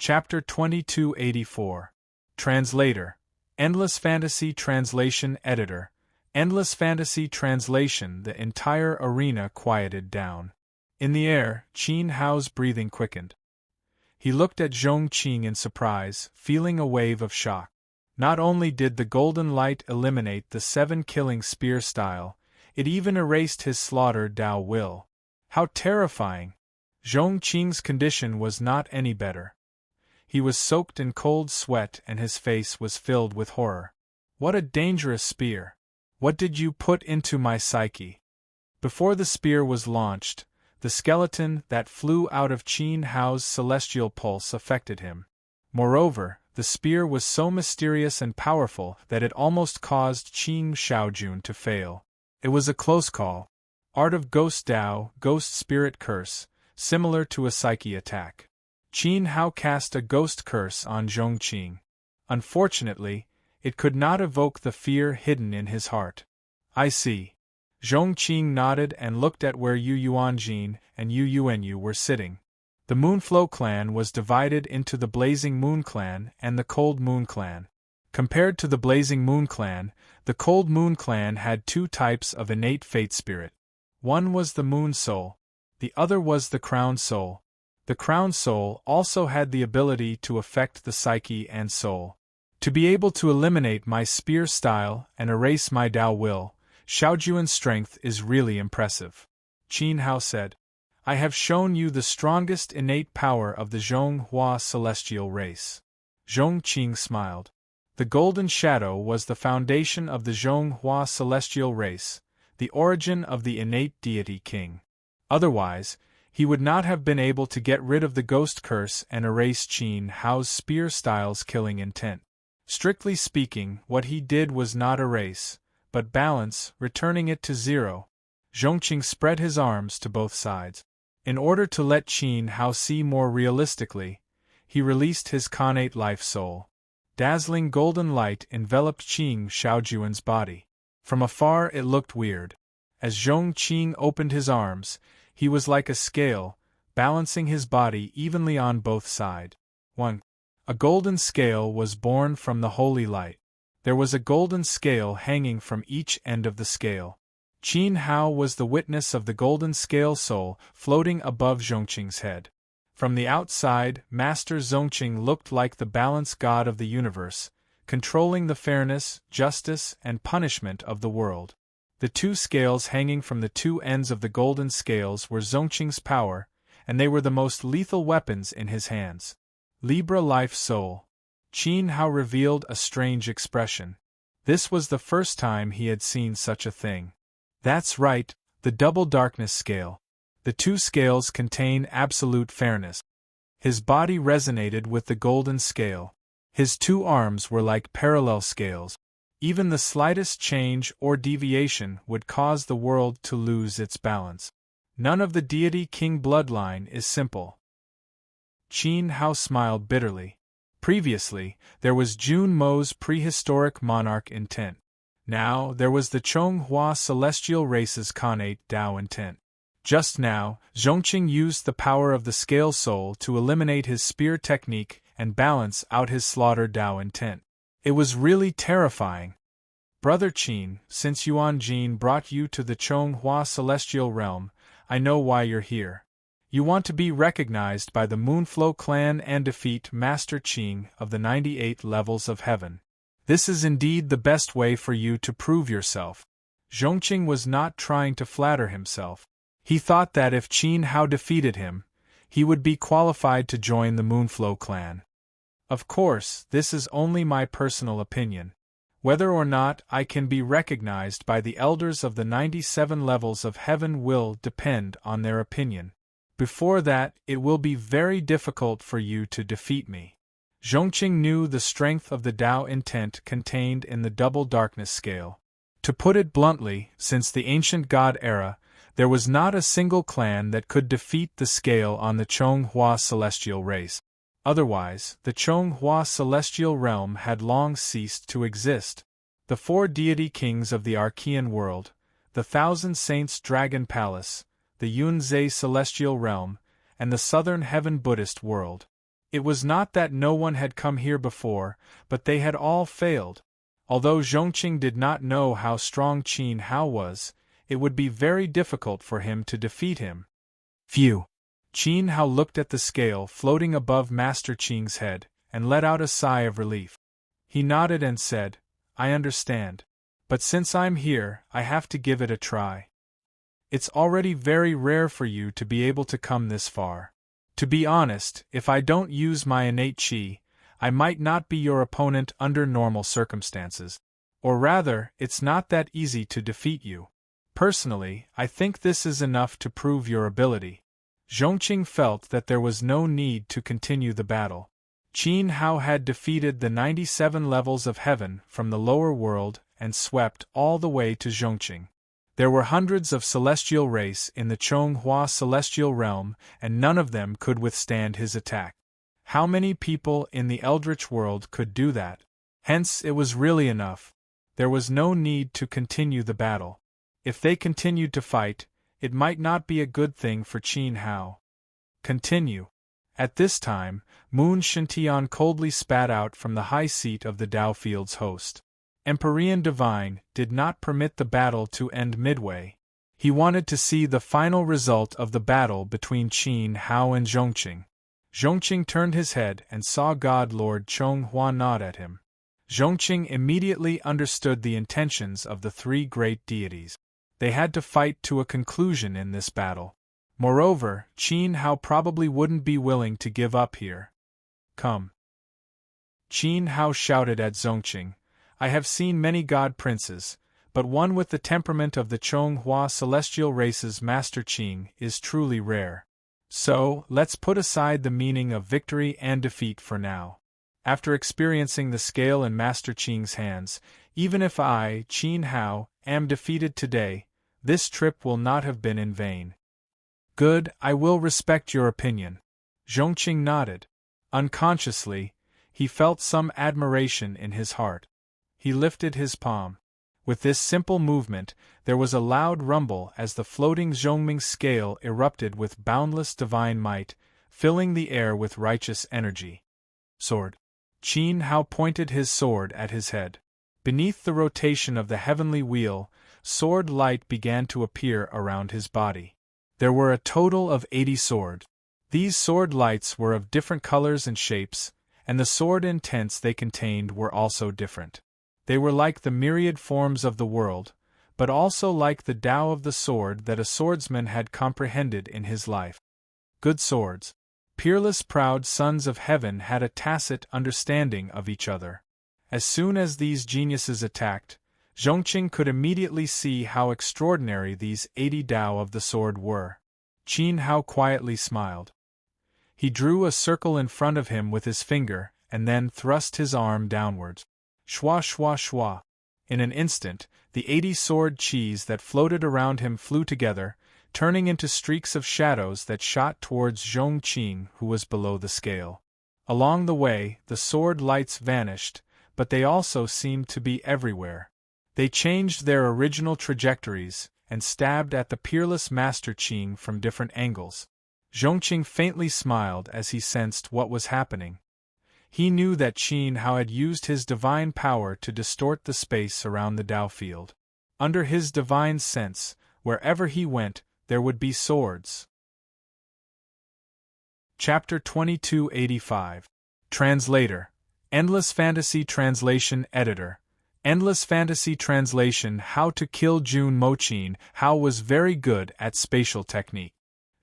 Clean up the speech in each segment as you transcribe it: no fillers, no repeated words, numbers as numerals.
Chapter 2284. Translator. Endless Fantasy Translation Editor. Endless Fantasy Translation. The entire arena quieted down. In the air, Qin Hao's breathing quickened. He looked at Zhong Qing in surprise, feeling a wave of shock. Not only did the golden light eliminate the 7-killing spear style, it even erased his slaughter Dao will. How terrifying! Zhong Qing's condition was not any better. He was soaked in cold sweat and his face was filled with horror. What a dangerous spear! What did you put into my psyche? Before the spear was launched, the skeleton that flew out of Qin Hao's celestial pulse affected him. Moreover, the spear was so mysterious and powerful that it almost caused Qin Shaojun to fail. It was a close call. Art of Ghost Dao, Ghost Spirit Curse, similar to a psyche attack. Qin Hao cast a ghost curse on Zhong Qing. Unfortunately, it could not evoke the fear hidden in his heart. I see. Zhong Qing nodded and looked at where Yu Yuanjin and Yu Yuanyu were sitting. The Moonflow clan was divided into the Blazing Moon clan and the Cold Moon clan. Compared to the Blazing Moon clan, the Cold Moon clan had two types of innate fate spirit. One was the Moon Soul, the other was the Crown Soul. The Crown Soul also had the ability to affect the psyche and soul. To be able to eliminate my spear style and erase my Dao will, Shaojuan's strength is really impressive. Qin Hao said. I have shown you the strongest innate power of the Zhonghua celestial race. Zhong Qing smiled. The Golden Shadow was the foundation of the Zhonghua celestial race, the origin of the innate deity king. Otherwise, he would not have been able to get rid of the ghost curse and erase Qin Hao's spear style's killing intent. Strictly speaking, what he did was not erase, but balance, returning it to zero. Zhongqing spread his arms to both sides. In order to let Qin Hao see more realistically, he released his connate life soul. Dazzling golden light enveloped Qin Shaojuan's body. From afar it looked weird. As Zhong Qing opened his arms, he was like a scale, balancing his body evenly on both sides. 1. A golden scale was born from the holy light. There was a golden scale hanging from each end of the scale. Qin Hao was the witness of the golden scale soul floating above Zhongqing's head. From the outside, Master Zhongqing looked like the balance god of the universe, controlling the fairness, justice, and punishment of the world. The two scales hanging from the two ends of the golden scales were Zhongqing's power, and they were the most lethal weapons in his hands. Libra Life Soul. Qin Hao revealed a strange expression. This was the first time he had seen such a thing. That's right, the double darkness scale. The two scales contain absolute fairness. His body resonated with the golden scale. His two arms were like parallel scales. Even the slightest change or deviation would cause the world to lose its balance. None of the deity king bloodline is simple. Qin Hao smiled bitterly. Previously, there was Jun Mo's prehistoric monarch intent. Now, there was the Zhonghua celestial race's connate Dao intent. Just now, Zhongqing used the power of the scale soul to eliminate his spear technique and balance out his slaughter Dao intent. It was really terrifying. Brother Qin, since Yuanjin brought you to the Zhonghua celestial realm, I know why you're here. You want to be recognized by the Moonflow clan and defeat Master Qing of the 98 levels of heaven. This is indeed the best way for you to prove yourself. Zhongqing was not trying to flatter himself. He thought that if Qin Hao defeated him, he would be qualified to join the Moonflow clan. Of course, this is only my personal opinion. Whether or not I can be recognized by the elders of the 97 levels of heaven will depend on their opinion. Before that, it will be very difficult for you to defeat me. Zhongqing knew the strength of the Dao intent contained in the double darkness scale. To put it bluntly, since the ancient god era, there was not a single clan that could defeat the scale on the Zhonghua celestial race. Otherwise, the Zhonghua celestial realm had long ceased to exist. The four deity kings of the Archean world, the Thousand Saints Dragon Palace, the Yunzhe celestial realm, and the Southern Heaven Buddhist world. It was not that no one had come here before, but they had all failed. Although Zhongqing did not know how strong Qin Hao was, it would be very difficult for him to defeat him. Phew! Qin Hao looked at the scale floating above Master Qing's head, and let out a sigh of relief. He nodded and said, "I understand. But since I'm here, I have to give it a try. It's already very rare for you to be able to come this far. To be honest, if I don't use my innate qi, I might not be your opponent under normal circumstances. Or rather, it's not that easy to defeat you. Personally, I think this is enough to prove your ability." Zhongqing felt that there was no need to continue the battle. Qin Hao had defeated the 97 levels of heaven from the lower world and swept all the way to Zhongqing. There were hundreds of celestial race in the Chonghua celestial realm, and none of them could withstand his attack. How many people in the Eldritch world could do that? Hence, it was really enough. There was no need to continue the battle. If they continued to fight, it might not be a good thing for Qin Hao. Continue. At this time, Moon Shintian coldly spat out from the high seat of the Daofield's host. Empyrean Divine did not permit the battle to end midway. He wanted to see the final result of the battle between Qin Hao and Zhongqing. Zhongqing turned his head and saw God Lord Chonghua nod at him. Zhongqing immediately understood the intentions of the three great deities. They had to fight to a conclusion in this battle. Moreover, Qin Hao probably wouldn't be willing to give up here. "Come." Qin Hao shouted at Zhongqing, "I have seen many god princes, but one with the temperament of the Chonghua celestial race's Master Qing is truly rare. So, let's put aside the meaning of victory and defeat for now. After experiencing the scale in Master Qing's hands, even if I, Qin Hao, am defeated today, this trip will not have been in vain." "Good, I will respect your opinion." Zhongqing nodded. Unconsciously, he felt some admiration in his heart. He lifted his palm. With this simple movement, there was a loud rumble as the floating Zhongming scale erupted with boundless divine might, filling the air with righteous energy. Sword. Qin Hao pointed his sword at his head. Beneath the rotation of the heavenly wheel, sword light began to appear around his body. There were a total of 80 swords. These sword lights were of different colors and shapes, and the sword intents they contained were also different. They were like the myriad forms of the world, but also like the Tao of the sword that a swordsman had comprehended in his life. Good swords. Peerless proud sons of heaven had a tacit understanding of each other. As soon as these geniuses attacked, Zhongqing could immediately see how extraordinary these 80 Tao of the sword were. Qin Hao quietly smiled. He drew a circle in front of him with his finger, and then thrust his arm downwards. Shwa shwa shwa. In an instant, the 80 sword qis that floated around him flew together, turning into streaks of shadows that shot towards Zhongqing, who was below the scale. Along the way, the sword lights vanished, but they also seemed to be everywhere. They changed their original trajectories, and stabbed at the peerless Master Qing from different angles. Zhongqing faintly smiled as he sensed what was happening. He knew that Qin Hao had used his divine power to distort the space around the Tao field. Under his divine sense, wherever he went, there would be swords. Chapter 2285. Translator. Endless Fantasy Translation Editor. Endless Fantasy Translation. How to Kill Jun Moqin. Hao was very good at spatial technique.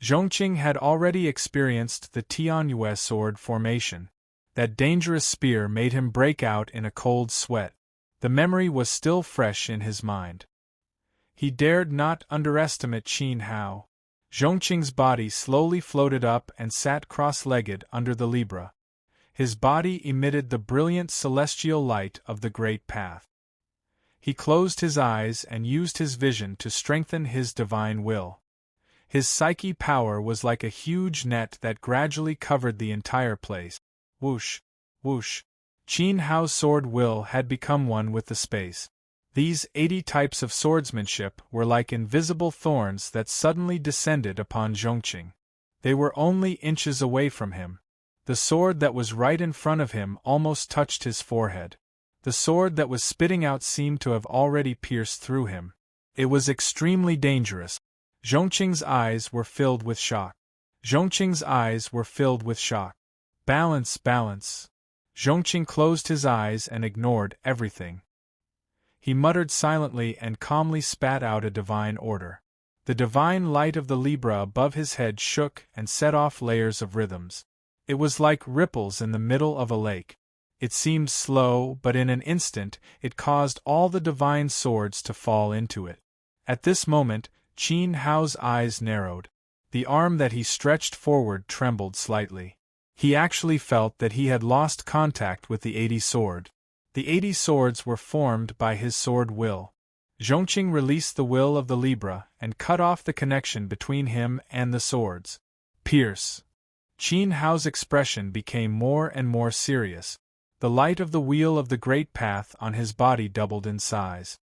Zhongqing had already experienced the Tianyue sword formation. That dangerous spear made him break out in a cold sweat. The memory was still fresh in his mind. He dared not underestimate Qin Hao. Zhongqing's body slowly floated up and sat cross-legged under the Libra. His body emitted the brilliant celestial light of the Great Path. He closed his eyes and used his vision to strengthen his divine will. His psyche power was like a huge net that gradually covered the entire place. Whoosh, whoosh. Qin Hao's sword will had become one with the space. These 80 types of swordsmanship were like invisible thorns that suddenly descended upon Zhongqing. They were only inches away from him. The sword that was right in front of him almost touched his forehead. The sword that was spitting out seemed to have already pierced through him. It was extremely dangerous. Zhongqing's eyes were filled with shock. Zhongqing's eyes were filled with shock. Balance, balance. Zhongqing closed his eyes and ignored everything. He muttered silently and calmly spat out a divine order. The divine light of the Libra above his head shook and set off layers of rhythms. It was like ripples in the middle of a lake. It seemed slow, but in an instant it caused all the divine swords to fall into it. At this moment, Qin Hao's eyes narrowed. The arm that he stretched forward trembled slightly. He actually felt that he had lost contact with the 80 sword. The 80 swords were formed by his sword will. Zhongqing released the will of the Libra and cut off the connection between him and the swords. Pierce. Qin Hao's expression became more and more serious. The light of the wheel of the great path on his body doubled in size.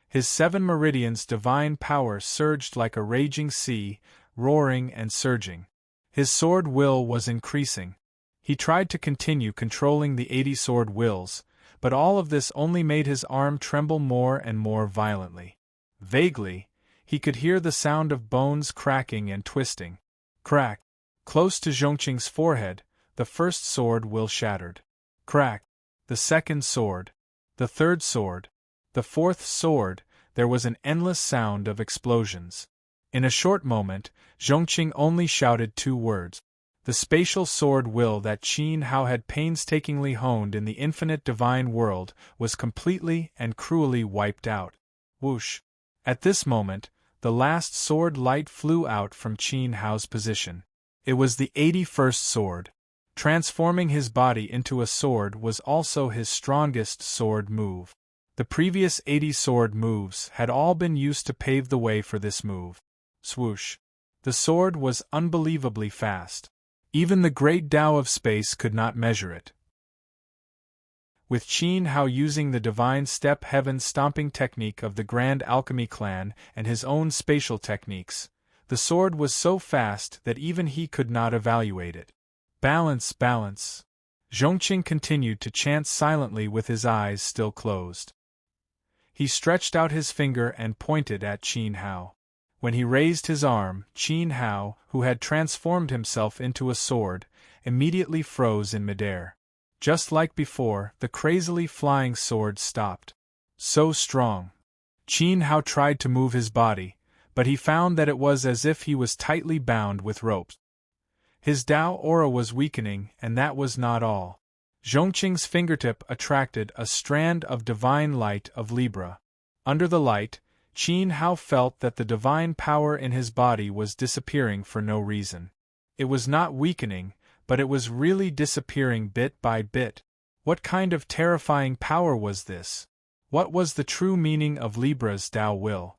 His 7 meridians' divine power surged like a raging sea, roaring and surging. His sword will was increasing. He tried to continue controlling the 80 sword wills, but all of this only made his arm tremble more and more violently. Vaguely, he could hear the sound of bones cracking and twisting. Crack! Close to Zhongqing's forehead, the first sword will shattered. Crack! The second sword. The third sword. The fourth sword. There was an endless sound of explosions. In a short moment, Zhongqing only shouted 2 words. The spatial sword will that Qin Hao had painstakingly honed in the infinite divine world was completely and cruelly wiped out. Whoosh! At this moment, the last sword light flew out from Qin Hao's position. It was the 81st sword. Transforming his body into a sword was also his strongest sword move. The previous 80 sword moves had all been used to pave the way for this move. Swoosh! The sword was unbelievably fast. Even the great Tao of space could not measure it. With Qin Hao using the divine step heaven stomping technique of the Grand Alchemy clan and his own spatial techniques, the sword was so fast that even he could not evaluate it. Balance, balance. Zhongqing continued to chant silently with his eyes still closed. He stretched out his finger and pointed at Qin Hao. When he raised his arm, Qin Hao, who had transformed himself into a sword, immediately froze in midair. Just like before, the crazily flying sword stopped. So strong. Qin Hao tried to move his body, but he found that it was as if he was tightly bound with ropes. His Tao aura was weakening, and that was not all. Zhongqing's fingertip attracted a strand of divine light of Libra. Under the light, Qin Hao felt that the divine power in his body was disappearing for no reason. It was not weakening, but it was really disappearing bit by bit. What kind of terrifying power was this? What was the true meaning of Libra's Tao will?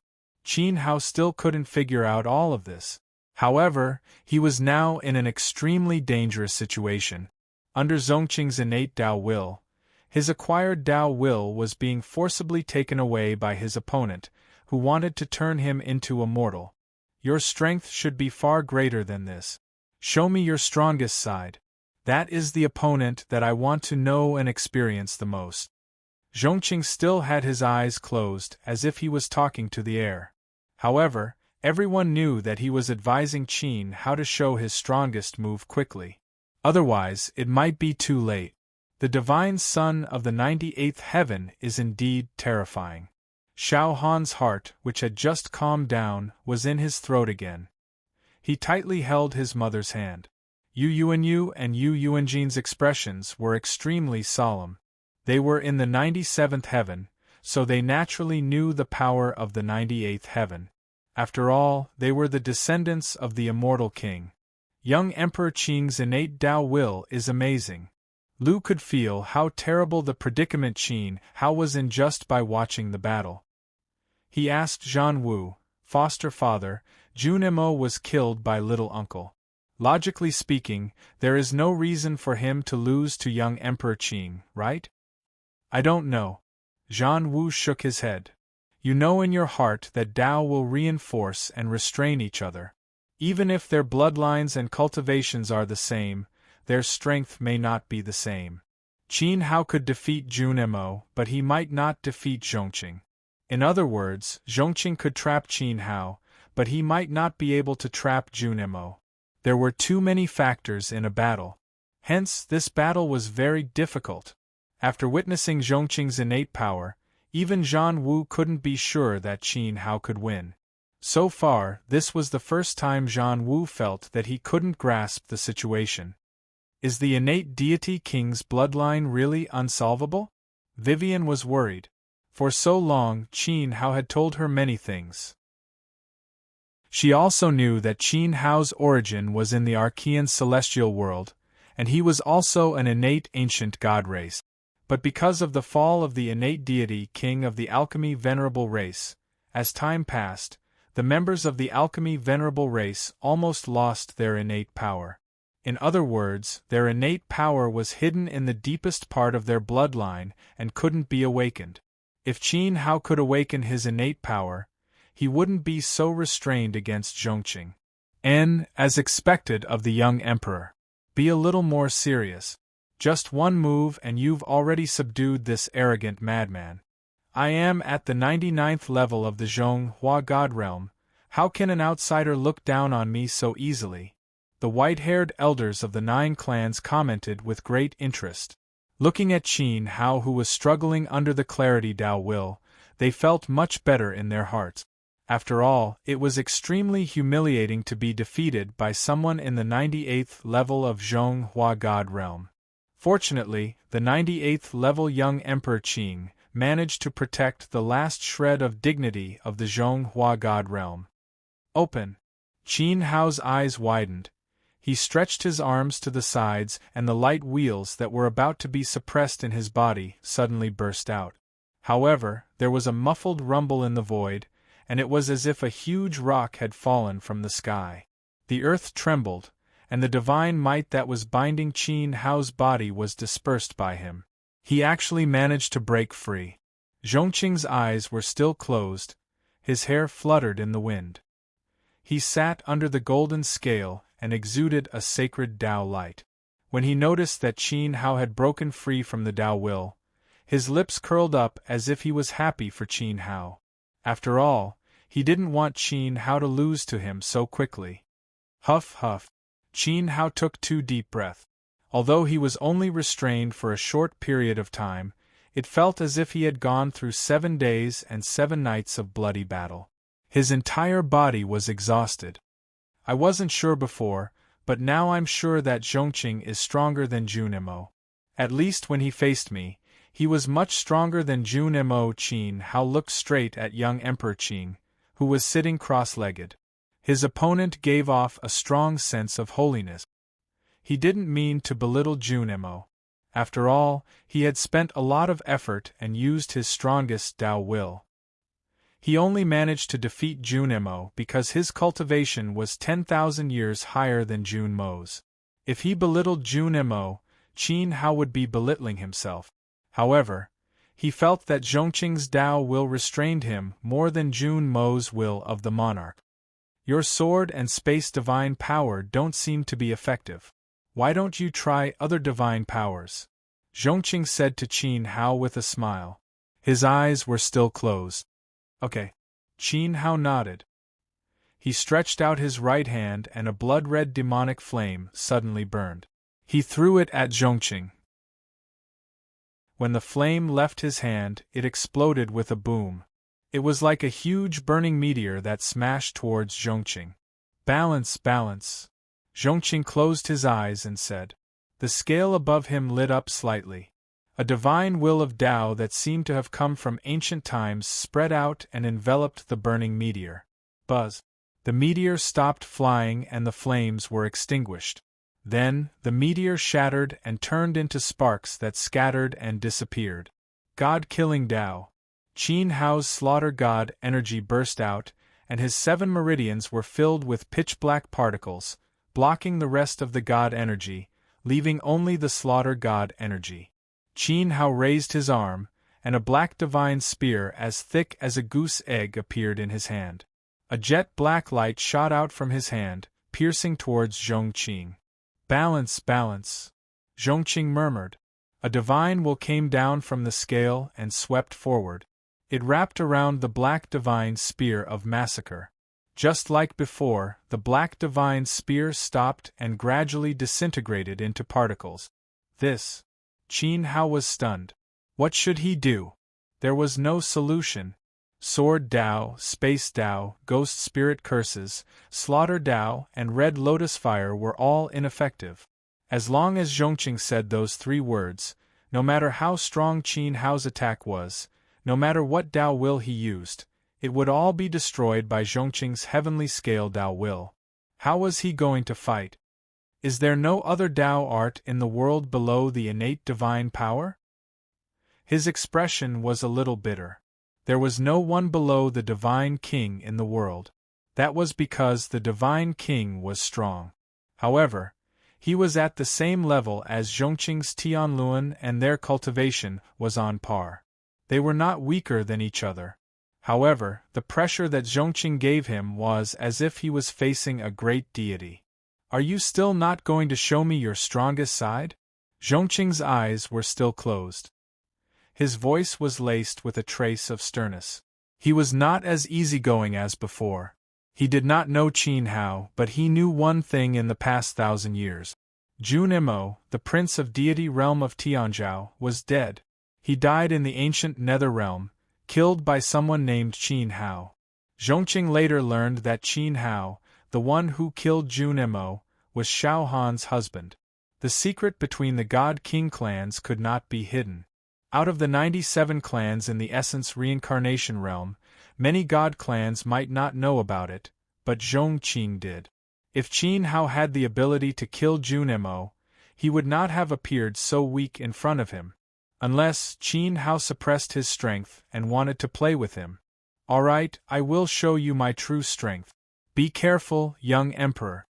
Qin Hao still couldn't figure out all of this. However, he was now in an extremely dangerous situation. Under Zhongqing's innate Tao will, his acquired Tao will was being forcibly taken away by his opponent, who wanted to turn him into a mortal. Your strength should be far greater than this. Show me your strongest side. That is the opponent that I want to know and experience the most. Zhongqing still had his eyes closed, as if he was talking to the air. However, everyone knew that he was advising Qin how to show his strongest move quickly. Otherwise, it might be too late. The divine sun of the 98th heaven is indeed terrifying. Xiao Han's heart, which had just calmed down, was in his throat again. He tightly held his mother's hand. Yu Yuanyu and Yu Yuanjin's expressions were extremely solemn. They were in the 97th heaven, so they naturally knew the power of the 98th heaven. After all, they were the descendants of the immortal king. Young Emperor Qing's innate Tao will is amazing. Lu could feel how terrible the predicament Qin Hao was in just by watching the battle. He asked Zhan Wu, foster father, Junemo was killed by little uncle. Logically speaking, there is no reason for him to lose to young Emperor Qing, right? I don't know. Zhan Wu shook his head. You know in your heart that Tao will reinforce and restrain each other. Even if their bloodlines and cultivations are the same, their strength may not be the same. Qin Hao could defeat Jun Mo, but he might not defeat Zhongqing. In other words, Zhongqing could trap Qin Hao, but he might not be able to trap Jun Mo. There were too many factors in a battle. Hence, this battle was very difficult. After witnessing Zhongqing's innate power, even Zhan Wu couldn't be sure that Qin Hao could win. So far, this was the first time Zhan Wu felt that he couldn't grasp the situation. Is the innate deity king's bloodline really unsolvable? Vivian was worried. For so long, Qin Hao had told her many things. She also knew that Qin Hao's origin was in the Archean celestial world, and he was also an innate ancient god race. But because of the fall of the innate deity king of the alchemy venerable race, as time passed, the members of the alchemy venerable race almost lost their innate power. In other words, their innate power was hidden in the deepest part of their bloodline and couldn't be awakened. If Qin Hao could awaken his innate power, he wouldn't be so restrained against Zhongqing. As expected of the young emperor, be a little more serious. Just one move and you've already subdued this arrogant madman. I am at the 99th level of the Zhonghua God realm. How can an outsider look down on me so easily? The white-haired elders of the 9 clans commented with great interest. Looking at Qin Hao, who was struggling under the clarity Dao will, they felt much better in their hearts. After all, it was extremely humiliating to be defeated by someone in the 98th level of Zhonghua God realm. Fortunately, the 98th level young Emperor Qing managed to protect the last shred of dignity of the Zhonghua God realm. Open! Qin Hao's eyes widened. He stretched his arms to the sides, and the light wheels that were about to be suppressed in his body suddenly burst out. However, there was a muffled rumble in the void, and it was as if a huge rock had fallen from the sky. The earth trembled, and the divine might that was binding Qin Hao's body was dispersed by him. He actually managed to break free. Zhongqing's eyes were still closed, his hair fluttered in the wind. He sat under the golden scale and exuded a sacred Tao light. When he noticed that Qin Hao had broken free from the Tao will, his lips curled up as if he was happy for Qin Hao. After all, he didn't want Qin Hao to lose to him so quickly. Huff, huff. Qin Hao took 2 deep breaths. Although he was only restrained for a short period of time, it felt as if he had gone through 7 days and 7 nights of bloody battle. His entire body was exhausted. I wasn't sure before, but now I'm sure that Zhongqing is stronger than Jun Mo. At least when he faced me, he was much stronger than Jun Mo. Qin Hao looked straight at young Emperor Qing, who was sitting cross-legged. His opponent gave off a strong sense of holiness. He didn't mean to belittle Jun Mo. After all, he had spent a lot of effort and used his strongest Tao will. He only managed to defeat Jun Mo because his cultivation was 10,000 years higher than Jun Mo's. If he belittled Jun Mo, Qin Hao would be belittling himself. However, he felt that Zhongqing's Tao will restrained him more than Jun Mo's will of the monarch. Your sword and space divine power don't seem to be effective. Why don't you try other divine powers? Zhongqing said to Qin Hao with a smile. His eyes were still closed. Okay. Qin Hao nodded. He stretched out his right hand and a blood-red demonic flame suddenly burned. He threw it at Zhongqing. When the flame left his hand, it exploded with a boom. It was like a huge burning meteor that smashed towards Zhongqing. Balance, balance. Zhongqing closed his eyes and said. The scale above him lit up slightly. A divine will of Tao that seemed to have come from ancient times spread out and enveloped the burning meteor. Buzz. The meteor stopped flying and the flames were extinguished. Then, the meteor shattered and turned into sparks that scattered and disappeared. God-killing Tao. Qin Hao's slaughter god energy burst out, and his 7 meridians were filled with pitch-black particles, blocking the rest of the god energy, leaving only the slaughter god energy. Qin Hao raised his arm, and a black divine spear as thick as a goose egg appeared in his hand. A jet black light shot out from his hand, piercing towards Zhongqing. Balance, balance, Zhongqing murmured. A divine will came down from the scale and swept forward. It wrapped around the black divine's spear of massacre. Just like before, the black divine's spear stopped and gradually disintegrated into particles. This. Qin Hao was stunned. What should he do? There was no solution. Sword Dao, Space Dao, Ghost Spirit Curses, Slaughter Dao, and Red Lotus Fire were all ineffective. As long as Zhongqing said those three words, no matter how strong Qin Hao's attack was, no matter what Dao will he used, it would all be destroyed by Zhongqing's heavenly scale Dao will. How was he going to fight? Is there no other Dao art in the world below the innate divine power? His expression was a little bitter. There was no one below the Divine King in the world. That was because the Divine King was strong. However, he was at the same level as Zhongqing's Tianluan and their cultivation was on par. They were not weaker than each other. However, the pressure that Zhongqing gave him was as if he was facing a great deity. Are you still not going to show me your strongest side? Zhongqing's eyes were still closed. His voice was laced with a trace of sternness. He was not as easygoing as before. He did not know Qin Hao, but he knew one thing in the past 1,000 years. Jun Imo, the prince of deity realm of Tianzhou, was dead. He died in the ancient nether realm, killed by someone named Qin Hao. Zhongqing later learned that Qin Hao, the one who killed Jun Imo, was Xiao Han's husband. The secret between the God-King clans could not be hidden. Out of the 97 clans in the Essence Reincarnation realm, many God clans might not know about it, but Zhongqing did. If Qin Hao had the ability to kill Jun Imo, he would not have appeared so weak in front of him. Unless Qin Hao suppressed his strength and wanted to play with him. All right, I will show you my true strength. Be careful, young emperor.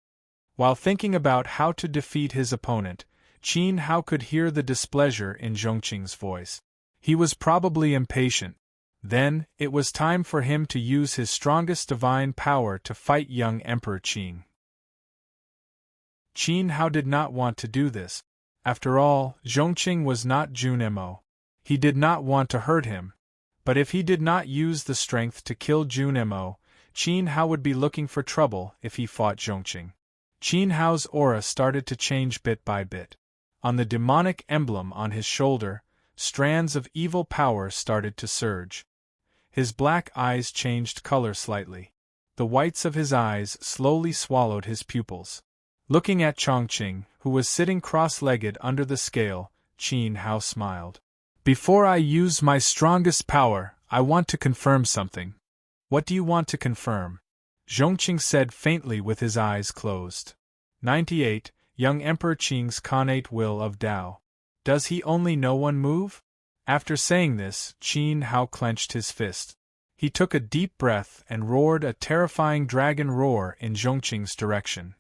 While thinking about how to defeat his opponent, Qin Hao could hear the displeasure in Zhongqing's voice. He was probably impatient. Then, it was time for him to use his strongest divine power to fight young Emperor Qin. Qin Hao did not want to do this. After all, Zhongqing was not Jun Imo. He did not want to hurt him. But if he did not use the strength to kill Jun Imo, Qin Hao would be looking for trouble if he fought Zhongqing. Qin Hao's aura started to change bit by bit. On the demonic emblem on his shoulder, strands of evil power started to surge. His black eyes changed color slightly. The whites of his eyes slowly swallowed his pupils. Looking at Zhongqing, who was sitting cross-legged under the scale, Qin Hao smiled. Before I use my strongest power, I want to confirm something. What do you want to confirm? Zhongqing said faintly with his eyes closed. 98. Young Emperor Qing's connate will of Dao. Does he only know one move? After saying this, Qin Hao clenched his fist. He took a deep breath and roared a terrifying dragon roar in Zhongqing's direction.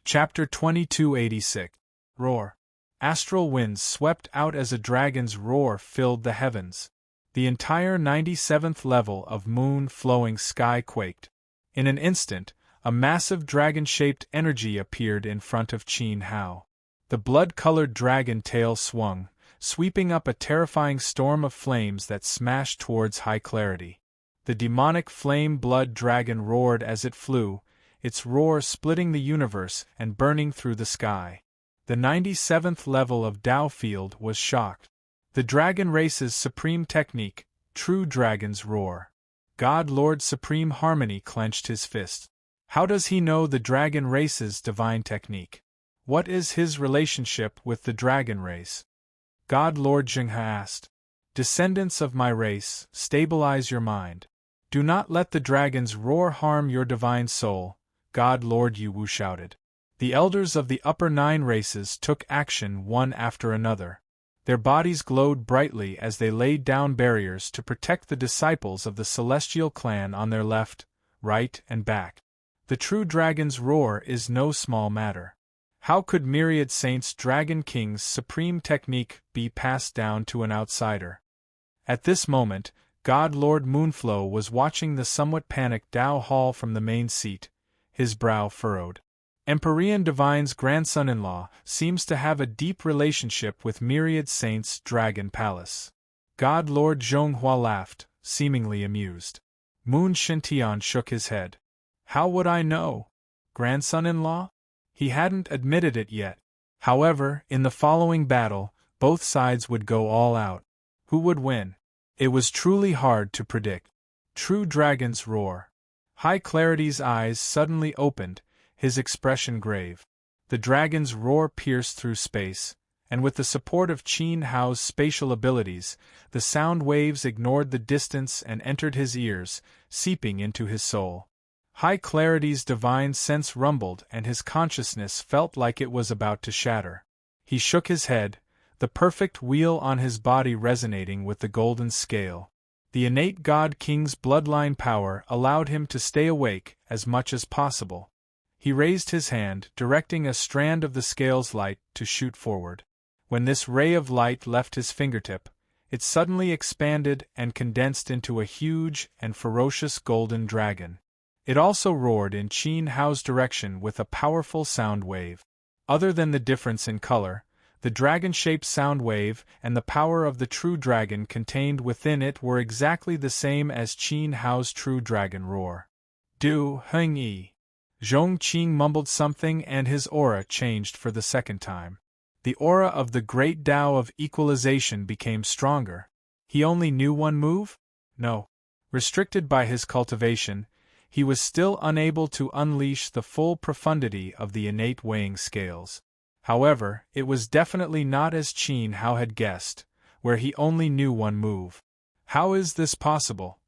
Chapter 2286. Roar. Astral winds swept out as a dragon's roar filled the heavens. The entire 97th level of moon-flowing sky quaked. In an instant, a massive dragon-shaped energy appeared in front of Qin Hao. The blood-colored dragon tail swung, sweeping up a terrifying storm of flames that smashed towards high clarity. The demonic flame-blood dragon roared as it flew, its roar splitting the universe and burning through the sky. The 97th level of Dao field was shocked. The dragon race's supreme technique, True Dragon's Roar. God Lord Supreme Harmony clenched his fist. How does he know the dragon race's divine technique? What is his relationship with the dragon race? God Lord Zhenghe asked. Descendants of my race, stabilize your mind. Do not let the dragon's roar harm your divine soul, God Lord Yu Wu shouted. The elders of the upper 9 races took action one after another. Their bodies glowed brightly as they laid down barriers to protect the disciples of the celestial clan on their left, right, and back. The true dragon's roar is no small matter. How could myriad saints' Dragon King's supreme technique be passed down to an outsider? At this moment, God Lord Moonflow was watching the somewhat panicked Dao Hall from the main seat, his brow furrowed. Empyrean Divine's grandson-in-law seems to have a deep relationship with Myriad Saints' Dragon Palace. God Lord Zhonghua laughed, seemingly amused. Moon Shintian shook his head. How would I know? Grandson-in-law? He hadn't admitted it yet. However, in the following battle, both sides would go all out. Who would win? It was truly hard to predict. True Dragon's roar. High Clarity's eyes suddenly opened, his expression grave. The dragon's roar pierced through space, and with the support of Qin Hao's spatial abilities, the sound waves ignored the distance and entered his ears, seeping into his soul. High Clarity's divine sense rumbled and his consciousness felt like it was about to shatter. He shook his head, the perfect wheel on his body resonating with the golden scale. The innate God King's bloodline power allowed him to stay awake as much as possible. He raised his hand, directing a strand of the scale's light to shoot forward. When this ray of light left his fingertip, it suddenly expanded and condensed into a huge and ferocious golden dragon. It also roared in Qin Hao's direction with a powerful sound wave. Other than the difference in color, the dragon-shaped sound wave and the power of the true dragon contained within it were exactly the same as Qin Hao's true dragon roar. Du Heng Yi. Zhong Qing mumbled something and his aura changed for the second time. The aura of the great Tao of equalization became stronger. He only knew one move? No. Restricted by his cultivation, he was still unable to unleash the full profundity of the innate weighing scales. However, it was definitely not as Qin Hao had guessed, where he only knew one move. How is this possible?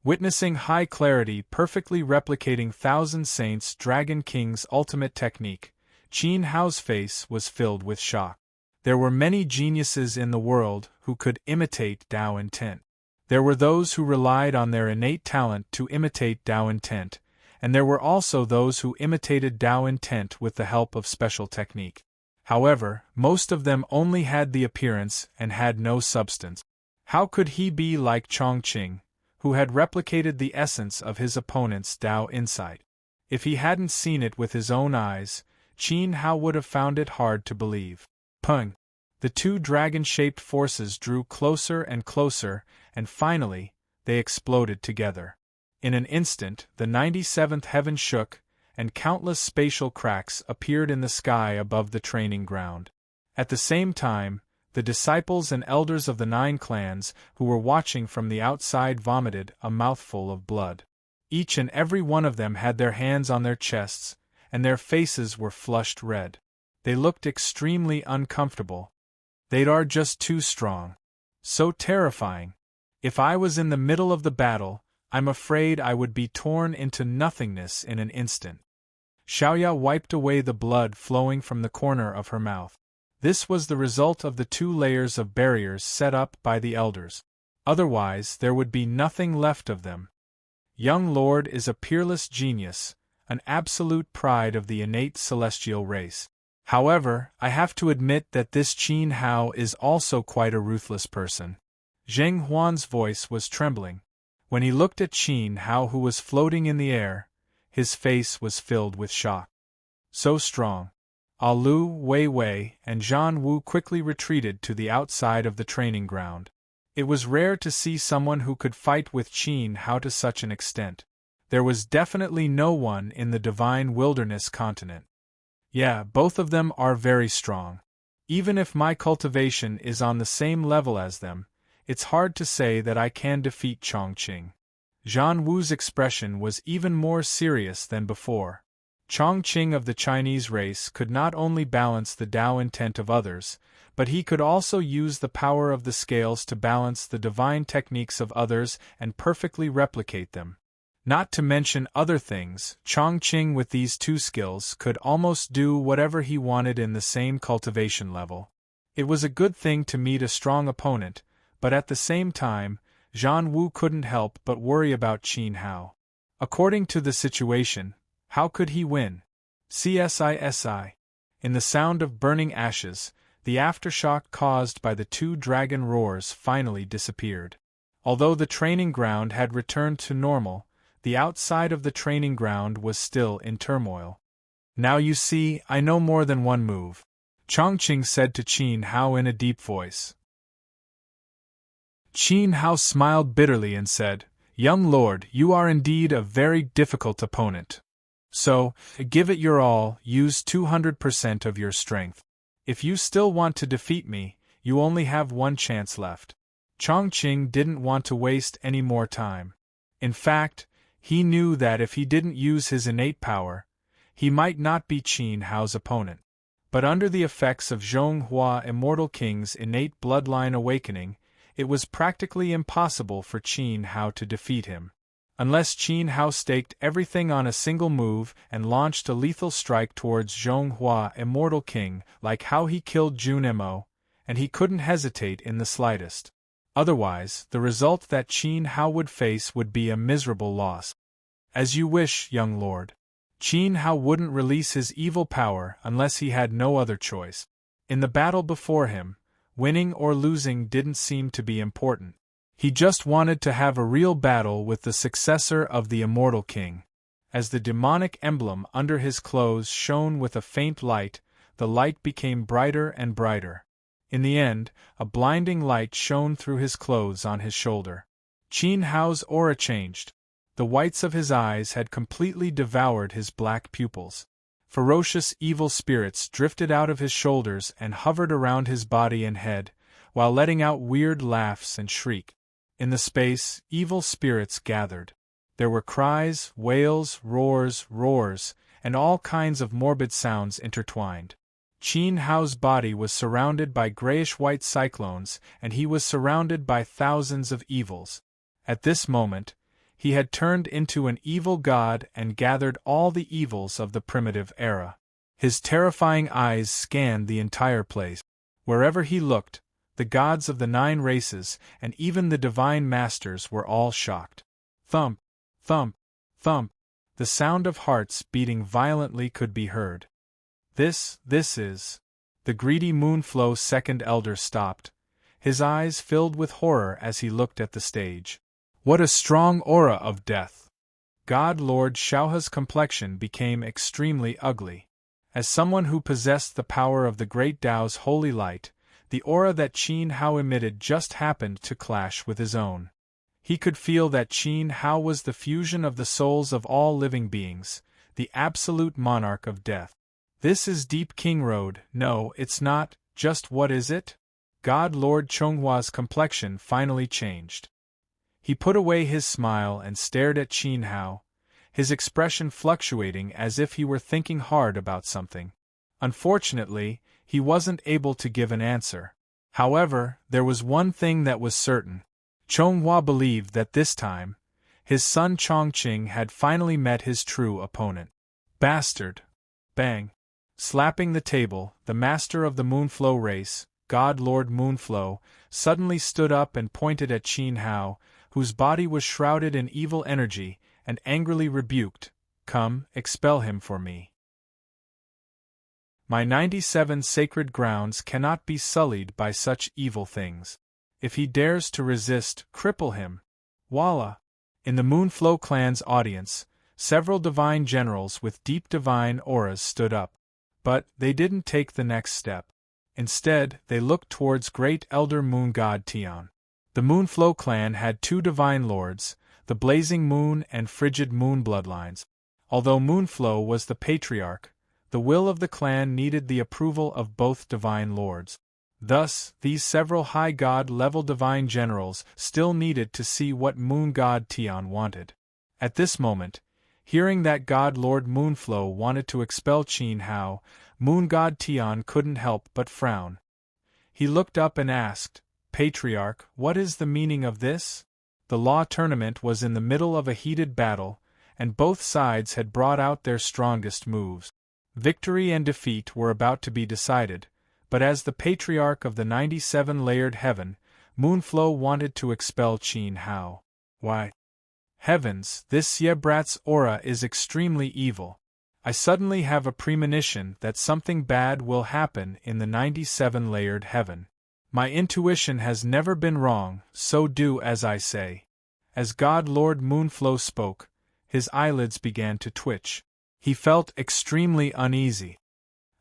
Witnessing High Clarity perfectly replicating Thousand Saints Dragon King's ultimate technique, Qin Hao's face was filled with shock. There were many geniuses in the world who could imitate Tao intent. There were those who relied on their innate talent to imitate Tao intent, and there were also those who imitated Tao intent with the help of special technique. However, most of them only had the appearance and had no substance. How could he be like Chongqing, who had replicated the essence of his opponent's Tao insight? If he hadn't seen it with his own eyes, Qin Hao would have found it hard to believe. Pung! The two dragon-shaped forces drew closer and closer, and finally, they exploded together. In an instant, the 97th heaven shook, and countless spatial cracks appeared in the sky above the training ground. At the same time, the disciples and elders of the 9 clans who were watching from the outside vomited a mouthful of blood. Each and every one of them had their hands on their chests, and their faces were flushed red. They looked extremely uncomfortable. They are just too strong. So terrifying. If I was in the middle of the battle, I'm afraid I would be torn into nothingness in an instant. Xiaoya wiped away the blood flowing from the corner of her mouth. This was the result of the 2 layers of barriers set up by the elders. Otherwise, there would be nothing left of them. Young Lord is a peerless genius, an absolute pride of the innate celestial race. However, I have to admit that this Qin Hao is also quite a ruthless person. Zheng Huan's voice was trembling. When he looked at Qin Hao, who was floating in the air, his face was filled with shock. So strong. Lu, Wei Wei, and Zhan Wu quickly retreated to the outside of the training ground. It was rare to see someone who could fight with Qin Hao to such an extent. There was definitely no one in the Divine Wilderness continent. Yeah, both of them are very strong. Even if my cultivation is on the same level as them, it's hard to say that I can defeat Chongqing. Zhan Wu's expression was even more serious than before. Chongqing of the Chinese race could not only balance the Tao intent of others, but he could also use the power of the scales to balance the divine techniques of others and perfectly replicate them. Not to mention other things, Chongqing with these 2 skills could almost do whatever he wanted in the same cultivation level. It was a good thing to meet a strong opponent, but at the same time, Zhan Wu couldn't help but worry about Qin Hao. According to the situation, how could he win? CSI. In the sound of burning ashes, the aftershock caused by the 2 dragon roars finally disappeared. Although the training ground had returned to normal, The outside of the training ground was still in turmoil. "Now you see, I know more than one move," Chongqing said to Qin Hao in a deep voice. Qin Hao smiled bitterly and said, "Young lord, you are indeed a very difficult opponent. So, give it your all, use 200% of your strength. If you still want to defeat me, you only have one chance left." Chongqing didn't want to waste any more time. In fact, he knew that if he didn't use his innate power, he might not be Qin Hao's opponent. But under the effects of Zhonghua Immortal King's innate bloodline awakening, it was practically impossible for Qin Hao to defeat him. Unless Qin Hao staked everything on a single move and launched a lethal strike towards Zhonghua Immortal King, like how he killed Jun Mo, and he couldn't hesitate in the slightest. Otherwise, the result that Qin Hao would face would be a miserable loss. "As you wish, young lord." Qin Hao wouldn't release his evil power unless he had no other choice. In the battle before him, winning or losing didn't seem to be important. He just wanted to have a real battle with the successor of the Immortal King. As the demonic emblem under his clothes shone with a faint light, the light became brighter and brighter. In the end, a blinding light shone through his clothes on his shoulder. Qin Hao's aura changed. The whites of his eyes had completely devoured his black pupils. Ferocious evil spirits drifted out of his shoulders and hovered around his body and head, while letting out weird laughs and shrieks. In the space, evil spirits gathered. There were cries, wails, roars, and all kinds of morbid sounds intertwined. Qin Hao's body was surrounded by grayish-white cyclones, and he was surrounded by thousands of evils. At this moment, he had turned into an evil god and gathered all the evils of the primitive era. His terrifying eyes scanned the entire place. Wherever he looked, the gods of the 9 races and even the divine masters were all shocked. Thump, thump, thump. The sound of hearts beating violently could be heard. This is. The greedy Moonflow Second Elder stopped, his eyes filled with horror as he looked at the stage. What a strong aura of death! God Lord Xiaohe's complexion became extremely ugly. As someone who possessed the power of the Great Tao's holy light, the aura that Qin Hao emitted just happened to clash with his own. He could feel that Qin Hao was the fusion of the souls of all living beings, the absolute monarch of death. This is Deep King Road. No, it's not. Just what is it? God Lord Chonghua's complexion finally changed. He put away his smile and stared at Qin Hao, his expression fluctuating as if he were thinking hard about something. Unfortunately, he wasn't able to give an answer. However, there was one thing that was certain. Chonghua believed that this time, his son Chongqing had finally met his true opponent. Bastard! Bang! Slapping the table, the master of the Moonflow race, God Lord Moonflow, suddenly stood up and pointed at Qin Hao, whose body was shrouded in evil energy, and angrily rebuked, "Come, expel him for me. My 97 sacred grounds cannot be sullied by such evil things. If he dares to resist, cripple him." Voila! In the Moonflow clan's audience, several divine generals with deep divine auras stood up. But they didn't take the next step. Instead, they looked towards Great Elder Moon God Tian. The Moonflow clan had 2 divine lords, the Blazing Moon and Frigid Moon bloodlines. Although Moonflow was the patriarch, the will of the clan needed the approval of both divine lords. Thus, these several high god-level divine generals still needed to see what Moon God Tian wanted. At this moment, hearing that God Lord Moonflow wanted to expel Qin Hao, Moon God Tian couldn't help but frown. He looked up and asked, "Patriarch, what is the meaning of this?" The law tournament was in the middle of a heated battle, and both sides had brought out their strongest moves. Victory and defeat were about to be decided, but as the patriarch of the 97-layered heaven, Moonflow wanted to expel Qin Hao. Why? Heavens, this Ye-Brat's aura is extremely evil. I suddenly have a premonition that something bad will happen in the 97-layered heaven. My intuition has never been wrong, so do as I say. As God Lord Moonflow spoke, His eyelids began to twitch. He felt extremely uneasy.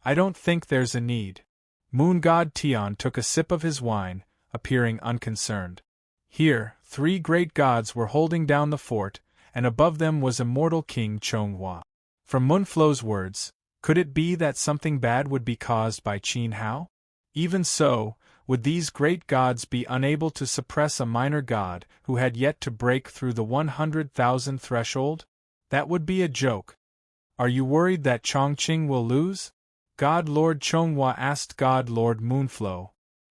I don't think there's a need. Moon God Tian took a sip of his wine, appearing unconcerned. Here, 3 great gods were holding down the fort, and above them was immortal King Chonghua. From Moonflow's words, could it be that something bad would be caused by Qin Hao? Even so, would these great gods be unable to suppress a minor god who had yet to break through the 100,000 threshold? That would be a joke. Are you worried that Chongqing will lose? God Lord Chonghua asked God Lord Moonflow.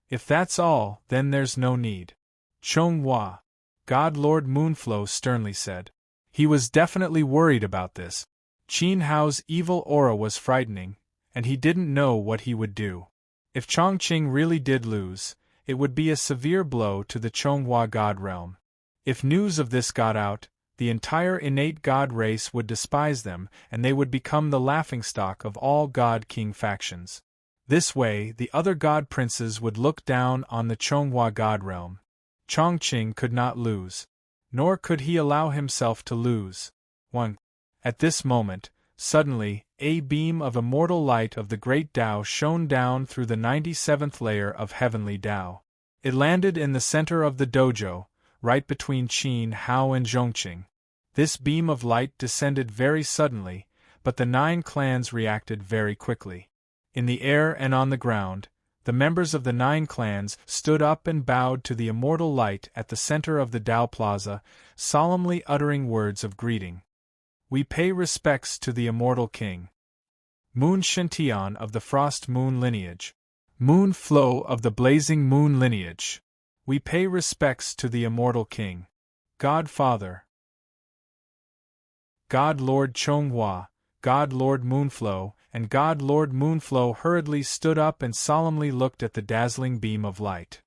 If that's all, then there's no need. Chonghua, God Lord Moonflow sternly said. He was definitely worried about this. Qin Hao's evil aura was frightening, and he didn't know what he would do. If Chongqing really did lose, it would be a severe blow to the Chonghua god realm. If news of this got out, the entire innate god race would despise them, and they would become the laughingstock of all god-king factions. This way, the other god princes would look down on the Chonghua god realm. Chongqing could not lose. Nor could he allow himself to lose. 1. At this moment, suddenly, a beam of immortal light of the great Tao shone down through the 97th layer of heavenly Tao. It landed in the center of the dojo, right between Qin Hao and Zhongqing. This beam of light descended very suddenly, but the 9 clans reacted very quickly. In the air and on the ground, the members of the 9 clans stood up and bowed to the immortal light at the center of the Tao Plaza, solemnly uttering words of greeting. We pay respects to the immortal king. Moon Shintian of the Frost Moon lineage. Moon Flow of the Blazing Moon lineage. We pay respects to the immortal king. God Father. God Lord Chonghua, God Lord Moonflow, and God Lord Moonflow hurriedly stood up and solemnly looked at the dazzling beam of light.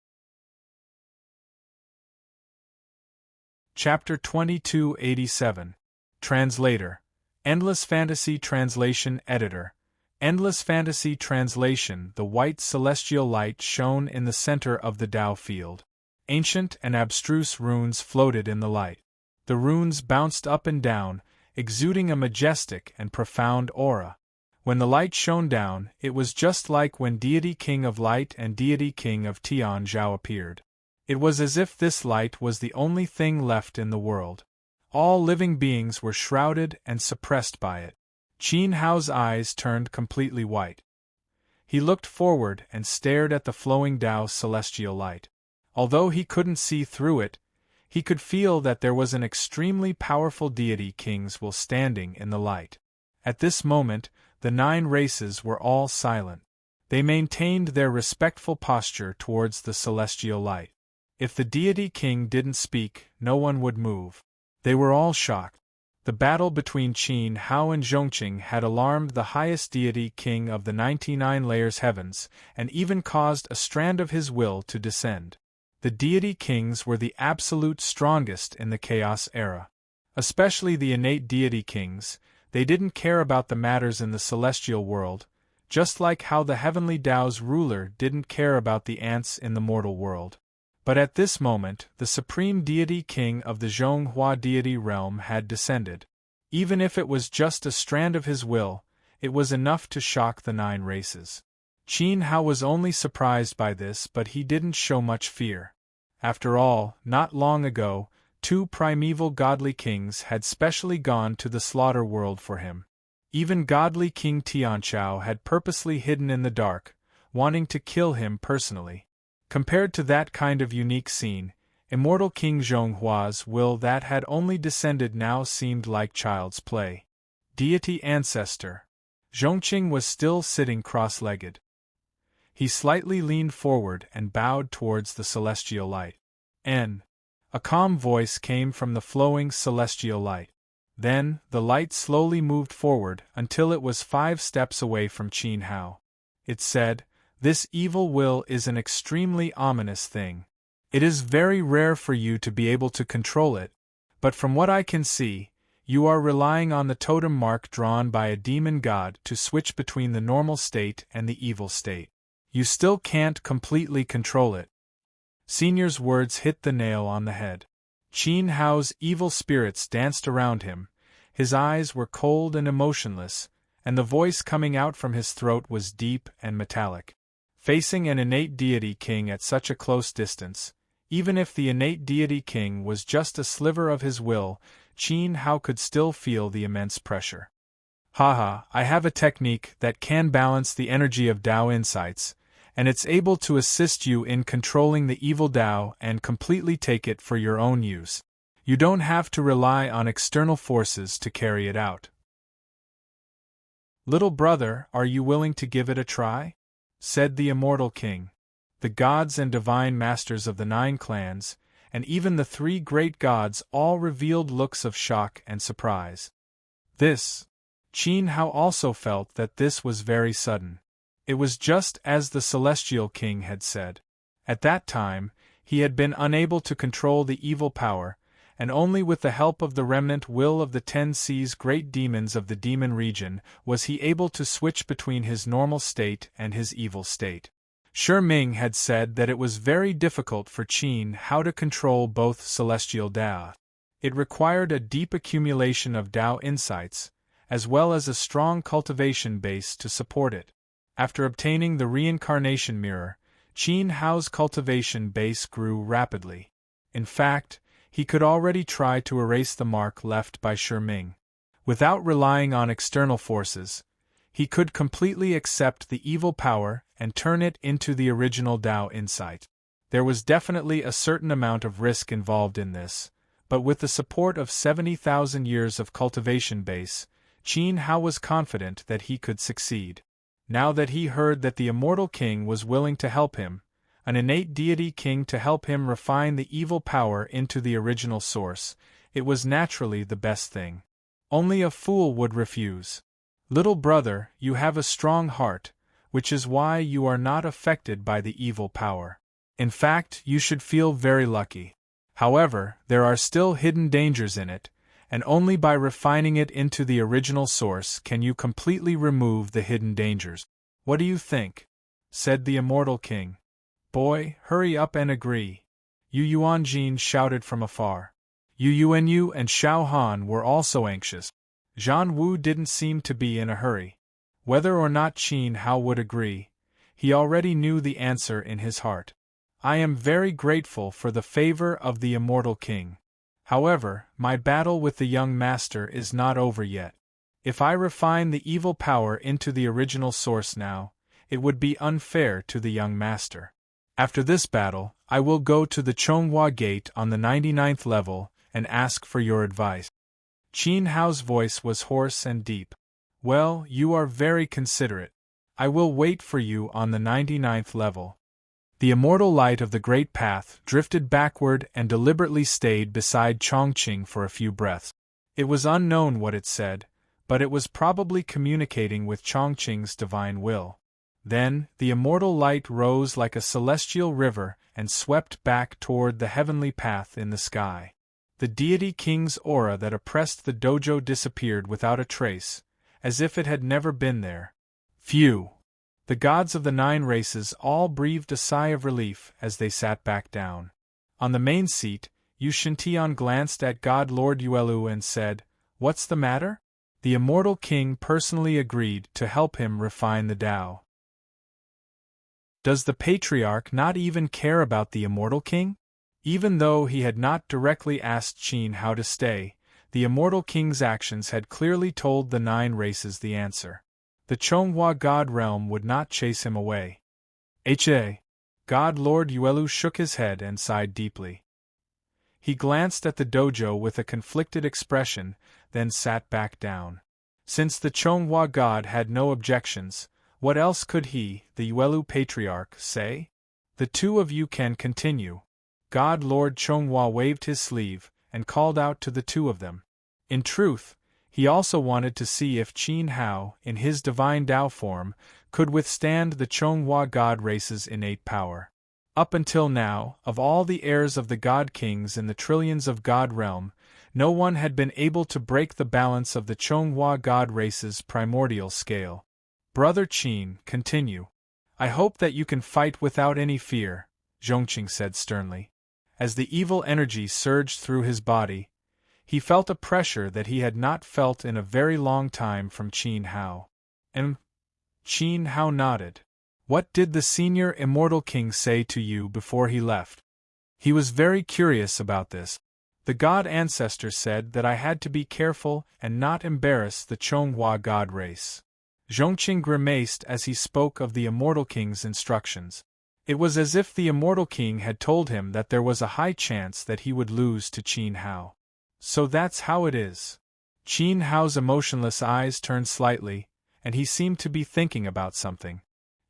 Chapter 2287. Translator. Endless Fantasy Translation Editor. Endless Fantasy Translation. The white celestial light shone in the center of the Tao field. Ancient and abstruse runes floated in the light. The runes bounced up and down, exuding a majestic and profound aura. When the light shone down, it was just like when Deity King of Light and Deity King of Tian Zhao appeared. It was as if this light was the only thing left in the world. All living beings were shrouded and suppressed by it. Qin Hao's eyes turned completely white. He looked forward and stared at the flowing Tao celestial light. Although he couldn't see through it, he could feel that there was an extremely powerful deity kings will standing in the light. At this moment, the 9 races were all silent. They maintained their respectful posture towards the celestial light. If the deity king didn't speak, no one would move. They were all shocked. The battle between Qin Hao and Zhongqing had alarmed the highest deity king of the 99 layers heavens, and even caused a strand of his will to descend. The deity kings were the absolute strongest in the chaos era. Especially the innate deity kings, they didn't care about the matters in the celestial world, just like how the heavenly Tao's ruler didn't care about the ants in the mortal world. But at this moment, the supreme deity king of the Zhonghua deity realm had descended. Even if it was just a strand of his will, it was enough to shock the 9 races. Qin Hao was only surprised by this, but he didn't show much fear. After all, not long ago, 2 primeval godly kings had specially gone to the slaughter world for him. Even godly King Tianchao had purposely hidden in the dark, wanting to kill him personally. Compared to that kind of unique scene, immortal King Zhonghua's will that had only descended now seemed like child's play. Deity Ancestor. Zhongqing was still sitting cross-legged. He slightly leaned forward and bowed towards the celestial light. A calm voice came from the flowing celestial light. Then, the light slowly moved forward until it was 5 steps away from Qin Hao. It said, "This evil will is an extremely ominous thing. It is very rare for you to be able to control it, but from what I can see, you are relying on the totem mark drawn by a demon god to switch between the normal state and the evil state. You still can't completely control it." Senior's words hit the nail on the head. Qin Hao's evil spirits danced around him, His eyes were cold and emotionless, and the voice coming out from his throat was deep and metallic. Facing an innate deity king at such a close distance, even if the innate deity king was just a sliver of his will, Qin Hao could still feel the immense pressure. Haha, I have a technique that can balance the energy of Dao insights, and it's able to assist you in controlling the evil Dao and completely take it for your own use. You don't have to rely on external forces to carry it out. Little brother, are you willing to give it a try? Said the immortal king. The gods and divine masters of the 9 clans, and even the 3 great gods all revealed looks of shock and surprise. Qin Hao also felt that this was very sudden. It was just as the celestial king had said. At that time, he had been unable to control the evil power, and only with the help of the remnant will of the 10 seas great demons of the demon region was he able to switch between his normal state and his evil state. Shi Ming had said that it was very difficult for Qin Hao to control both celestial Dao. It required a deep accumulation of Dao insights, as well as a strong cultivation base to support it. After obtaining the reincarnation mirror, Qin Hao's cultivation base grew rapidly. In fact, he could already try to erase the mark left by Shi Ming. Without relying on external forces, he could completely accept the evil power and turn it into the original Dao insight. There was definitely a certain amount of risk involved in this, but with the support of 70,000 years of cultivation base, Qin Hao was confident that he could succeed. Now that he heard that the immortal king was willing to help him, an innate deity king to help him refine the evil power into the original source, it was naturally the best thing. Only a fool would refuse. Little brother, you have a strong heart, which is why you are not affected by the evil power. In fact, you should feel very lucky. However, there are still hidden dangers in it, and only by refining it into the original source can you completely remove the hidden dangers. What do you think? Said the immortal king. Boy, hurry up and agree. Yu Yuanjin shouted from afar. Yu Yuanyu and Xiao Han were also anxious. Zhan Wu didn't seem to be in a hurry. Whether or not Qin Hao would agree, he already knew the answer in his heart. I am very grateful for the favor of the immortal king. However, my battle with the young master is not over yet. If I refine the evil power into the original source now, it would be unfair to the young master. After this battle, I will go to the Chonghua Gate on the 99th level and ask for your advice. Qin Hao's voice was hoarse and deep. Well, you are very considerate. I will wait for you on the 99th level. The immortal light of the Great Path drifted backward and deliberately stayed beside Chongqing for a few breaths. It was unknown what it said, but it was probably communicating with Chongqing's divine will. Then, the immortal light rose like a celestial river and swept back toward the heavenly path in the sky. The deity king's aura that oppressed the dojo disappeared without a trace, as if it had never been there. Phew! The gods of the 9 races all breathed a sigh of relief as they sat back down. On the main seat, Yu Shintian glanced at God Lord Yuelu and said, What's the matter? The immortal king personally agreed to help him refine the Tao. Does the patriarch not even care about the immortal king? Even though he had not directly asked Qin Hao to stay, the immortal king's actions had clearly told the 9 races the answer. The Chonghua God realm would not chase him away. God Lord Yuelu shook his head and sighed deeply. He glanced at the dojo with a conflicted expression, then sat back down. Since the Chonghua God had no objections, what else could he, the Yuelu patriarch, say? The 2 of you can continue. God Lord Chonghua waved his sleeve and called out to the 2 of them. In truth, he also wanted to see if Qin Hao, in his divine Tao form, could withstand the Chonghua God race's innate power. Up until now, of all the heirs of the God Kings in the trillions of God realm, no one had been able to break the balance of the Chonghua God race's primordial scale. Brother Qin, continue. I hope that you can fight without any fear, Zhongqing said sternly. As the evil energy surged through his body, He felt a pressure that he had not felt in a very long time from Qin Hao. And Qin Hao nodded. What did the senior immortal king say to you before he left? He was very curious about this. The god ancestor said that I had to be careful and not embarrass the Chonghua god race. Zhongqing grimaced as he spoke of the immortal king's instructions. It was as if the immortal king had told him that there was a high chance that he would lose to Qin Hao. So that's how it is. Qin Hao's emotionless eyes turned slightly, and he seemed to be thinking about something.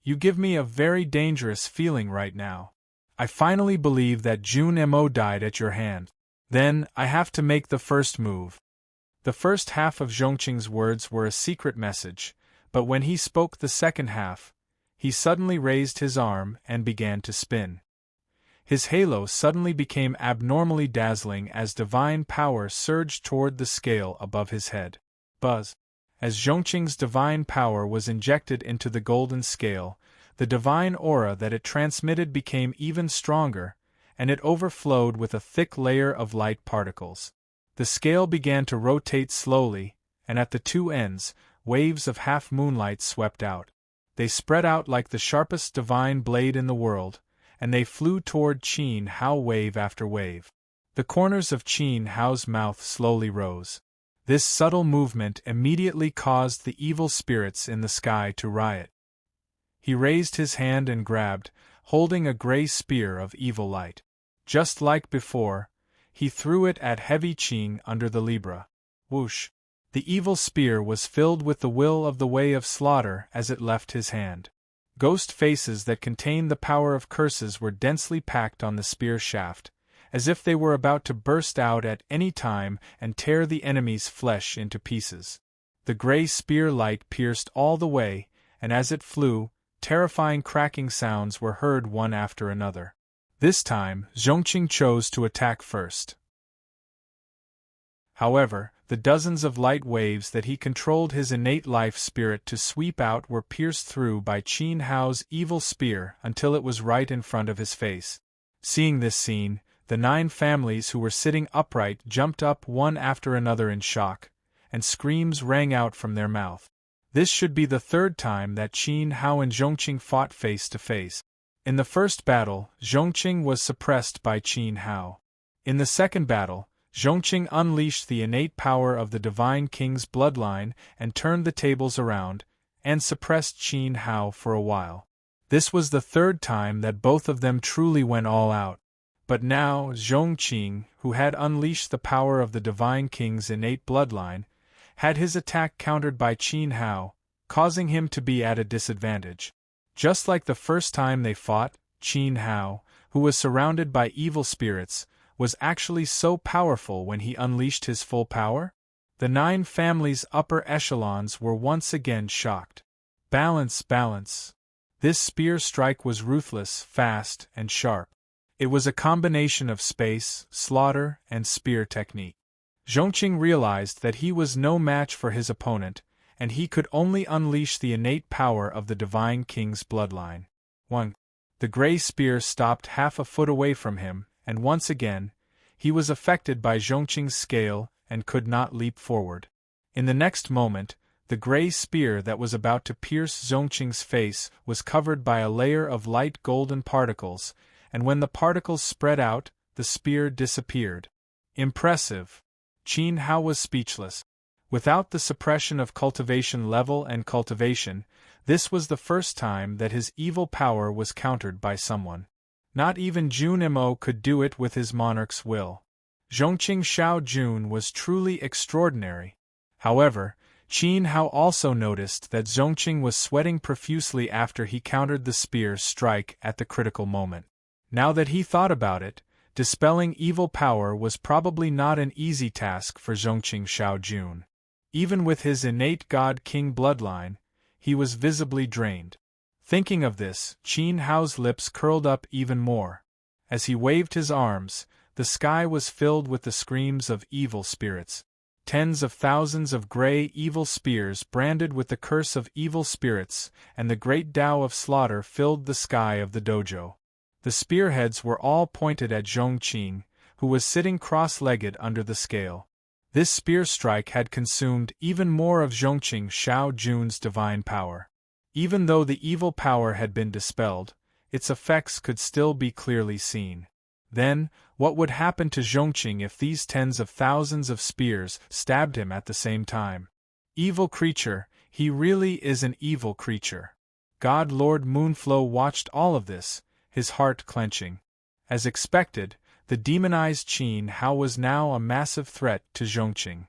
You give me a very dangerous feeling right now. I finally believe that Jun Mo died at your hand. Then, I have to make the first move. The first half of Zhongqing's words were a secret message, but when he spoke the second half, he suddenly raised his arm and began to spin. His halo suddenly became abnormally dazzling as divine power surged toward the scale above his head. Buzz! As Zhongqing's divine power was injected into the golden scale, the divine aura that it transmitted became even stronger, and it overflowed with a thick layer of light particles. The scale began to rotate slowly, and at the two ends, waves of half-moonlight swept out. They spread out like the sharpest divine blade in the world, and they flew toward Qin Hao wave after wave. The corners of Qin Hao's mouth slowly rose. This subtle movement immediately caused the evil spirits in the sky to riot. He raised his hand and grabbed, holding a gray spear of evil light. Just like before, he threw it at heavy Qing under the Libra. Whoosh! The evil spear was filled with the will of the way of slaughter as it left his hand. Ghost faces that contained the power of curses were densely packed on the spear shaft, as if they were about to burst out at any time and tear the enemy's flesh into pieces. The gray spear light pierced all the way, and as it flew, terrifying cracking sounds were heard one after another. This time, Zhongqing chose to attack first. However, the dozens of light waves that he controlled his innate life spirit to sweep out were pierced through by Qin Hao's evil spear until it was right in front of his face. Seeing this scene, the 9 families who were sitting upright jumped up one after another in shock, and screams rang out from their mouth. This should be the third time that Qin Hao and Zhongqing fought face to face. In the first battle, Zhongqing was suppressed by Qin Hao. In the second battle, Zhongqing unleashed the innate power of the Divine King's bloodline and turned the tables around, and suppressed Qin Hao for a while. This was the third time that both of them truly went all out. But now Zhongqing, who had unleashed the power of the Divine King's innate bloodline, had his attack countered by Qin Hao, causing him to be at a disadvantage. Just like the first time they fought, Qin Hao, who was surrounded by evil spirits, was actually so powerful when he unleashed his full power? The 9 families' upper echelons were once again shocked. Balance, balance. This spear strike was ruthless, fast, and sharp. It was a combination of space, slaughter, and spear technique. Zhongqing realized that he was no match for his opponent, and he could only unleash the innate power of the Divine King's bloodline. 1. The gray spear stopped half a foot away from him, and once again, he was affected by Zhongqing's scale and could not leap forward. In the next moment, the gray spear that was about to pierce Zhongqing's face was covered by a layer of light golden particles, and when the particles spread out, the spear disappeared. Impressive! Qin Hao was speechless. Without the suppression of cultivation level and cultivation, this was the first time that his evil power was countered by someone. Not even Jun Mo could do it with his monarch's will. Zhongqing Shao Jun was truly extraordinary. However, Qin Hao also noticed that Zhongqing was sweating profusely after he countered the spear strike at the critical moment. Now that he thought about it, dispelling evil power was probably not an easy task for Zhongqing Shao Jun. Even with his innate God-King bloodline, he was visibly drained. Thinking of this, Qin Hao's lips curled up even more. As he waved his arms, the sky was filled with the screams of evil spirits. Tens of thousands of gray evil spears branded with the curse of evil spirits, and the great Tao of slaughter filled the sky of the dojo. The spearheads were all pointed at Zhongqing, who was sitting cross-legged under the scale. This spear strike had consumed even more of Zhongqing Shao Jun's divine power. Even though the evil power had been dispelled, its effects could still be clearly seen. Then, what would happen to Zhongqing if these tens of thousands of spears stabbed him at the same time? Evil creature, he really is an evil creature. God Lord Moonflow watched all of this, his heart clenching. As expected, the demonized Qin Hao was now a massive threat to Zhongqing.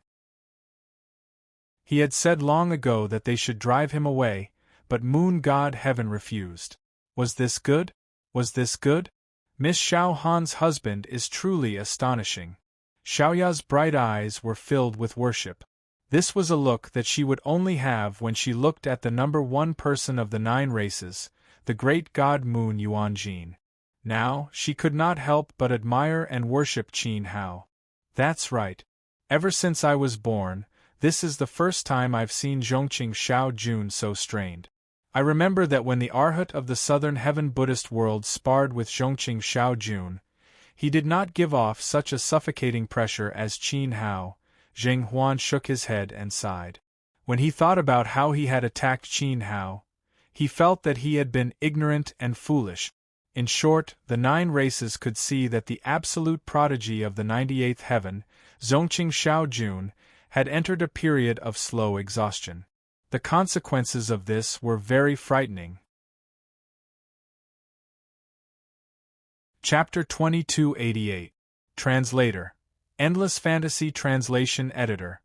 He had said long ago that they should drive him away, but Moon God Heaven refused. Was this good? Was this good? Miss Xiao Han's husband is truly astonishing. Xiaoya's bright eyes were filled with worship. This was a look that she would only have when she looked at the number one person of the 9 races, the great god Moon Yuanjin. Now, she could not help but admire and worship Qin Hao. That's right. Ever since I was born, this is the first time I've seen Zhongqing Shao Jun so strained. I remember that when the Arhat of the Southern Heaven Buddhist world sparred with Zhongqing Shao Jun, he did not give off such a suffocating pressure as Qin Hao. Zheng Huan shook his head and sighed. When he thought about how he had attacked Qin Hao, he felt that he had been ignorant and foolish. In short, the 9 races could see that the absolute prodigy of the 98th heaven, Zhongqing Shao Jun, had entered a period of slow exhaustion. The consequences of this were very frightening. Chapter 2288. Translator. Endless Fantasy Translation Editor.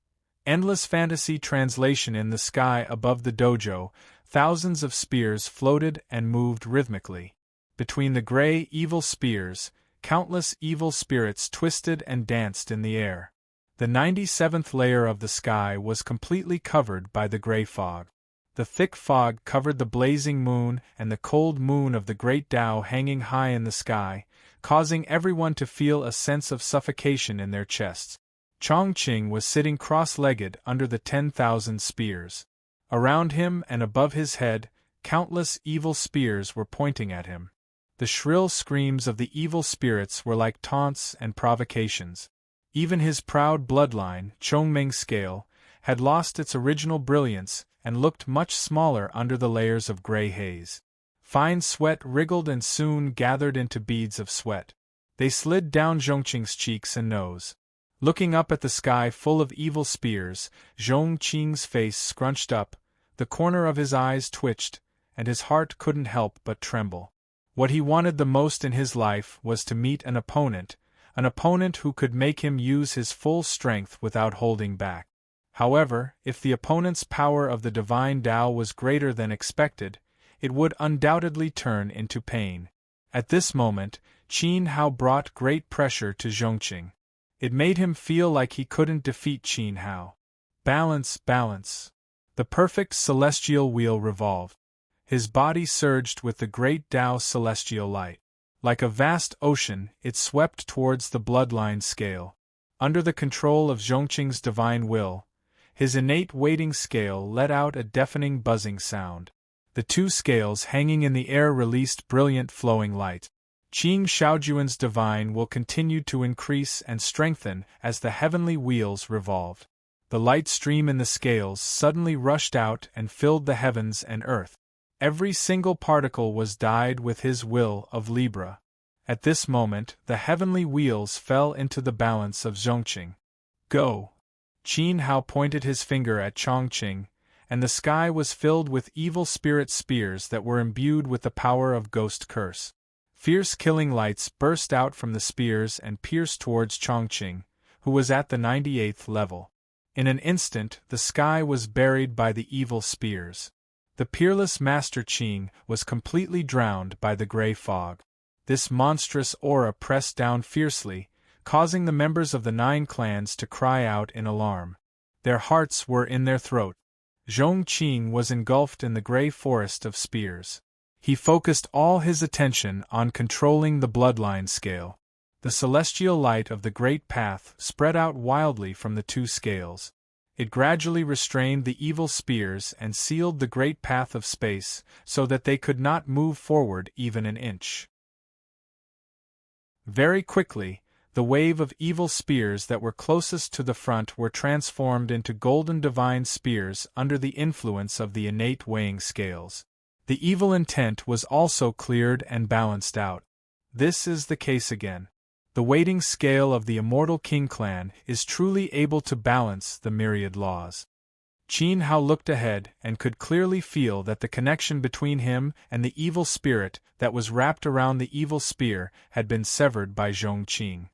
Endless Fantasy Translation. In the sky above the dojo, thousands of spears floated and moved rhythmically. Between the gray, evil spears, countless evil spirits twisted and danced in the air. The 97th layer of the sky was completely covered by the gray fog. The thick fog covered the blazing moon and the cold moon of the great Tao hanging high in the sky, causing everyone to feel a sense of suffocation in their chests. Chongqing was sitting cross-legged under the 10,000 spears. Around him and above his head, countless evil spears were pointing at him. The shrill screams of the evil spirits were like taunts and provocations. Even his proud bloodline, Chongmeng Scale, had lost its original brilliance and looked much smaller under the layers of gray haze. Fine sweat wriggled and soon gathered into beads of sweat. They slid down Zhongqing's cheeks and nose. Looking up at the sky full of evil spears, Zhongqing's face scrunched up, the corner of his eyes twitched, and his heart couldn't help but tremble. What he wanted the most in his life was to meet an opponent who could make him use his full strength without holding back. However, if the opponent's power of the divine Tao was greater than expected, it would undoubtedly turn into pain. At this moment, Qin Hao brought great pressure to Zhongqing. It made him feel like he couldn't defeat Qin Hao. Balance, balance. The perfect celestial wheel revolved. His body surged with the great Tao's celestial light. Like a vast ocean, it swept towards the bloodline scale. Under the control of Zhongqing's divine will, his innate weighting scale let out a deafening buzzing sound. The 2 scales hanging in the air released brilliant flowing light. Qing Shaojuan's divine will continued to increase and strengthen as the heavenly wheels revolved. The light stream in the scales suddenly rushed out and filled the heavens and earth. Every single particle was dyed with his will of Libra. At this moment, the heavenly wheels fell into the balance of Zhongqing. Go! Qin Hao pointed his finger at Chongqing, and the sky was filled with evil spirit spears that were imbued with the power of ghost curse. Fierce killing lights burst out from the spears and pierced towards Chongqing, who was at the 98th level. In an instant, the sky was buried by the evil spears. The peerless Master Qing was completely drowned by the gray fog. This monstrous aura pressed down fiercely, causing the members of the 9 clans to cry out in alarm. Their hearts were in their throat. Zhongqing was engulfed in the gray forest of spears. He focused all his attention on controlling the bloodline scale. The celestial light of the great path spread out wildly from the 2 scales. It gradually restrained the evil spears and sealed the great path of space so that they could not move forward even an inch. Very quickly, The wave of evil spears that were closest to the front were transformed into golden divine spears under the influence of the innate weighing scales. The evil intent was also cleared and balanced out. This is the case again. The weighting scale of the immortal King clan is truly able to balance the myriad laws. Qin Hao looked ahead and could clearly feel that the connection between him and the evil spirit that was wrapped around the evil spear had been severed by Zhongqing.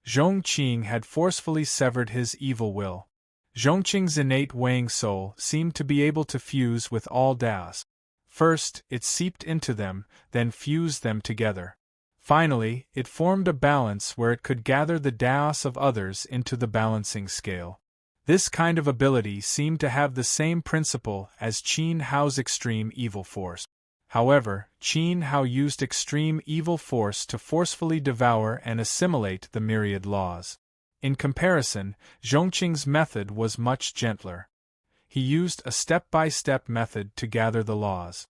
Zhongqing had forcefully severed his evil will. Zhongqing's innate weighing soul seemed to be able to fuse with all Daos. First, it seeped into them, then fused them together. Finally, it formed a balance where it could gather the Daos of others into the balancing scale. This kind of ability seemed to have the same principle as Qin Hao's extreme evil force. However, Qin Hao used extreme evil force to forcefully devour and assimilate the myriad laws. In comparison, Zhongqing's method was much gentler. He used a step-by-step method to gather the laws.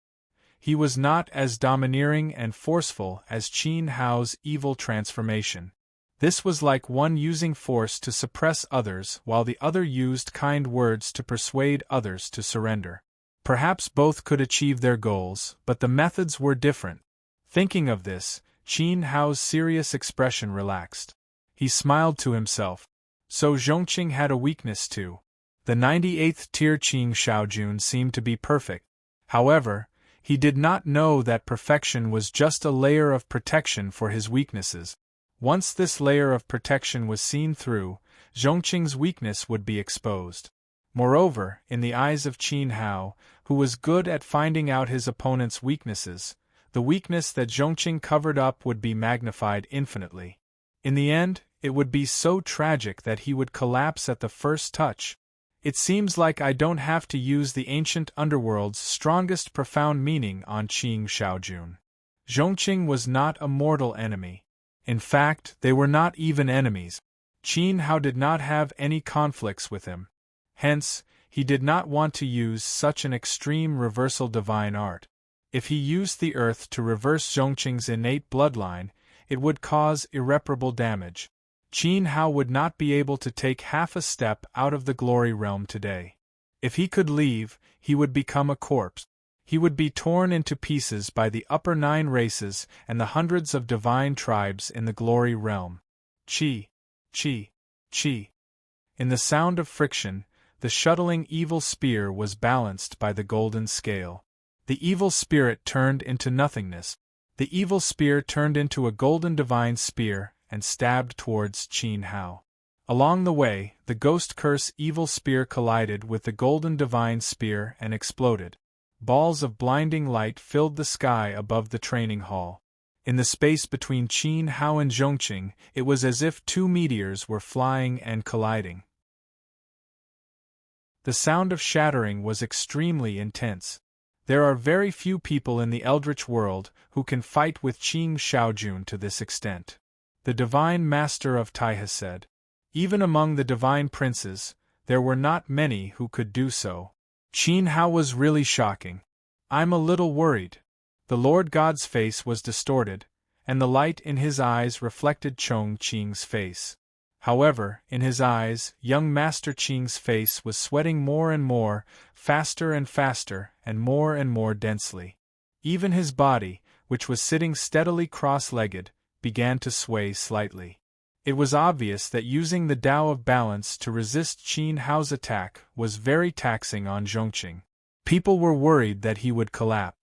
He was not as domineering and forceful as Qin Hao's evil transformation. This was like one using force to suppress others while the other used kind words to persuade others to surrender. Perhaps both could achieve their goals, but the methods were different. Thinking of this, Qin Hao's serious expression relaxed. He smiled to himself. So Zhongqing had a weakness too. The 98th tier Qing Shaojun seemed to be perfect. However, he did not know that perfection was just a layer of protection for his weaknesses. Once this layer of protection was seen through, Zhongqing's weakness would be exposed. Moreover, in the eyes of Qin Hao, who was good at finding out his opponent's weaknesses, the weakness that Zhongqing covered up would be magnified infinitely. In the end, it would be so tragic that he would collapse at the first touch. It seems like I don't have to use the ancient underworld's strongest profound meaning on Qing Shaojun. Zhongqing was not a mortal enemy. In fact, they were not even enemies. Qin Hao did not have any conflicts with him. Hence, he did not want to use such an extreme reversal divine art. If he used the earth to reverse Zhongqing's innate bloodline, it would cause irreparable damage. Qin Hao would not be able to take half a step out of the glory realm today. If he could leave, he would become a corpse. He would be torn into pieces by the upper 9 races and the hundreds of divine tribes in the glory realm. Chi, chi, chi. In the sound of friction, the shuttling evil spear was balanced by the golden scale. The evil spirit turned into nothingness. The evil spear turned into a golden divine spear and stabbed towards Qin Hao. Along the way, the ghost curse evil spear collided with the golden divine spear and exploded. Balls of blinding light filled the sky above the training hall. In the space between Qin Hao and Zhongqing, it was as if 2 meteors were flying and colliding. The sound of shattering was extremely intense. There are very few people in the Eldritch world who can fight with Qing Shaojun to this extent. The Divine Master of Taiha said. Even among the Divine Princes, there were not many who could do so. Qin Hao was really shocking. I'm a little worried. The Lord God's face was distorted, and the light in his eyes reflected Zhongqing's face. However, in his eyes, young Master Qing's face was sweating more and more, faster and faster, and more densely. Even his body, which was sitting steadily cross-legged, began to sway slightly. It was obvious that using the Tao of balance to resist Qin Hao's attack was very taxing on Zhongqing. People were worried that he would collapse.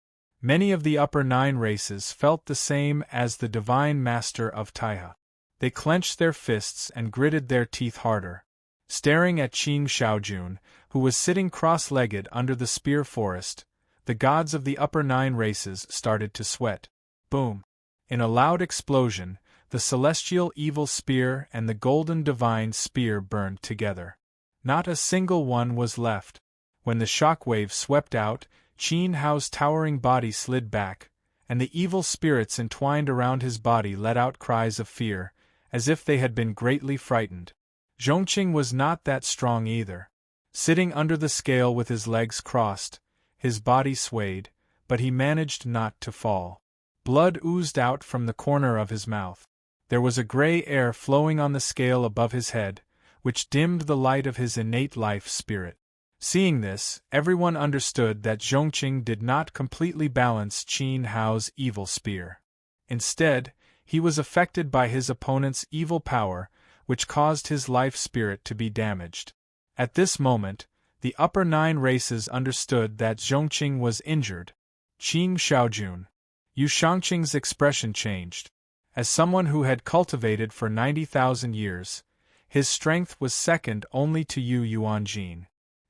Many of the upper 9 races felt the same as the Divine Master of Taiha. They clenched their fists and gritted their teeth harder. Staring at Qing Shaojun, who was sitting cross-legged under the spear forest, the gods of the upper 9 races started to sweat. Boom! In a loud explosion, the celestial evil spear and the golden divine spear burned together. Not a single one was left. When the shockwave swept out, Qin Hao's towering body slid back, and the evil spirits entwined around his body let out cries of fear, as if they had been greatly frightened. Zhongqing was not that strong either. Sitting under the scale with his legs crossed, his body swayed, but he managed not to fall. Blood oozed out from the corner of his mouth. There was a gray air flowing on the scale above his head, which dimmed the light of his innate life spirit. Seeing this, everyone understood that Zhongqing did not completely balance Qin Hao's evil spear. Instead, he was affected by his opponent's evil power, which caused his life spirit to be damaged. At this moment, the upper 9 races understood that Zhongqing was injured. Qing Xiaojun. Yu Shangqing's expression changed. As someone who had cultivated for 90,000 years, his strength was second only to Yu Yuanjin.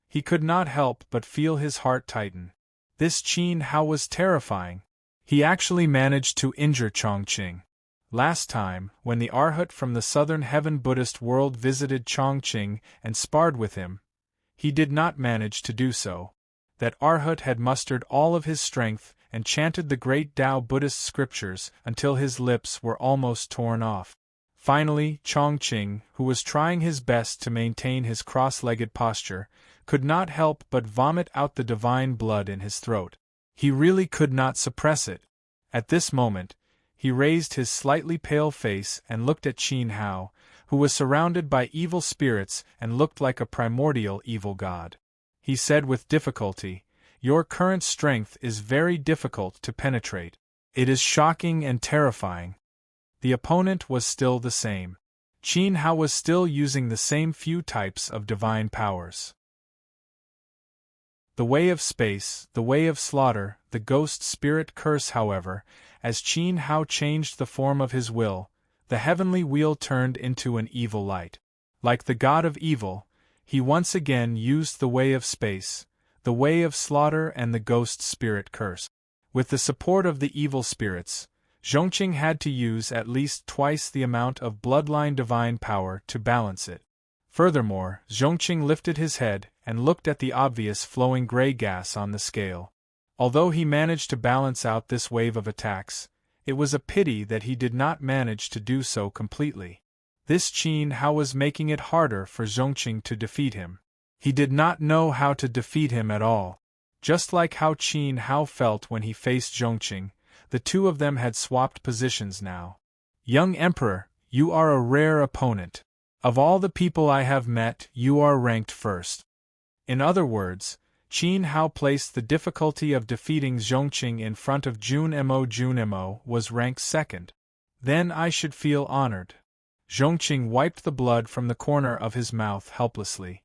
He could not help but feel his heart tighten. This Qin Hao was terrifying. He actually managed to injure Chongqing. Last time, when the Arhat from the southern heaven Buddhist world visited Chongqing and sparred with him, he did not manage to do so. That Arhat had mustered all of his strength and chanted the great Tao Buddhist scriptures until his lips were almost torn off. Finally, Chongqing, who was trying his best to maintain his cross-legged posture, could not help but vomit out the divine blood in his throat. He really could not suppress it. At this moment, he raised his slightly pale face and looked at Qin Hao, who was surrounded by evil spirits and looked like a primordial evil god. He said with difficulty, "Your current strength is very difficult to penetrate. It is shocking and terrifying." The opponent was still the same. Qin Hao was still using the same few types of divine powers. The way of space, the way of slaughter, the ghost spirit curse. However, as Qin Hao changed the form of his will, the heavenly wheel turned into an evil light. Like the god of evil, he once again used the way of space, the way of slaughter and the ghost spirit curse. With the support of the evil spirits, Zhongqing had to use at least twice the amount of bloodline divine power to balance it. Furthermore, Zhongqing lifted his head and looked at the obvious flowing gray gas on the scale. Although he managed to balance out this wave of attacks, it was a pity that he did not manage to do so completely. This Qin Hao was making it harder for Zhongqing to defeat him. He did not know how to defeat him at all. Just like how Qin Hao felt when he faced Zhongqing, the two of them had swapped positions now. "Young Emperor, you are a rare opponent. Of all the people I have met, you are ranked first." In other words, Qin Hao placed the difficulty of defeating Zhongqing in front of Junmo. Junmo was ranked second. Then I should feel honored. Zhongqing wiped the blood from the corner of his mouth helplessly.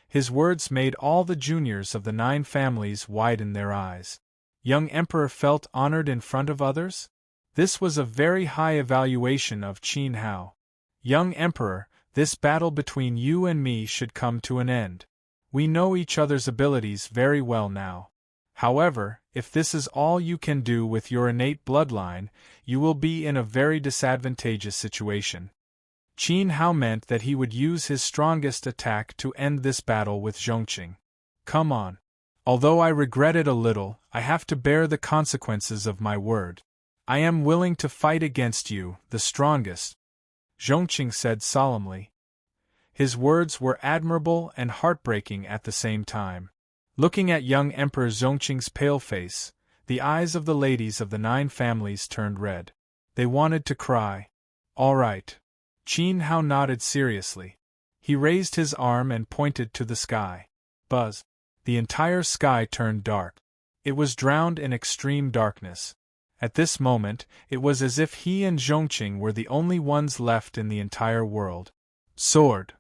His words made all the juniors of the 9 families widen their eyes. Young Emperor felt honored in front of others? This was a very high evaluation of Qin Hao. "Young Emperor, this battle between you and me should come to an end. We know each other's abilities very well now. However, if this is all you can do with your innate bloodline, you will be in a very disadvantageous situation." Qin Hao meant that he would use his strongest attack to end this battle with Zhongqing. "Come on. Although I regret it a little, I have to bear the consequences of my word. I am willing to fight against you, the strongest," Zhongqing said solemnly. His words were admirable and heartbreaking at the same time. Looking at young Emperor Zhongqing's pale face, the eyes of the ladies of the 9 families turned red. They wanted to cry. "All right." Qin Hao nodded seriously. He raised his arm and pointed to the sky. Buzz. The entire sky turned dark. It was drowned in extreme darkness. At this moment, it was as if he and Zhongqing were the only ones left in the entire world. Sword.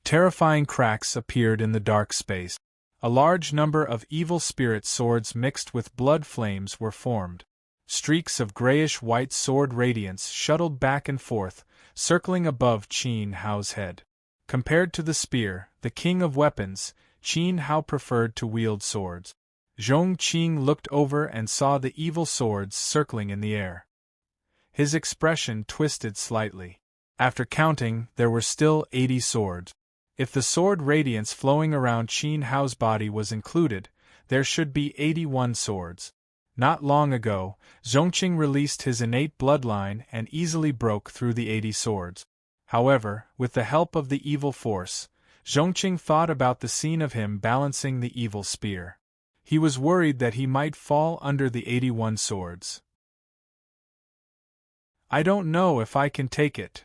Terrifying cracks appeared in the dark space. A large number of evil spirit swords mixed with blood flames were formed. Streaks of grayish-white sword radiance shuttled back and forth, circling above Qin Hao's head. Compared to the spear, the king of weapons, Qin Hao preferred to wield swords. Zhongqing looked over and saw the evil swords circling in the air. His expression twisted slightly. After counting, there were still 80 swords. If the sword radiance flowing around Qin Hao's body was included, there should be 81 swords. Not long ago, Zhongqing released his innate bloodline and easily broke through the 80 swords. However, with the help of the evil force, Zhongqing thought about the scene of him balancing the evil spear. He was worried that he might fall under the 81 swords. I don't know if I can take it.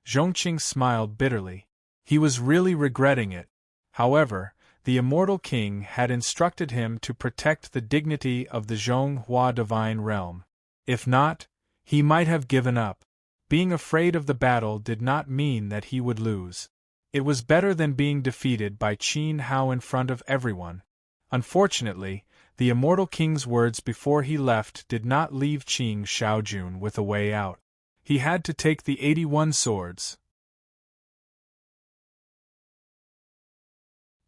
Zhongqing smiled bitterly. He was really regretting it. However, the immortal king had instructed him to protect the dignity of the Zhonghua divine realm. If not, he might have given up. Being afraid of the battle did not mean that he would lose. It was better than being defeated by Qin Hao in front of everyone. Unfortunately, the immortal king's words before he left did not leave Qin Shaojun with a way out. He had to take the 81 swords.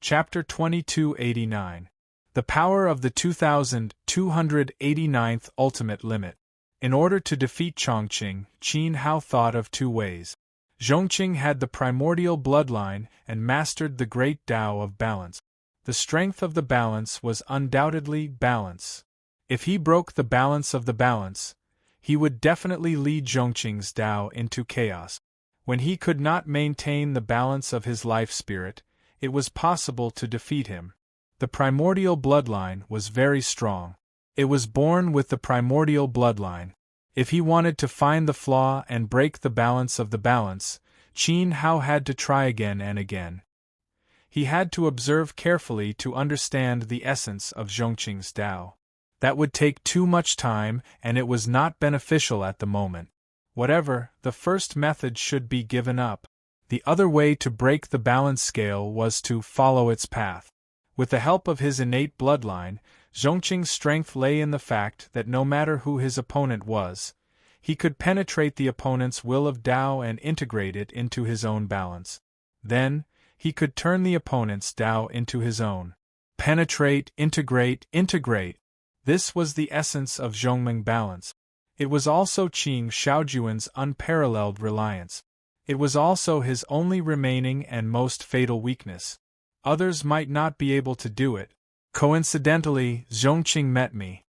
Chapter 2289. The Power of the 2289th Ultimate Limit. In order to defeat Chongqing, Qin Hao thought of two ways. Zhongqing had the primordial bloodline and mastered the great Tao of balance. The strength of the balance was undoubtedly balance. If he broke the balance of the balance, he would definitely lead Zhongqing's Tao into chaos. When he could not maintain the balance of his life spirit, it was possible to defeat him. The primordial bloodline was very strong. It was born with the primordial bloodline. If he wanted to find the flaw and break the balance of the balance, Qin Hao had to try again and again. He had to observe carefully to understand the essence of Zhongqing's Tao. That would take too much time, and it was not beneficial at the moment. Whatever, the first method should be given up. The other way to break the balance scale was to follow its path. With the help of his innate bloodline, Zhongqing's strength lay in the fact that no matter who his opponent was, he could penetrate the opponent's will of Tao and integrate it into his own balance. Then, he could turn the opponent's Tao into his own. Penetrate, integrate, integrate. This was the essence of Zhongming balance. It was also Qin Shaojuan's unparalleled reliance. It was also his only remaining and most fatal weakness. Others might not be able to do it. Coincidentally, Zhongqing met me.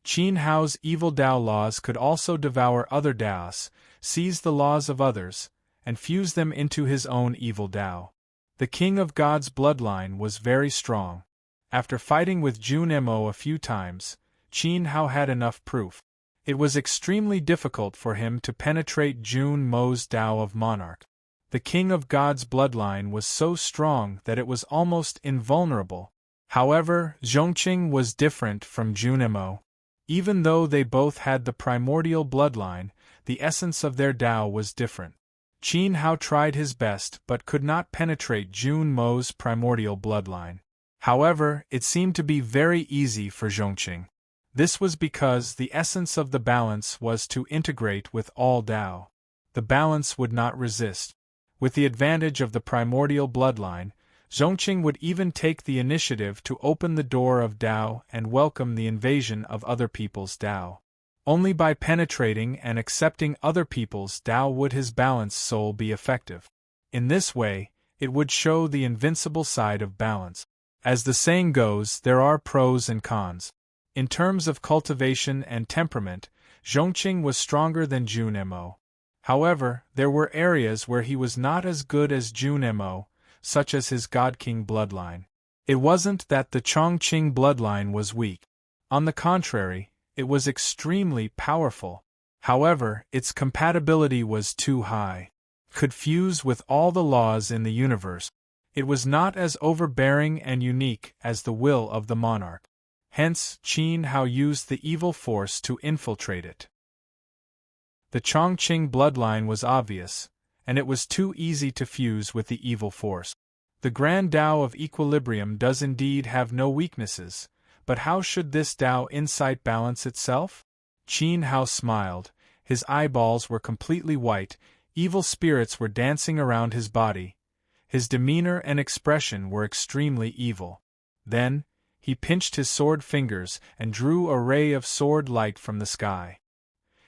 Qin Hao's evil Tao laws could also devour other Taos, seize the laws of others, and fuse them into his own evil Tao. The king of God's bloodline was very strong. After fighting with Jun Mo a few times, Qin Hao had enough proof. It was extremely difficult for him to penetrate Jun Mo's Tao of Monarch. The king of God's bloodline was so strong that it was almost invulnerable. However, Zhongqing was different from Jun Mo. Even though they both had the primordial bloodline, the essence of their Tao was different. Qin Hao tried his best but could not penetrate Jun Mo's primordial bloodline. However, it seemed to be very easy for Zhongqing. This was because the essence of the balance was to integrate with all Tao. The balance would not resist. With the advantage of the primordial bloodline, Zhongqing would even take the initiative to open the door of Tao and welcome the invasion of other people's Tao. Only by penetrating and accepting other people's Tao would his balanced soul be effective. In this way, it would show the invincible side of balance. As the saying goes, there are pros and cons. In terms of cultivation and temperament, Zhongqing was stronger than Jun Mo. However, there were areas where he was not as good as Jun Mo, such as his God King bloodline. It wasn't that the Chongqing bloodline was weak. On the contrary, it was extremely powerful. However, its compatibility was too high. Could fuse with all the laws in the universe. It was not as overbearing and unique as the will of the monarch. Hence, Qin Hao used the evil force to infiltrate it. The Chongqing bloodline was obvious, and it was too easy to fuse with the evil force. The grand Tao of equilibrium does indeed have no weaknesses, but how should this Tao insight balance itself? Qin Hao smiled, his eyeballs were completely white, evil spirits were dancing around his body. His demeanor and expression were extremely evil. Then, he pinched his sword fingers and drew a ray of sword light from the sky.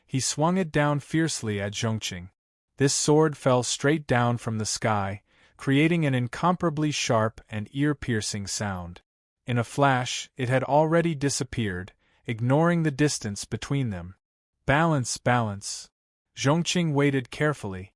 He swung it down fiercely at Zhongqing. This sword fell straight down from the sky, creating an incomparably sharp and ear-piercing sound. In a flash, it had already disappeared, ignoring the distance between them. Balance, balance. Zhongqing waited carefully.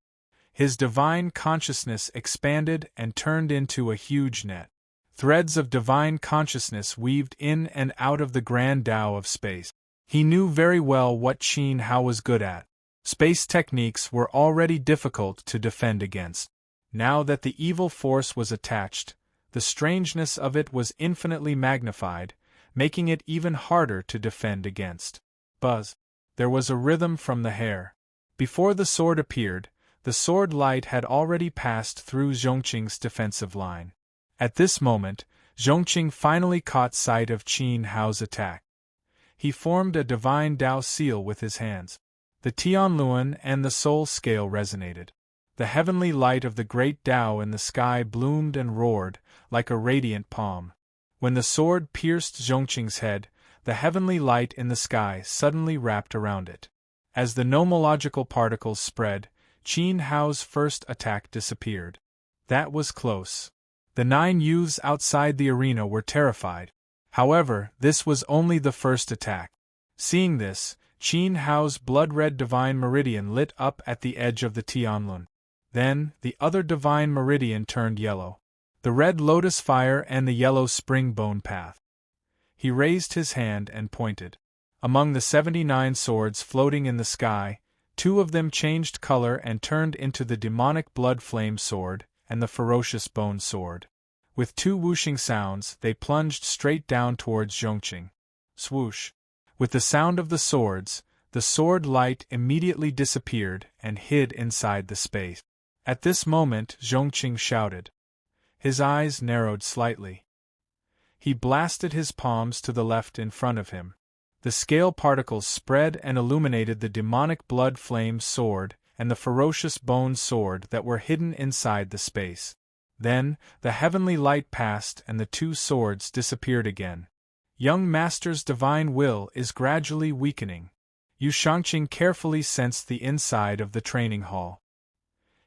His divine consciousness expanded and turned into a huge net. Threads of divine consciousness weaved in and out of the grand Tao of space. He knew very well what Qin Hao was good at. Space techniques were already difficult to defend against. Now that the evil force was attached, the strangeness of it was infinitely magnified, making it even harder to defend against. Buzz. There was a rhythm from the hair. Before the sword appeared, the sword light had already passed through Zhongqing's defensive line. At this moment, Zhongqing finally caught sight of Qin Hao's attack. He formed a divine Tao seal with his hands. The Tianluan and the soul scale resonated. The heavenly light of the great Tao in the sky bloomed and roared, like a radiant palm. When the sword pierced Zhongqing's head, the heavenly light in the sky suddenly wrapped around it. As the nomological particles spread, Qin Hao's first attack disappeared. That was close. The 9 youths outside the arena were terrified. However, this was only the first attack. Seeing this, Qin Hao's blood-red divine meridian lit up at the edge of the Tianlun. Then, the other divine meridian turned yellow. The red lotus fire and the yellow spring bone path. He raised his hand and pointed. Among the 79 swords floating in the sky, 2 of them changed color and turned into the demonic blood flame sword and the ferocious bone sword. With 2 whooshing sounds, they plunged straight down towards Zhongqing. Swoosh! With the sound of the swords, the sword light immediately disappeared and hid inside the space. At this moment, Zhongqing shouted. His eyes narrowed slightly. He blasted his palms to the left in front of him. The scale particles spread and illuminated the demonic blood flame sword and the ferocious bone sword that were hidden inside the space. Then, the heavenly light passed and the 2 swords disappeared again. Young Master's divine will is gradually weakening. Yu Shangqing carefully sensed the inside of the training hall.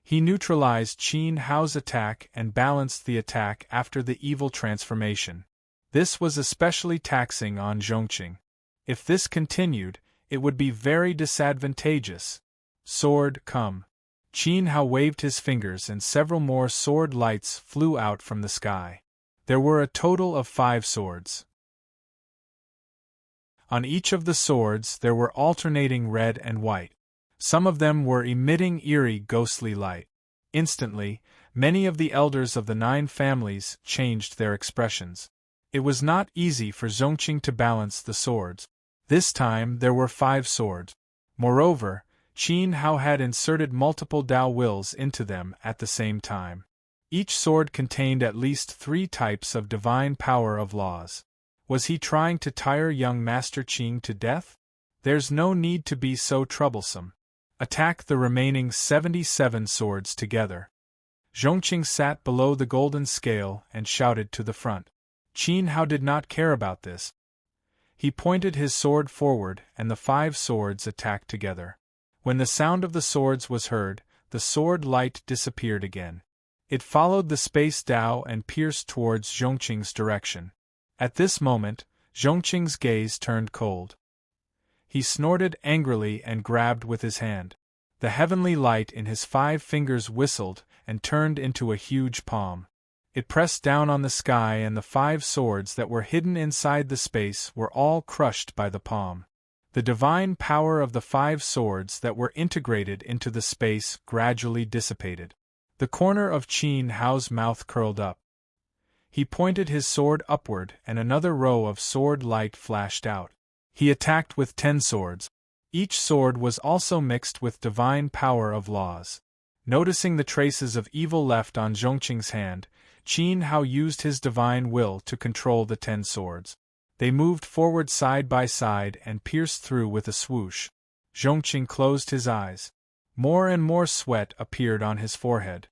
He neutralized Qin Hao's attack and balanced the attack after the evil transformation. This was especially taxing on Zhongqing. If this continued, it would be very disadvantageous. Sword, come. Qin Hao waved his fingers and several more sword lights flew out from the sky. There were a total of 5 swords. On each of the swords there were alternating red and white. Some of them were emitting eerie ghostly light. Instantly, many of the elders of the 9 families changed their expressions. It was not easy for Zhongqing to balance the swords. This time there were 5 swords. Moreover, Qin Hao had inserted multiple Tao wills into them at the same time. Each sword contained at least 3 types of divine power of laws. Was he trying to tire young Master Qing to death? There's no need to be so troublesome. Attack the remaining 77 swords together. Zhongqing sat below the golden scale and shouted to the front. Qin Hao did not care about this. He pointed his sword forward and the 5 swords attacked together. When the sound of the swords was heard, the sword light disappeared again. It followed the space Tao and pierced towards Zhongqing's direction. At this moment, Zhongqing's gaze turned cold. He snorted angrily and grabbed with his hand. The heavenly light in his 5 fingers whistled and turned into a huge palm. It pressed down on the sky and the 5 swords that were hidden inside the space were all crushed by the palm. The divine power of the 5 swords that were integrated into the space gradually dissipated. The corner of Qin Hao's mouth curled up. He pointed his sword upward and another row of sword light flashed out. He attacked with 10 swords. Each sword was also mixed with divine power of laws. Noticing the traces of evil left on Zhongqing's hand, Qin Hao used his divine will to control the 10 swords. They moved forward side by side and pierced through with a swoosh. Zhongqing closed his eyes. More and more sweat appeared on his forehead.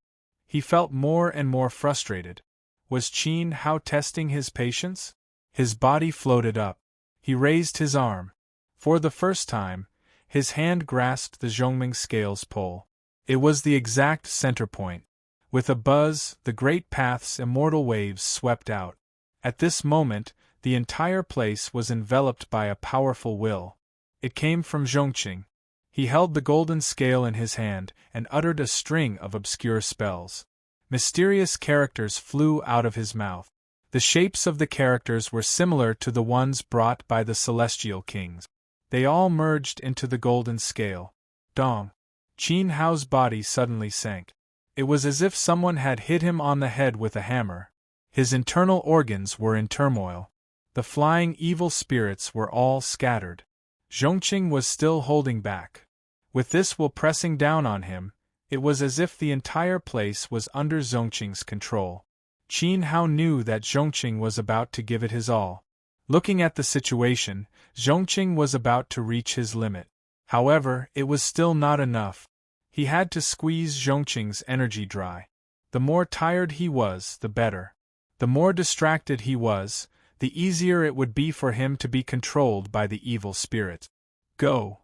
He felt more and more frustrated. Was Qin Hao testing his patience? His body floated up. He raised his arm. For the first time, his hand grasped the Zhongming scales pole. It was the exact center point. With a buzz, the great path's immortal waves swept out. At this moment, the entire place was enveloped by a powerful will. It came from Zhongqing. He held the golden scale in his hand and uttered a string of obscure spells. Mysterious characters flew out of his mouth. The shapes of the characters were similar to the ones brought by the celestial kings. They all merged into the golden scale. Dong. Qin Hao's body suddenly sank. It was as if someone had hit him on the head with a hammer. His internal organs were in turmoil. The flying evil spirits were all scattered. Zhongqing was still holding back. With this will pressing down on him, it was as if the entire place was under Zhongqing's control. Qin Hao knew that Zhongqing was about to give it his all. Looking at the situation, Zhongqing was about to reach his limit. However, it was still not enough. He had to squeeze Zhongqing's energy dry. The more tired he was, the better. The more distracted he was, the easier it would be for him to be controlled by the evil spirit. Go!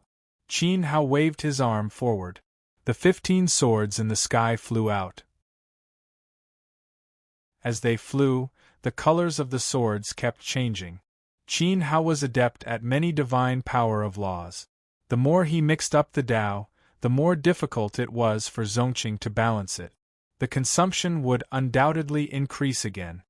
Qin Hao waved his arm forward. The 15 swords in the sky flew out. As they flew, the colors of the swords kept changing. Qin Hao was adept at many divine power of laws. The more he mixed up the Tao, the more difficult it was for Zhongqing to balance it. The consumption would undoubtedly increase again.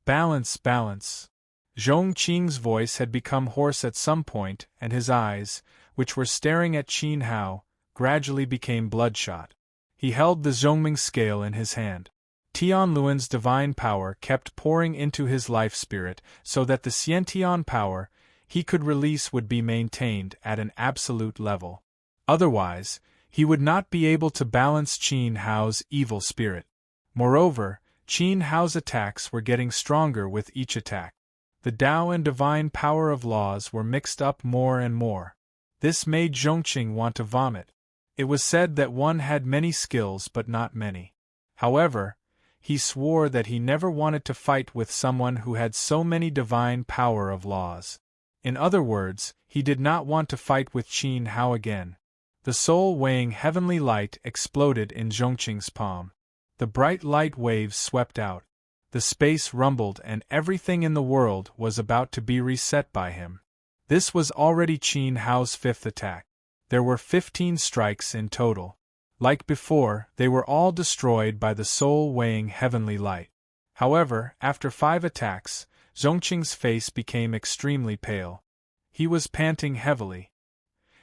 Balance, balance. Zhongqing's voice had become hoarse at some point, and his eyes, which were staring at Qin Hao, gradually became bloodshot. He held the Zhongming scale in his hand. Tianluan's divine power kept pouring into his life spirit so that the Xiantian power he could release would be maintained at an absolute level. Otherwise, he would not be able to balance Qin Hao's evil spirit. Moreover, Qin Hao's attacks were getting stronger with each attack. The Tao and divine power of laws were mixed up more and more. This made Zhongqing want to vomit. It was said that one had many skills but not many. However, he swore that he never wanted to fight with someone who had so many divine power of laws. In other words, he did not want to fight with Qin Hao again. The soul-weighing heavenly light exploded in Zhongqing's palm. The bright light waves swept out. The space rumbled and everything in the world was about to be reset by him. This was already Qin Hao's 5th attack. There were 15 strikes in total. Like before, they were all destroyed by the soul-weighing heavenly light. However, after 5 attacks, Zhongqing's face became extremely pale. He was panting heavily.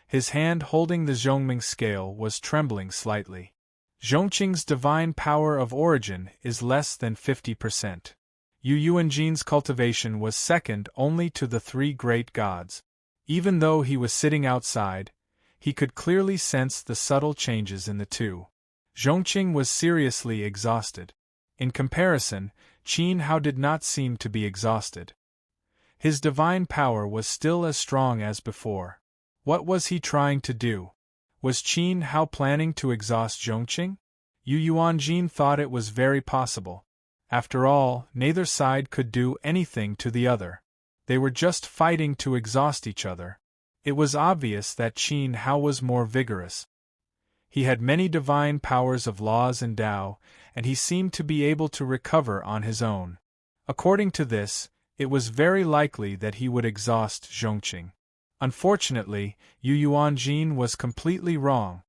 His hand holding the Zhongming scale was trembling slightly. Zhongqing's divine power of origin is less than 50%. Yu Yuanjin's cultivation was second only to the 3 great gods. Even though he was sitting outside, he could clearly sense the subtle changes in the two. Zhongqing was seriously exhausted. In comparison, Qin Hao did not seem to be exhausted. His divine power was still as strong as before. What was he trying to do? Was Qin Hao planning to exhaust Zhongqing? Yu Yuanjin thought it was very possible. After all, neither side could do anything to the other. They were just fighting to exhaust each other. It was obvious that Qin Hao was more vigorous. He had many divine powers of laws and Tao, and he seemed to be able to recover on his own. According to this, it was very likely that he would exhaust Zhongqing. Unfortunately, Yu Yuanjin was completely wrong.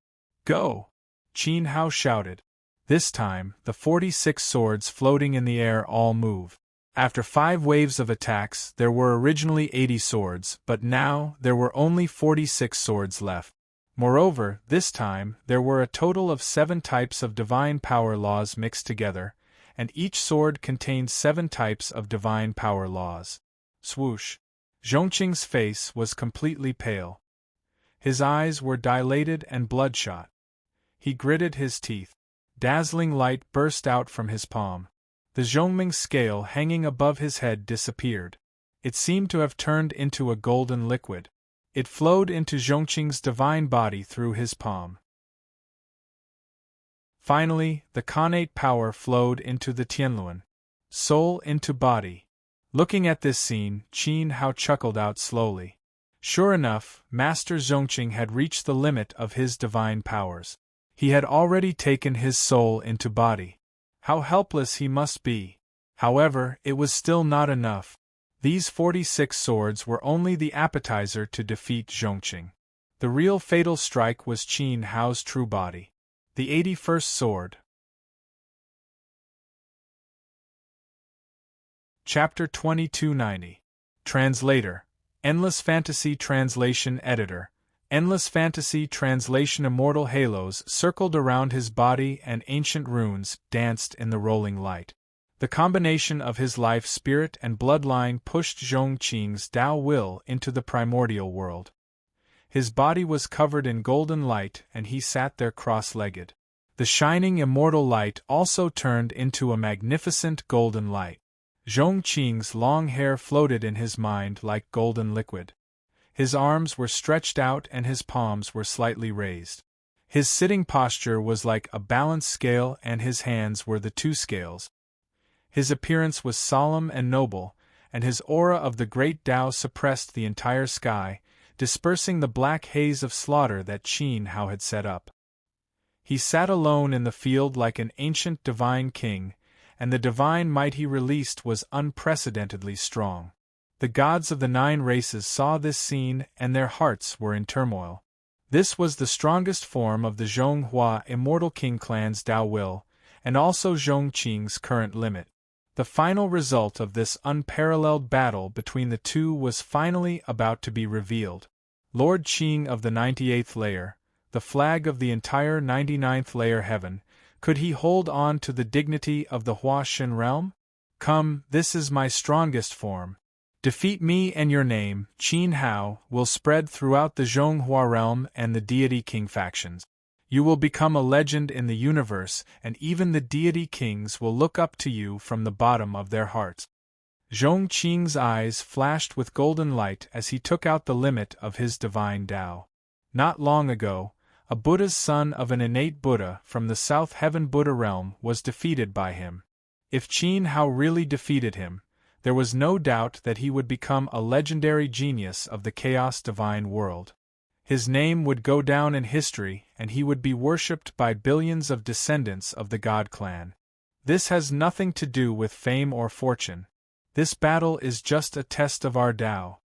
Go! Qin Hao shouted. This time, the 46 swords floating in the air all moved. After 5 waves of attacks, there were originally 80 swords, but now there were only 46 swords left. Moreover, this time, there were a total of 7 types of divine power laws mixed together, and each sword contained 7 types of divine power laws. Swoosh! Zhongqing's face was completely pale. His eyes were dilated and bloodshot. He gritted his teeth. Dazzling light burst out from his palm. The Zhongming scale hanging above his head disappeared. It seemed to have turned into a golden liquid. It flowed into Zhongqing's divine body through his palm. Finally, the Khanate power flowed into the Tianluan. Soul into body. Looking at this scene, Qin Hao chuckled out slowly. Sure enough, Master Zhongqing had reached the limit of his divine powers. He had already taken his soul into body. How helpless he must be! However, it was still not enough. These 46 swords were only the appetizer to defeat Zhongqing. The real fatal strike was Qin Hao's true body. The 81st sword. Chapter 2290. Translator. Endless Fantasy Translation Editor. Endless fantasy translation immortal halos circled around his body and ancient runes danced in the rolling light. The combination of his life spirit and bloodline pushed Zhongqing's Tao will into the primordial world. His body was covered in golden light and he sat there cross-legged. The shining immortal light also turned into a magnificent golden light. Zhongqing's long hair floated in his mind like golden liquid. His arms were stretched out and his palms were slightly raised. His sitting posture was like a balanced scale and his hands were the two scales. His appearance was solemn and noble, and his aura of the great Tao suppressed the entire sky, dispersing the black haze of slaughter that Qin Hao had set up. He sat alone in the field like an ancient divine king, and the divine might he released was unprecedentedly strong. The gods of the 9 races saw this scene and their hearts were in turmoil. This was the strongest form of the Zhonghua Immortal King clan's Tao will, and also Zhongqing's current limit. The final result of this unparalleled battle between the two was finally about to be revealed. Lord Qing of the 98th layer, the flag of the entire 99th layer heaven, could he hold on to the dignity of the Hua Shen realm? Come, this is my strongest form. Defeat me and your name, Qin Hao, will spread throughout the Zhonghua realm and the deity king factions. You will become a legend in the universe and even the deity kings will look up to you from the bottom of their hearts. Zhongqing's eyes flashed with golden light as he took out the limit of his divine Tao. Not long ago, a Buddha's son of an innate Buddha from the South Heaven Buddha realm was defeated by him. If Qin Hao really defeated him, there was no doubt that he would become a legendary genius of the chaos divine world. His name would go down in history and he would be worshipped by billions of descendants of the God clan. This has nothing to do with fame or fortune. This battle is just a test of our Tao.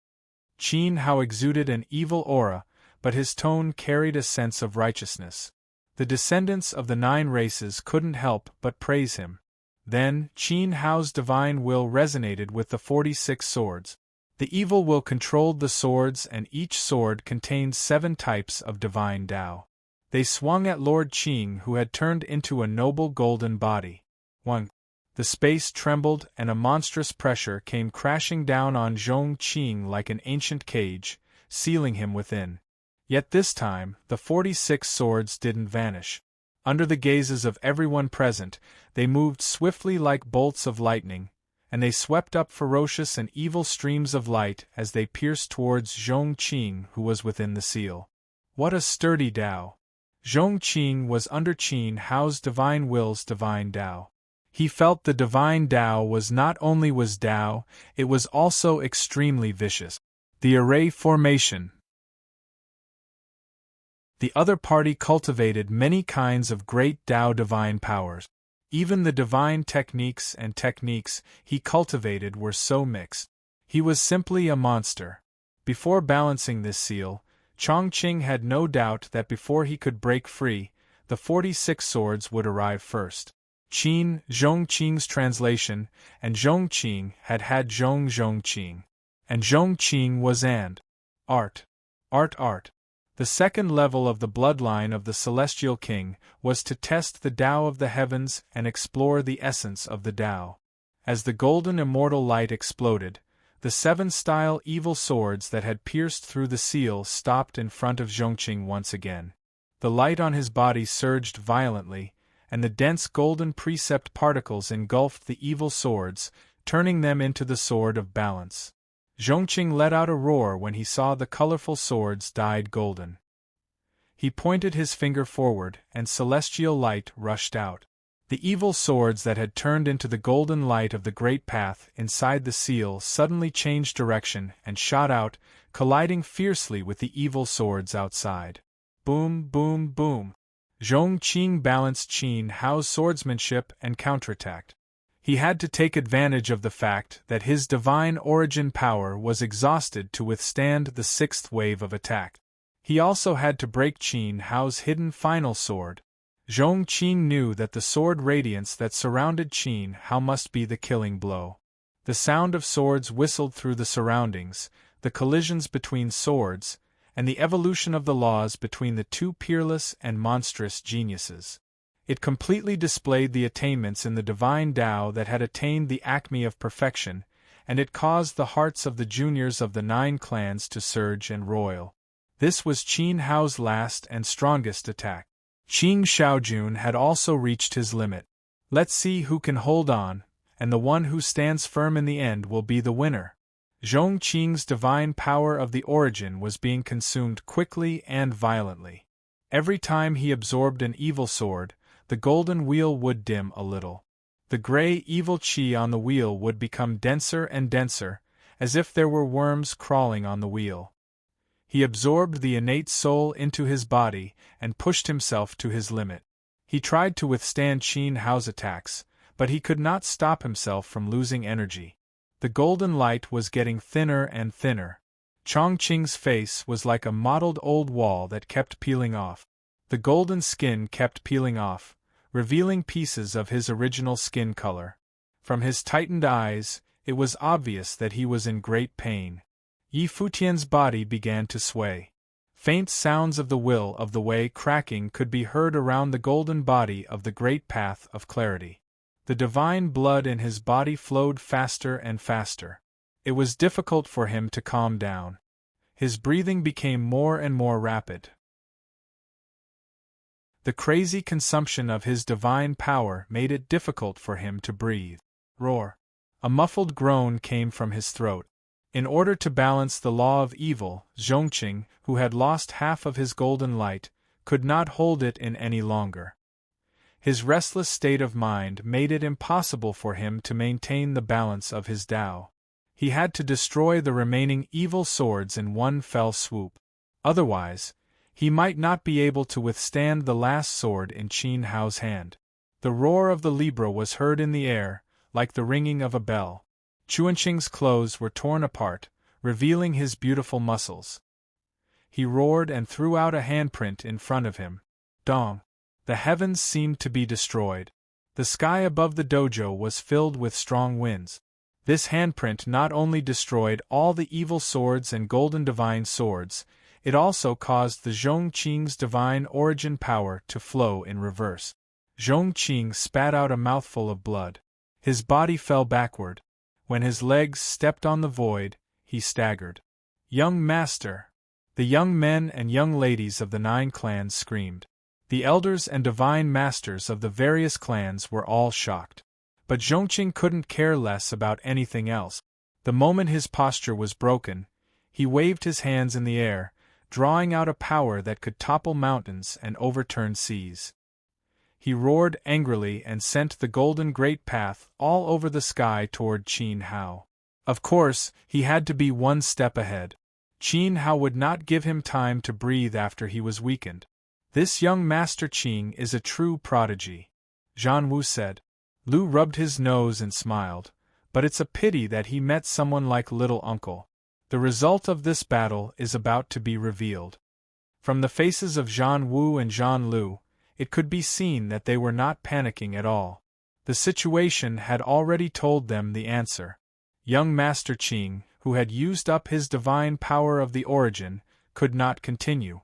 Qin Hao exuded an evil aura, but his tone carried a sense of righteousness. The descendants of the 9 races couldn't help but praise him. Then, Qin Hao's divine will resonated with the 46 swords. The evil will controlled the swords and each sword contained 7 types of divine Tao. They swung at Lord Qing who had turned into a noble golden body. 1. The space trembled and a monstrous pressure came crashing down on Zhongqing like an ancient cage, sealing him within. Yet this time, the 46 swords didn't vanish. Under the gazes of everyone present, they moved swiftly like bolts of lightning, and they swept up ferocious and evil streams of light as they pierced towards Zhongqing who was within the seal. What a sturdy Tao! Zhongqing was under Qin Hao's divine will's divine Tao. He felt the divine Tao was not only was Tao, it was also extremely vicious. The array formation. The other party cultivated many kinds of great Tao divine powers. Even the divine techniques he cultivated were so mixed. He was simply a monster. Before balancing this seal, Chongqing had no doubt that before he could break free, the 46 swords would arrive first. Zhongqing's translation, and Zhongqing had Zhongqing. And Zhongqing was art. The second level of the bloodline of the Celestial King was to test the Tao of the heavens and explore the essence of the Tao. As the golden immortal light exploded, the 7-style evil swords that had pierced through the seal stopped in front of Zhongqing once again. The light on his body surged violently, and the dense golden precept particles engulfed the evil swords, turning them into the sword of balance. Zhongqing let out a roar when he saw the colorful swords dyed golden. He pointed his finger forward, and celestial light rushed out. The evil swords that had turned into the golden light of the great path inside the seal suddenly changed direction and shot out, colliding fiercely with the evil swords outside. Boom, boom, boom. Zhongqing balanced Qin Hao's swordsmanship and counterattacked. He had to take advantage of the fact that his divine origin power was exhausted to withstand the 6th wave of attack. He also had to break Qin Hao's hidden final sword. Zhongqing knew that the sword radiance that surrounded Qin Hao must be the killing blow. The sound of swords whistled through the surroundings, the collisions between swords, and the evolution of the laws between the two peerless and monstrous geniuses. It completely displayed the attainments in the divine Tao that had attained the acme of perfection, and it caused the hearts of the juniors of the 9 clans to surge and roil. This was Qin Hao's last and strongest attack. Qing Shaojun had also reached his limit. Let's see who can hold on, and the one who stands firm in the end will be the winner. Zhong Qing's divine power of the origin was being consumed quickly and violently. Every time he absorbed an evil sword, the golden wheel would dim a little. The gray evil qi on the wheel would become denser and denser, as if there were worms crawling on the wheel. He absorbed the innate soul into his body and pushed himself to his limit. He tried to withstand Qin Hao's attacks, but he could not stop himself from losing energy. The golden light was getting thinner and thinner. Chongqing's face was like a mottled old wall that kept peeling off. The golden skin kept peeling off, revealing pieces of his original skin color. From his tightened eyes, it was obvious that he was in great pain. Yi Futian's body began to sway. Faint sounds of the will of the way cracking could be heard around the golden body of the great path of clarity. The divine blood in his body flowed faster and faster. It was difficult for him to calm down. His breathing became more and more rapid. The crazy consumption of his divine power made it difficult for him to breathe. Roar! A muffled groan came from his throat. In order to balance the law of evil, Zhongqing, who had lost half of his golden light, could not hold it in any longer. His restless state of mind made it impossible for him to maintain the balance of his Tao. He had to destroy the remaining evil swords in one fell swoop. Otherwise, he might not be able to withstand the last sword in Qin Hao's hand. The roar of the Libra was heard in the air, like the ringing of a bell. Chuanqing's clothes were torn apart, revealing his beautiful muscles. He roared and threw out a handprint in front of him. Dong! The heavens seemed to be destroyed. The sky above the dojo was filled with strong winds. This handprint not only destroyed all the evil swords and golden divine swords, it also caused the Zhongqing's divine origin power to flow in reverse. Zhongqing spat out a mouthful of blood. His body fell backward. When his legs stepped on the void, he staggered. "Young master!" The young men and young ladies of the 9 clans screamed. The elders and divine masters of the various clans were all shocked. But Zhongqing couldn't care less about anything else. The moment his posture was broken, he waved his hands in the air, drawing out a power that could topple mountains and overturn seas. He roared angrily and sent the golden great path all over the sky toward Qin Hao. Of course, he had to be one step ahead. Qin Hao would not give him time to breathe after he was weakened. "This young Master Qing is a true prodigy," Zhan Wu said. Lu rubbed his nose and smiled, "but it's a pity that he met someone like Little Uncle. The result of this battle is about to be revealed." From the faces of Zhan Wu and Zhan Lu, it could be seen that they were not panicking at all. The situation had already told them the answer. Young Master Qing, who had used up his divine power of the origin, could not continue.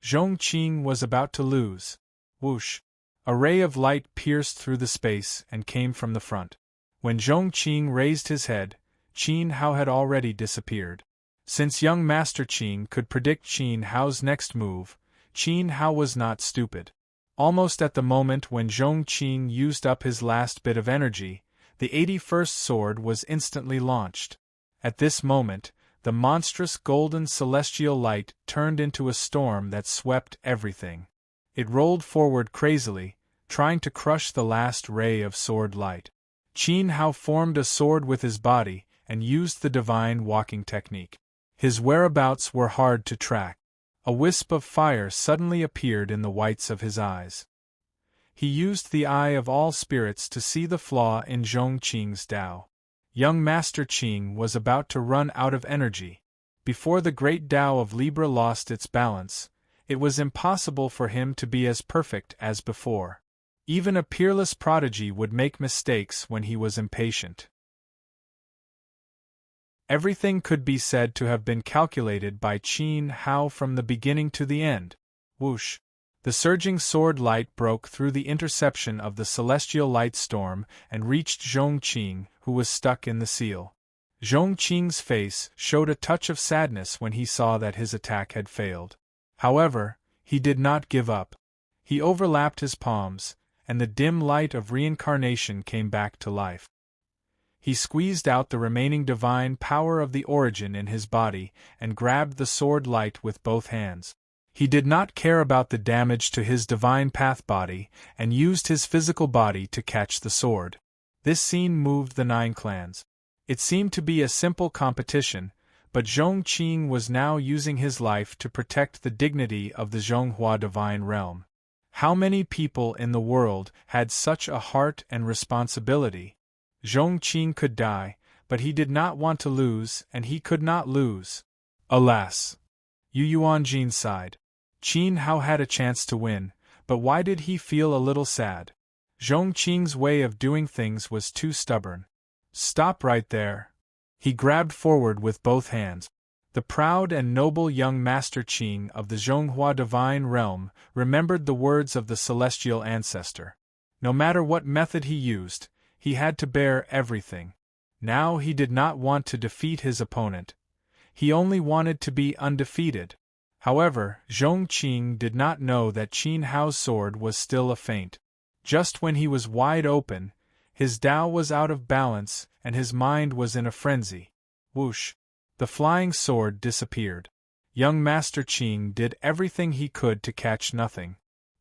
Zhongqing was about to lose. Whoosh! A ray of light pierced through the space and came from the front. When Zhongqing raised his head, Qin Hao had already disappeared. Since young Master Qing could predict Qin Hao's next move, Qin Hao was not stupid. Almost at the moment when Zhongqing used up his last bit of energy, the 81st sword was instantly launched. At this moment, the monstrous golden celestial light turned into a storm that swept everything. It rolled forward crazily, trying to crush the last ray of sword light. Qin Hao formed a sword with his body and used the divine walking technique. His whereabouts were hard to track. A wisp of fire suddenly appeared in the whites of his eyes. He used the eye of all spirits to see the flaw in Zhongqing's Tao. Young Master Qing was about to run out of energy. Before the great Tao of Libra lost its balance, it was impossible for him to be as perfect as before. Even a peerless prodigy would make mistakes when he was impatient. Everything could be said to have been calculated by Qin Hao from the beginning to the end. Whoosh! The surging sword light broke through the interception of the celestial light storm and reached Zhongqing, who was stuck in the seal. Zhongqing's face showed a touch of sadness when he saw that his attack had failed. However, he did not give up. He overlapped his palms, and the dim light of reincarnation came back to life. He squeezed out the remaining divine power of the origin in his body and grabbed the sword light with both hands. He did not care about the damage to his divine path body and used his physical body to catch the sword. This scene moved the 9 clans. It seemed to be a simple competition, but Zhongqing was now using his life to protect the dignity of the Zhonghua divine realm. How many people in the world had such a heart and responsibility? Zhongqing could die, but he did not want to lose, and he could not lose. Alas! Yu Yuanjin sighed. Qin Hao had a chance to win, but why did he feel a little sad? Zhongqing's way of doing things was too stubborn. Stop right there! He grabbed forward with both hands. The proud and noble young Master Qing of the Zhonghua divine realm remembered the words of the celestial ancestor. No matter what method he used, he had to bear everything. Now he did not want to defeat his opponent. He only wanted to be undefeated. However, Zhongqing did not know that Qin Hao's sword was still a feint. Just when he was wide open, his Tao was out of balance and his mind was in a frenzy. Whoosh! The flying sword disappeared. Young Master Qing did everything he could to catch nothing.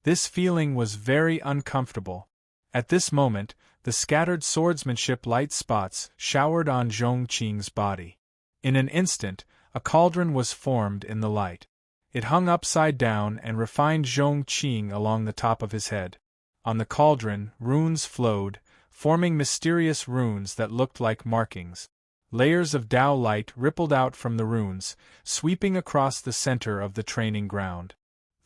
This feeling was very uncomfortable. At this moment, the scattered swordsmanship light spots showered on Zhongqing's body. In an instant, a cauldron was formed in the light. It hung upside down and refined Zhongqing along the top of his head. On the cauldron, runes flowed, forming mysterious runes that looked like markings. Layers of Tao light rippled out from the runes, sweeping across the center of the training ground.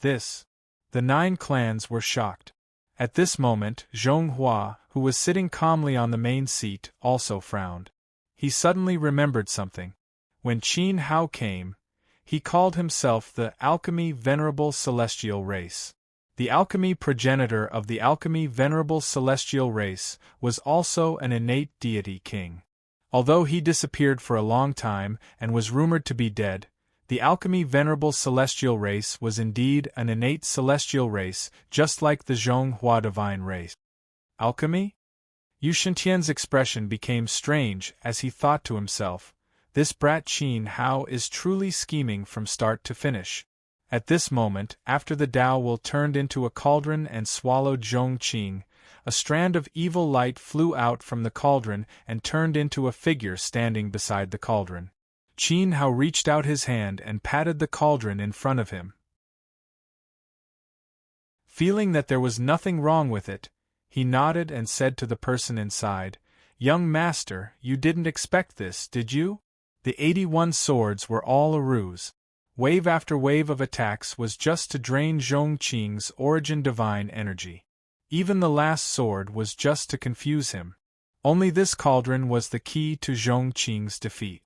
The 9 clans were shocked. At this moment, Zhonghua, who was sitting calmly on the main seat, also frowned. He suddenly remembered something. When Qin Hao came, he called himself the Alchemy Venerable Celestial Race. The alchemy progenitor of the Alchemy Venerable Celestial Race was also an innate deity king. Although he disappeared for a long time and was rumored to be dead, the Alchemy Venerable Celestial Race was indeed an innate celestial race, just like the Zhonghua divine race. Alchemy? Yu Shintian's expression became strange as he thought to himself, this brat Qin Hao is truly scheming from start to finish. At this moment, after the Tao will turned into a cauldron and swallowed Zhongqing, a strand of evil light flew out from the cauldron and turned into a figure standing beside the cauldron. Qin Hao reached out his hand and patted the cauldron in front of him. Feeling that there was nothing wrong with it, he nodded and said to the person inside, "Young master, you didn't expect this, did you?" The 81 swords were all a ruse. Wave after wave of attacks was just to drain Zhongqing's origin divine energy. Even the last sword was just to confuse him. Only this cauldron was the key to Zhongqing's defeat.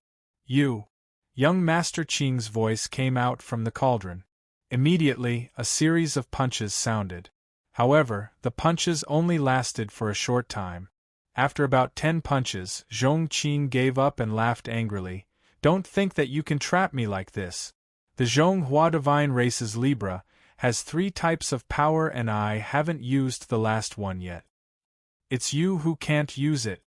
Young Master Qing's voice came out from the cauldron. Immediately, a series of punches sounded. However, the punches only lasted for a short time. After about 10 punches, Zhongqing gave up and laughed angrily. "Don't think that you can trap me like this. The Zhonghua divine race's Libra has 3 types of power and I haven't used the last one yet. It's you who can't use it,"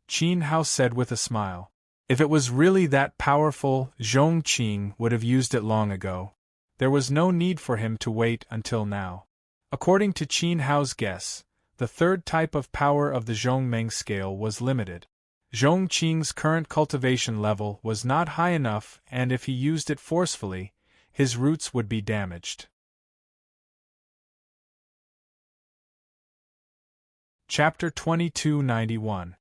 Qin Hao said with a smile. If it was really that powerful, Zhongqing would have used it long ago. There was no need for him to wait until now. According to Qin Hao's guess, the 3rd type of power of the Zhongmeng scale was limited. Zhongqing's current cultivation level was not high enough, and if he used it forcefully, his roots would be damaged. Chapter 2291.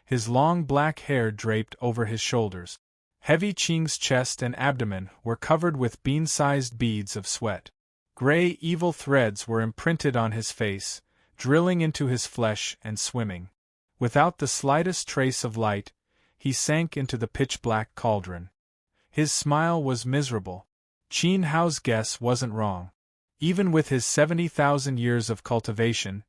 His long black hair draped over his shoulders. Heavy Qing's chest and abdomen were covered with bean-sized beads of sweat. Gray evil threads were imprinted on his face, drilling into his flesh and swimming. Without the slightest trace of light, he sank into the pitch-black cauldron. His smile was miserable. Qin Hao's guess wasn't wrong. Even with his 70,000 years of cultivation,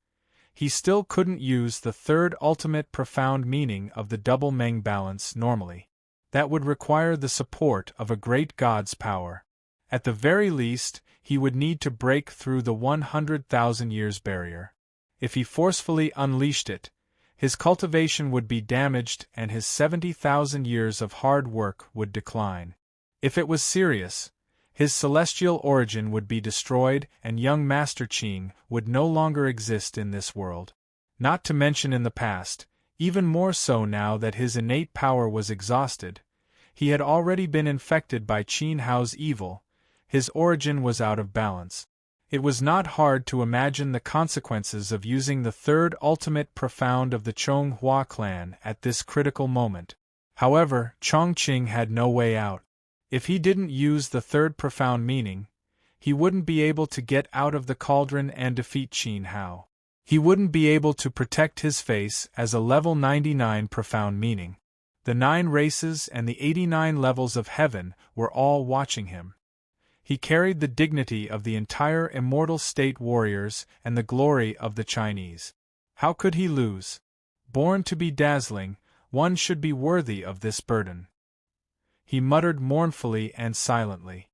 he still couldn't use the third ultimate profound meaning of the double Meng balance normally. That would require the support of a great god's power. At the very least, he would need to break through the 100,000 years barrier. If he forcefully unleashed it, his cultivation would be damaged and his 70,000 years of hard work would decline. If it was serious, his celestial origin would be destroyed and young Master Qing would no longer exist in this world. Not to mention in the past, even more so now that his innate power was exhausted, he had already been infected by Qin Hao's evil, his origin was out of balance. It was not hard to imagine the consequences of using the third ultimate profound of the Chonghua clan at this critical moment. However, Chongqing had no way out. If he didn't use the third profound meaning, he wouldn't be able to get out of the cauldron and defeat Qin Hao. He wouldn't be able to protect his face as a level 99 profound meaning. The 9 races and the 89 levels of heaven were all watching him. He carried the dignity of the entire immortal state warriors and the glory of the Chinese. How could he lose? Born to be dazzling, one should be worthy of this burden. He muttered mournfully and silently.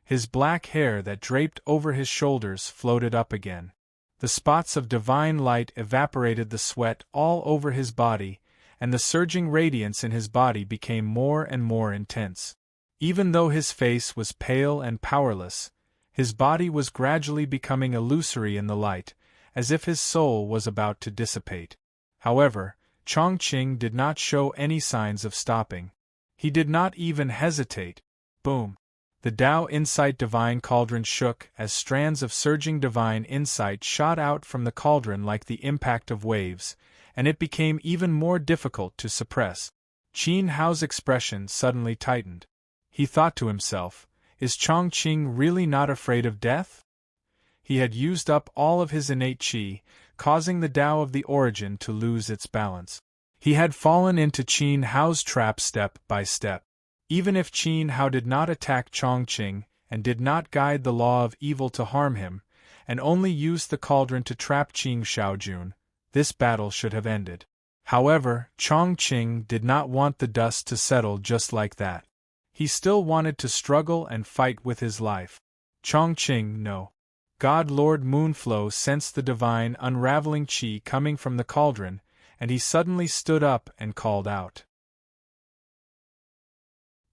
His black hair that draped over his shoulders floated up again. The spots of divine light evaporated the sweat all over his body, and the surging radiance in his body became more and more intense. Even though his face was pale and powerless, his body was gradually becoming illusory in the light, as if his soul was about to dissipate. However, Chongqing did not show any signs of stopping. He did not even hesitate. Boom! The Tao Insight Divine Cauldron shook as strands of surging divine insight shot out from the cauldron like the impact of waves, and it became even more difficult to suppress. Qin Hao's expression suddenly tightened. He thought to himself, is Chongqing really not afraid of death? He had used up all of his innate qi, causing the Tao of the origin to lose its balance. He had fallen into Qin Hao's trap step by step. Even if Qin Hao did not attack Chongqing and did not guide the law of evil to harm him, and only used the cauldron to trap Qing Shaojun, this battle should have ended. However, Chongqing did not want the dust to settle just like that. He still wanted to struggle and fight with his life. Chongqing, no. God Lord Moonflow sensed the divine unraveling qi coming from the cauldron, and he suddenly stood up and called out.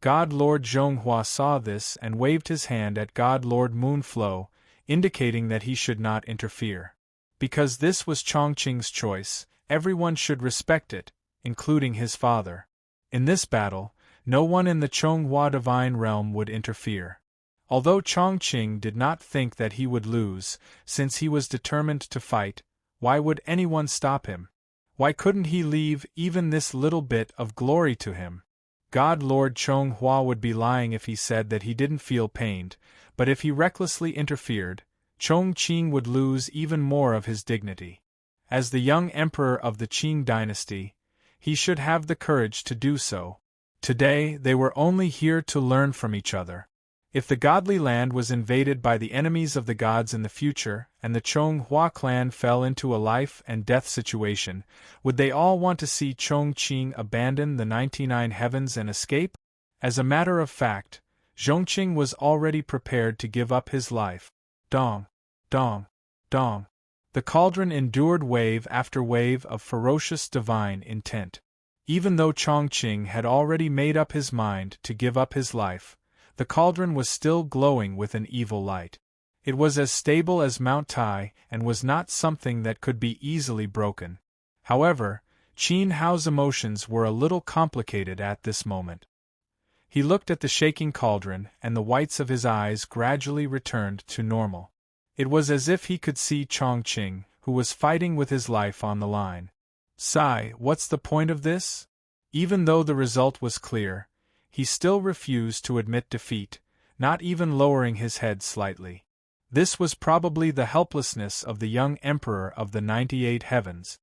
God Lord Zhonghua saw this and waved his hand at God Lord Moonflow, indicating that he should not interfere. Because this was Chongqing's choice, everyone should respect it, including his father. In this battle, no one in the Chonghua divine realm would interfere. Although Chongqing did not think that he would lose, since he was determined to fight, why would anyone stop him? Why couldn't he leave even this little bit of glory to him? God Lord Chonghua would be lying if he said that he didn't feel pained, but if he recklessly interfered, Chongqing would lose even more of his dignity. As the young emperor of the Qing dynasty, he should have the courage to do so. Today they were only here to learn from each other. If the godly land was invaded by the enemies of the gods in the future, and the Chonghua clan fell into a life and death situation, would they all want to see Chongqing abandon the 99 heavens and escape? As a matter of fact, Zhongqing was already prepared to give up his life. Dong, dong, dong. The cauldron endured wave after wave of ferocious divine intent. Even though Chongqing had already made up his mind to give up his life, the cauldron was still glowing with an evil light. It was as stable as Mount Tai and was not something that could be easily broken. However, Qin Hao's emotions were a little complicated at this moment. He looked at the shaking cauldron and the whites of his eyes gradually returned to normal. It was as if he could see Chongqing, who was fighting with his life on the line. Sigh, what's the point of this? Even though the result was clear, he still refused to admit defeat, not even lowering his head slightly. This was probably the helplessness of the young emperor of the 98 heavens.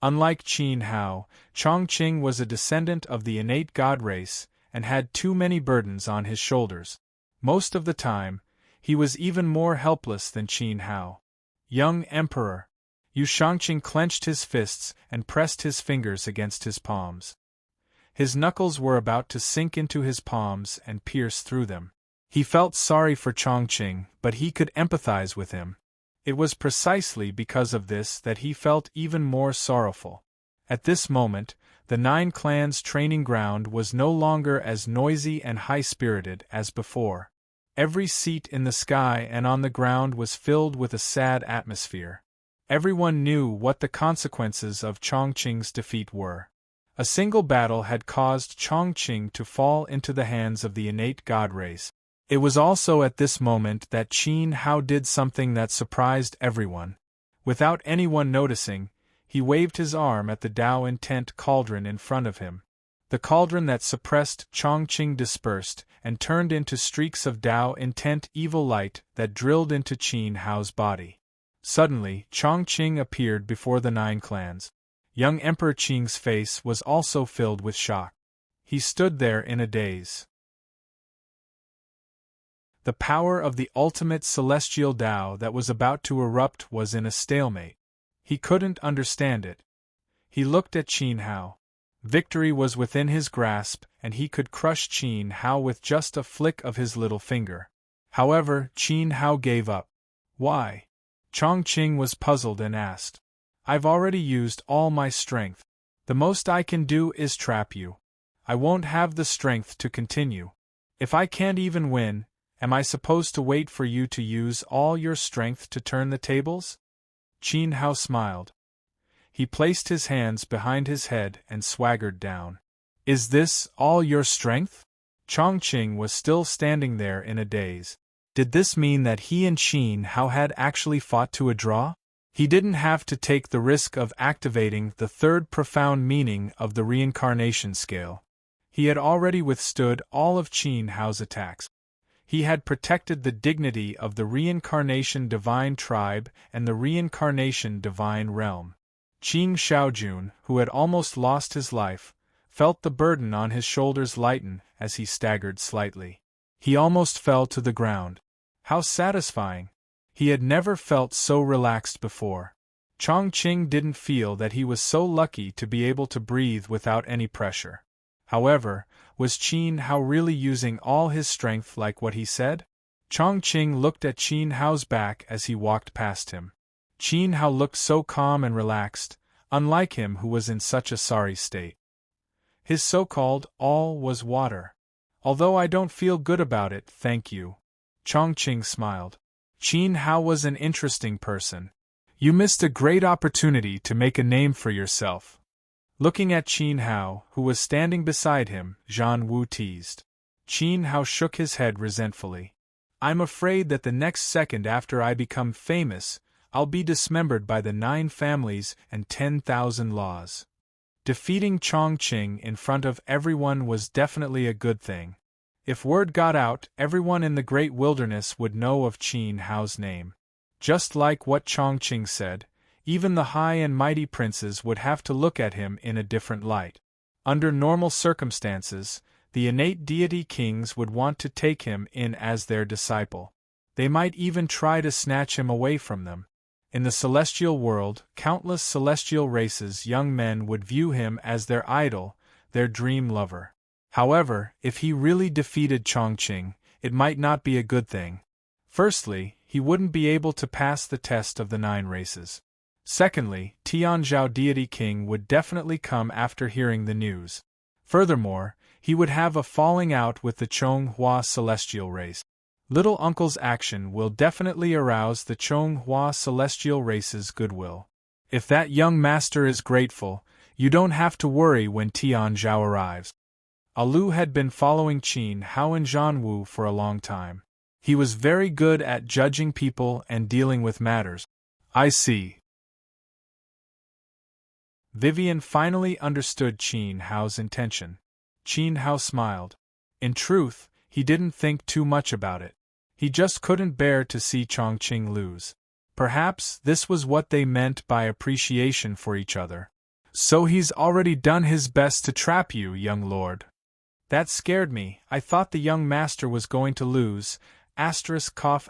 Unlike Qin Hao, Chongqing was a descendant of the innate god race and had too many burdens on his shoulders. Most of the time, he was even more helpless than Qin Hao. Young Emperor. Yu Shangqing clenched his fists and pressed his fingers against his palms. His knuckles were about to sink into his palms and pierce through them. He felt sorry for Chongqing, but he could empathize with him. It was precisely because of this that he felt even more sorrowful. At this moment, the 9 clans' training ground was no longer as noisy and high-spirited as before. Every seat in the sky and on the ground was filled with a sad atmosphere. Everyone knew what the consequences of Chongqing's defeat were. A single battle had caused Chongqing to fall into the hands of the innate god race. It was also at this moment that Qin Hao did something that surprised everyone. Without anyone noticing, he waved his arm at the Tao intent cauldron in front of him. The cauldron that suppressed Chongqing dispersed and turned into streaks of Tao intent evil light that drilled into Qin Hao's body. Suddenly, Chongqing appeared before the 9 clans. Young Emperor Qing's face was also filled with shock. He stood there in a daze. The power of the ultimate celestial Tao that was about to erupt was in a stalemate. He couldn't understand it. He looked at Qin Hao. Victory was within his grasp, and he could crush Qin Hao with just a flick of his little finger. However, Qin Hao gave up. Why? Chongqing was puzzled and asked. I've already used all my strength. The most I can do is trap you. I won't have the strength to continue. If I can't even win, am I supposed to wait for you to use all your strength to turn the tables? Qin Hao smiled. He placed his hands behind his head and swaggered down. Is this all your strength? Chongqing was still standing there in a daze. Did this mean that he and Qin Hao had actually fought to a draw? He didn't have to take the risk of activating the third profound meaning of the reincarnation scale. He had already withstood all of Qin Hao's attacks. He had protected the dignity of the reincarnation divine tribe and the reincarnation divine realm. Qing Shaojun, who had almost lost his life, felt the burden on his shoulders lighten as he staggered slightly. He almost fell to the ground. How satisfying! He had never felt so relaxed before. Chongqing didn't feel that he was so lucky to be able to breathe without any pressure. However, was Qin Hao really using all his strength like what he said? Chongqing looked at Qin Hao's back as he walked past him. Qin Hao looked so calm and relaxed, unlike him who was in such a sorry state. His so-called all was water. Although I don't feel good about it, thank you. Chongqing smiled. Qin Hao was an interesting person. You missed a great opportunity to make a name for yourself. Looking at Qin Hao, who was standing beside him, Zhan Wu teased. Qin Hao shook his head resentfully. I'm afraid that the next second after I become famous, I'll be dismembered by the 9 families and 10,000 laws. Defeating Chongqing in front of everyone was definitely a good thing. If word got out, everyone in the great wilderness would know of Qin Hao's name. Just like what Chongqing said, even the high and mighty princes would have to look at him in a different light. Under normal circumstances, the innate deity kings would want to take him in as their disciple. They might even try to snatch him away from them. In the celestial world, countless celestial races young men would view him as their idol, their dream lover. However, if he really defeated Chongqing, it might not be a good thing. Firstly, he wouldn't be able to pass the test of the 9 races. Secondly, Tianzhao deity king would definitely come after hearing the news. Furthermore, he would have a falling out with the Chonghua celestial race. Little Uncle's action will definitely arouse the Chonghua celestial race's goodwill. If that young master is grateful, you don't have to worry when Tianzhao arrives. Alu had been following Qin Hao and Zhan Wu for a long time. He was very good at judging people and dealing with matters. I see. Vivian finally understood Qin Hao's intention. Qin Hao smiled. In truth, he didn't think too much about it. He just couldn't bear to see Chongqing lose. Perhaps this was what they meant by appreciation for each other. So he's already done his best to trap you, young lord. That scared me. I thought the young master was going to lose. Cough.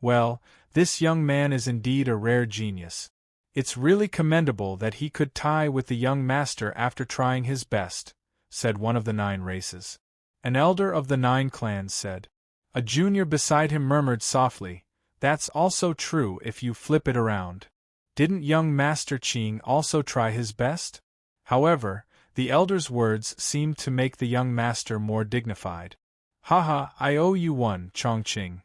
Well, this young man is indeed a rare genius. It's really commendable that he could tie with the young master after trying his best, said one of the 9 races. An elder of the 9 clans said. A junior beside him murmured softly, that's also true if you flip it around. Didn't young Master Qing also try his best? However, the elder's words seemed to make the young master more dignified. Haha, I owe you one, Chongqing.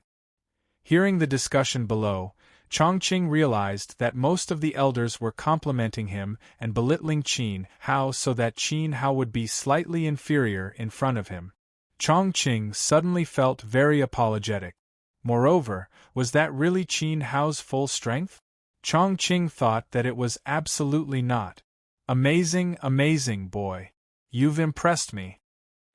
Hearing the discussion below, Chongqing realized that most of the elders were complimenting him and belittling Qin Hao so that Qin Hao would be slightly inferior in front of him. Chongqing suddenly felt very apologetic. Moreover, was that really Qin Hao's full strength? Chongqing thought that it was absolutely not. Amazing, boy. You've impressed me.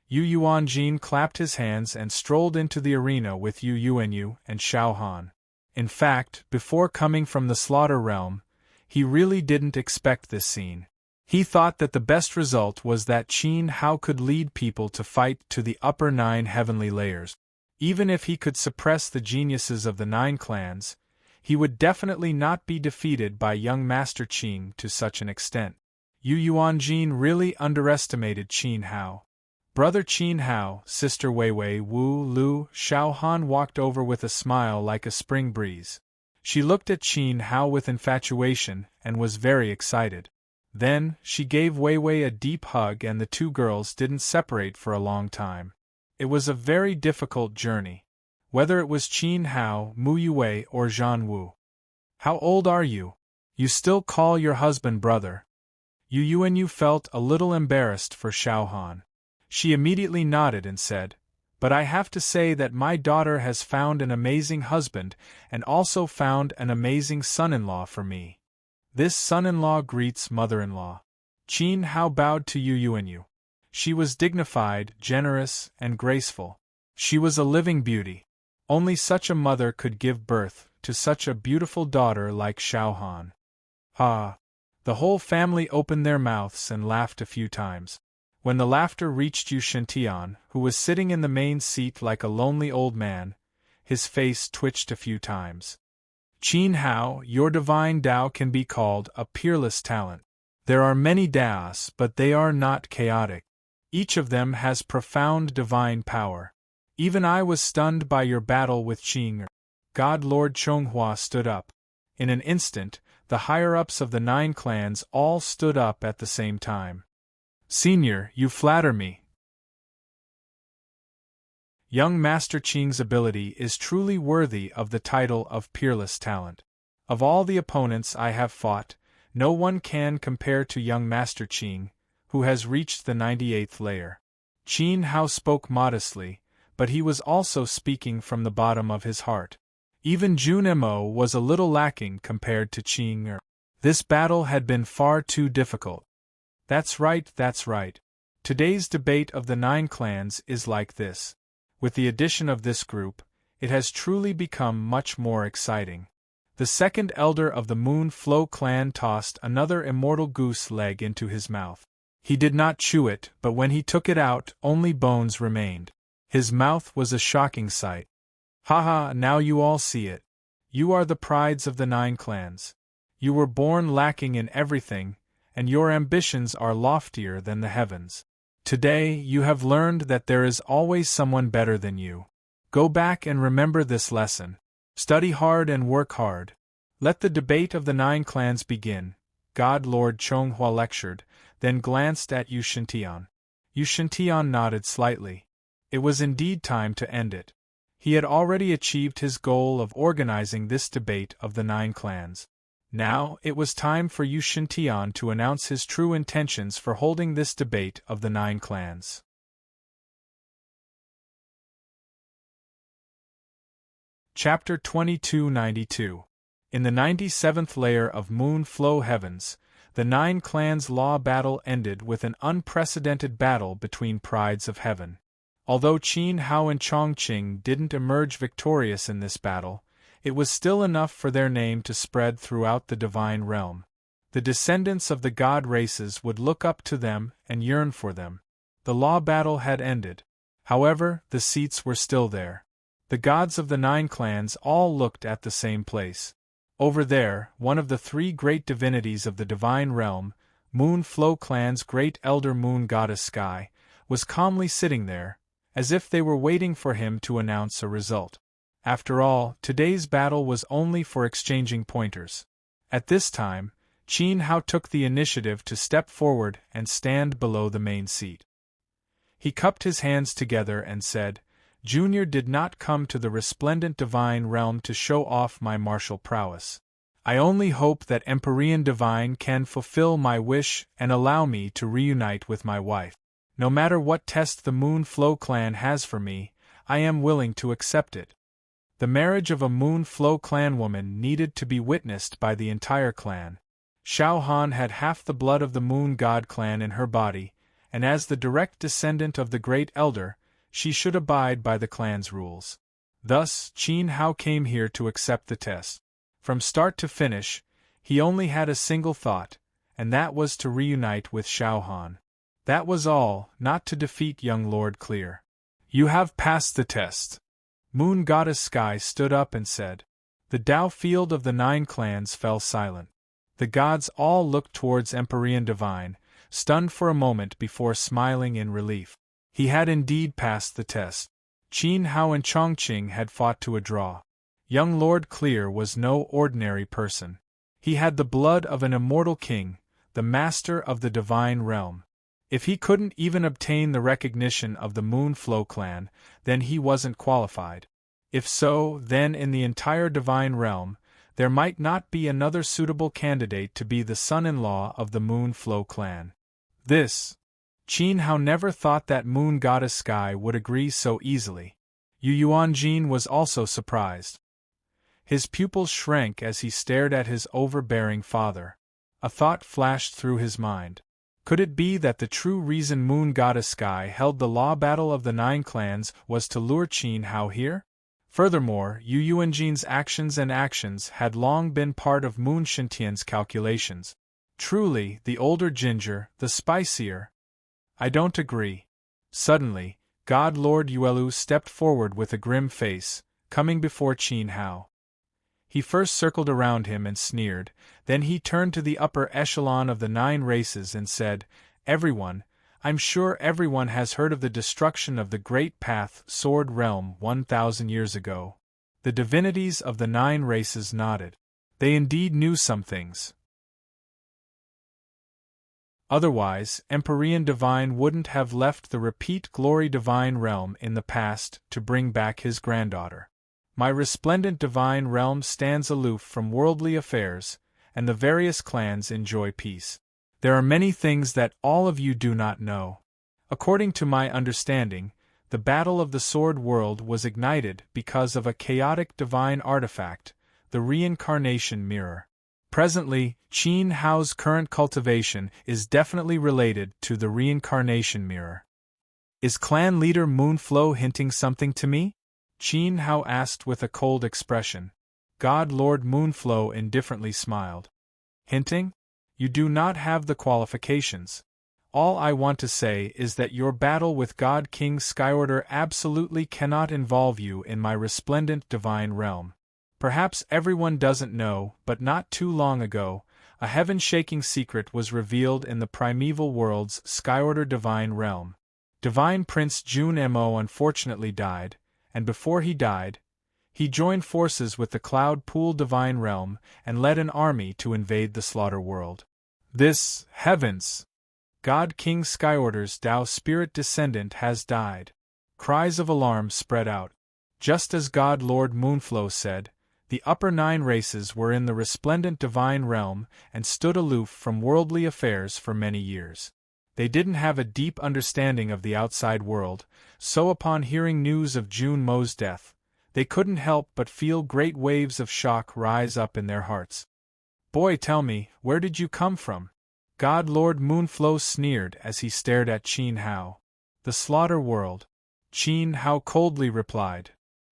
Yu Yuanjin clapped his hands and strolled into the arena with Yu Yuanyu and Xiao Han. In fact, before coming from the Slaughter Realm, he really didn't expect this scene. He thought that the best result was that Qin Hao could lead people to fight to the upper 9 heavenly layers. Even if he could suppress the geniuses of the 9 clans, he would definitely not be defeated by young Master Qing to such an extent. Yu Yuanjin really underestimated Qin Hao. Brother Qin Hao, Sister Weiwei, Wu Lu, Xiao Han walked over with a smile like a spring breeze. She looked at Qin Hao with infatuation and was very excited. Then, she gave Weiwei a deep hug and the 2 girls didn't separate for a long time. It was a very difficult journey. Whether it was Qin Hao, Mu Yue, or Zhan Wu. How old are you? You still call your husband brother? Yu Yuanyu felt a little embarrassed for Xiao Han. She immediately nodded and said, but I have to say that my daughter has found an amazing husband and also found an amazing son-in-law for me. This son-in-law greets mother-in-law. Qin Hao bowed to Yu Yuanyu. She was dignified, generous, and graceful. She was a living beauty. Only such a mother could give birth to such a beautiful daughter like Xiao Han. Ha! The whole family opened their mouths and laughed a few times. When the laughter reached Yu Shintian, who was sitting in the main seat like a lonely old man, his face twitched a few times. Qin Hao, your divine Tao can be called a peerless talent. There are many Taos, but they are not chaotic. Each of them has profound divine power. Even I was stunned by your battle with Qing. God Lord Chonghua stood up. In an instant, the higher-ups of the 9 clans all stood up at the same time. Senior, you flatter me. Young Master Qing's ability is truly worthy of the title of peerless talent. Of all the opponents I have fought, no one can compare to young Master Qing, who has reached the 98th layer. Qin Hao spoke modestly, but he was also speaking from the bottom of his heart. Even Jun Mo was a little lacking compared to Qing. This battle had been far too difficult. That's right. Today's debate of the 9 clans is like this. With the addition of this group, it has truly become much more exciting. The second elder of the Moon Flow clan tossed another immortal goose leg into his mouth. He did not chew it, but when he took it out, only bones remained. His mouth was a shocking sight. Haha, now you all see it. You are the prides of the 9 clans. You were born lacking in everything, and your ambitions are loftier than the heavens. Today, you have learned that there is always someone better than you. Go back and remember this lesson. Study hard and work hard. Let the debate of the 9 clans begin. God Lord Chonghua lectured, then glanced at Yu Shintian. Yu Shintian nodded slightly. It was indeed time to end it. He had already achieved his goal of organizing this debate of the 9 clans. Now, it was time for Yu Shintian to announce his true intentions for holding this debate of the 9 clans. Chapter 2292. In the 97th layer of Moon Flow Heavens, the 9 clans' law battle ended with an unprecedented battle between prides of heaven. Although Qin Hao and Chongqing didn't emerge victorious in this battle, it was still enough for their name to spread throughout the divine realm. The descendants of the god races would look up to them and yearn for them. The law battle had ended. However, the seats were still there. The gods of the 9 clans all looked at the same place. Over there, one of the 3 great divinities of the divine realm, Moon Flow Clan's great elder moon goddess Sky, was calmly sitting there, as if they were waiting for him to announce a result. After all, today's battle was only for exchanging pointers. At this time, Qin Hao took the initiative to step forward and stand below the main seat. He cupped his hands together and said, "Junior did not come to the resplendent divine realm to show off my martial prowess. I only hope that Empyrean Divine can fulfill my wish and allow me to reunite with my wife. No matter what test the Moon Flow clan has for me, I am willing to accept it." The marriage of a Moon Flow clan woman needed to be witnessed by the entire clan. Xiao Han had half the blood of the Moon God clan in her body, and as the direct descendant of the Great Elder, she should abide by the clan's rules. Thus, Qin Hao came here to accept the test. From start to finish, he only had a single thought, and that was to reunite with Xiao Han. That was all, not to defeat young Lord Clear. "You have passed the test." Moon Goddess Sky stood up and said. The Tao field of the 9 clans fell silent. The gods all looked towards Empyrean Divine, stunned for a moment before smiling in relief. He had indeed passed the test. Qin Hao and Chongqing had fought to a draw. Young Lord Clear was no ordinary person. He had the blood of an immortal king, the master of the divine realm. If he couldn't even obtain the recognition of the Moon Flow clan, then he wasn't qualified. If so, then in the entire divine realm, there might not be another suitable candidate to be the son-in-law of the Moon Flow clan. Qin Hao never thought that Moon Goddess Sky would agree so easily. Yu Yuanjin was also surprised. His pupils shrank as he stared at his overbearing father. A thought flashed through his mind. Could it be that the true reason Moon Goddess Sky held the law battle of the 9 clans was to lure Qin Hao here? Furthermore, Yu Yuanjin's actions had long been part of Moon Shintian's calculations. Truly, the older ginger, the spicier. I don't agree. Suddenly, God Lord Yuelu stepped forward with a grim face, coming before Qin Hao. He first circled around him and sneered, then he turned to the upper echelon of the 9 races and said, "Everyone, I'm sure everyone has heard of the destruction of the Great Path Sword Realm 1,000 years ago." The divinities of the 9 races nodded. They indeed knew some things. Otherwise, Empyrean Divine wouldn't have left the Repeat Glory Divine Realm in the past to bring back his granddaughter. My resplendent divine realm stands aloof from worldly affairs, and the various clans enjoy peace. There are many things that all of you do not know. According to my understanding, the battle of the Sword World was ignited because of a chaotic divine artifact, the reincarnation mirror. Presently, Qin Hao's current cultivation is definitely related to the reincarnation mirror. Is clan leader Moonflow hinting something to me? Qin Hao asked with a cold expression. God Lord Moonflow indifferently smiled. Hinting? You do not have the qualifications. All I want to say is that your battle with God King Skyorder absolutely cannot involve you in my resplendent divine realm. Perhaps everyone doesn't know, but not too long ago, a heaven-shaking secret was revealed in the primeval world's Skyorder divine realm. Divine Prince Jun Mo unfortunately died, and before he died, he joined forces with the Cloud Pool divine realm and led an army to invade the Slaughter World. This, heavens! God King Skyorder's Tao spirit descendant has died. Cries of alarm spread out. Just as God Lord Moonflow said, the upper 9 races were in the resplendent divine realm and stood aloof from worldly affairs for many years. They didn't have a deep understanding of the outside world, so upon hearing news of Jun Mo's death, they couldn't help but feel great waves of shock rise up in their hearts. Boy, tell me, where did you come from? God Lord Moonflow sneered as he stared at Qin Hao. The Slaughter World. Qin Hao coldly replied.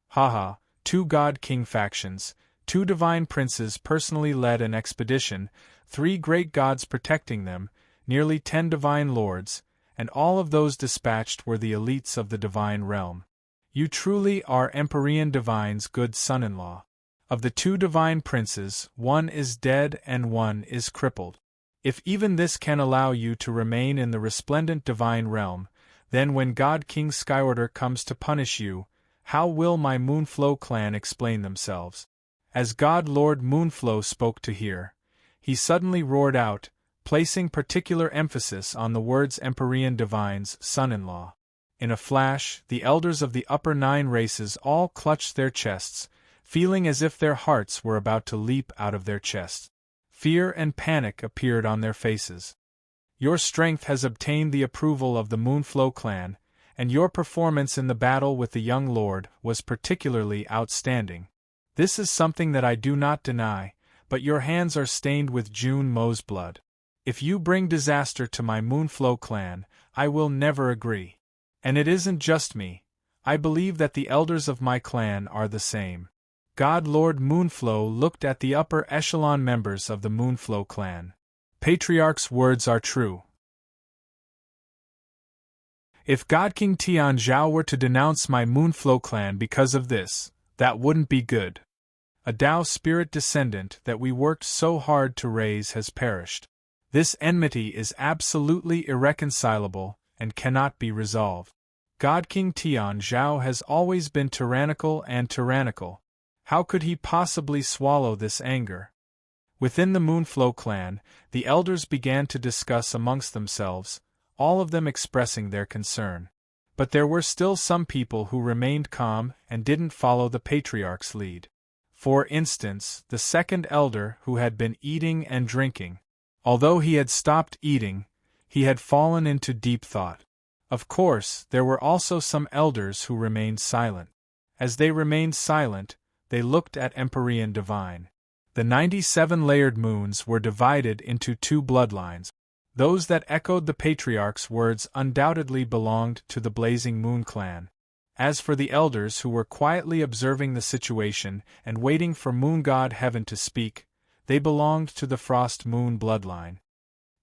Haha, 2 God King factions, 2 divine princes personally led an expedition, 3 great gods protecting them, nearly 10 divine lords, and all of those dispatched were the elites of the divine realm. You truly are Empyrean Divine's good son-in-law. Of the 2 divine princes, one is dead and one is crippled. If even this can allow you to remain in the resplendent divine realm, then when God King Skywardar comes to punish you, how will my Moonflow clan explain themselves? As God Lord Moonflow spoke to hear, he suddenly roared out, placing particular emphasis on the words Empyrean Divine's son-in-law. In a flash, the elders of the upper 9 races all clutched their chests, feeling as if their hearts were about to leap out of their chests. Fear and panic appeared on their faces. Your strength has obtained the approval of the Moonflow clan, and your performance in the battle with the young lord was particularly outstanding. This is something that I do not deny, but your hands are stained with June Mo's blood. If you bring disaster to my Moonflow clan, I will never agree. And it isn't just me. I believe that the elders of my clan are the same. God Lord Moonflow looked at the upper echelon members of the Moonflow clan. Patriarch's words are true. If God King Tian Zhao were to denounce my Moonflow clan because of this, that wouldn't be good. A Tao spirit descendant that we worked so hard to raise has perished. This enmity is absolutely irreconcilable and cannot be resolved. God King Tian Zhao has always been tyrannical and tyrannical. How could he possibly swallow this anger? Within the Moonflow clan, the elders began to discuss amongst themselves, all of them expressing their concern. But there were still some people who remained calm and didn't follow the patriarch's lead. For instance, the second elder who had been eating and drinking. Although he had stopped eating, he had fallen into deep thought. Of course, there were also some elders who remained silent. As they remained silent, they looked at Empyrean Divine. The 97 layered moons were divided into 2 bloodlines. Those that echoed the patriarch's words undoubtedly belonged to the Blazing Moon clan. As for the elders who were quietly observing the situation and waiting for Moon God Heaven to speak, they belonged to the Frost Moon bloodline.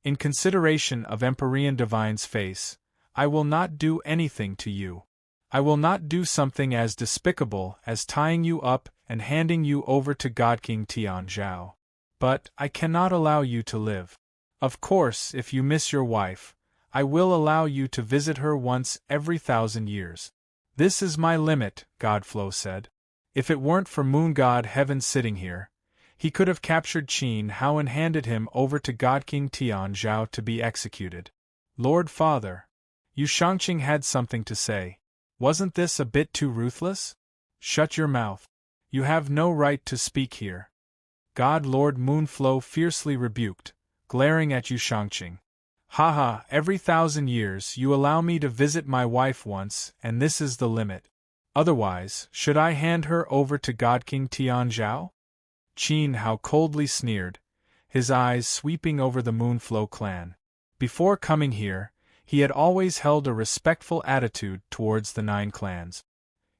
In consideration of Empyrean Divine's face, I will not do anything to you. I will not do something as despicable as tying you up and handing you over to God King Tian Zhao. But I cannot allow you to live. Of course, if you miss your wife, I will allow you to visit her once every 1,000 years. This is my limit, Godflow said. If it weren't for Moon God Heaven sitting here, he could have captured Qin Hao and handed him over to God King Tian Zhao to be executed. Lord Father, Yu Shangqing had something to say. Wasn't this a bit too ruthless? Shut your mouth. You have no right to speak here. God Lord Moonflow fiercely rebuked, glaring at Yu Shangqing. Haha, every 1,000 years you allow me to visit my wife once, and this is the limit. Otherwise, should I hand her over to God King Tian Zhao? Qin Hao coldly sneered, his eyes sweeping over the Moonflow clan. Before coming here, he had always held a respectful attitude towards the 9 clans.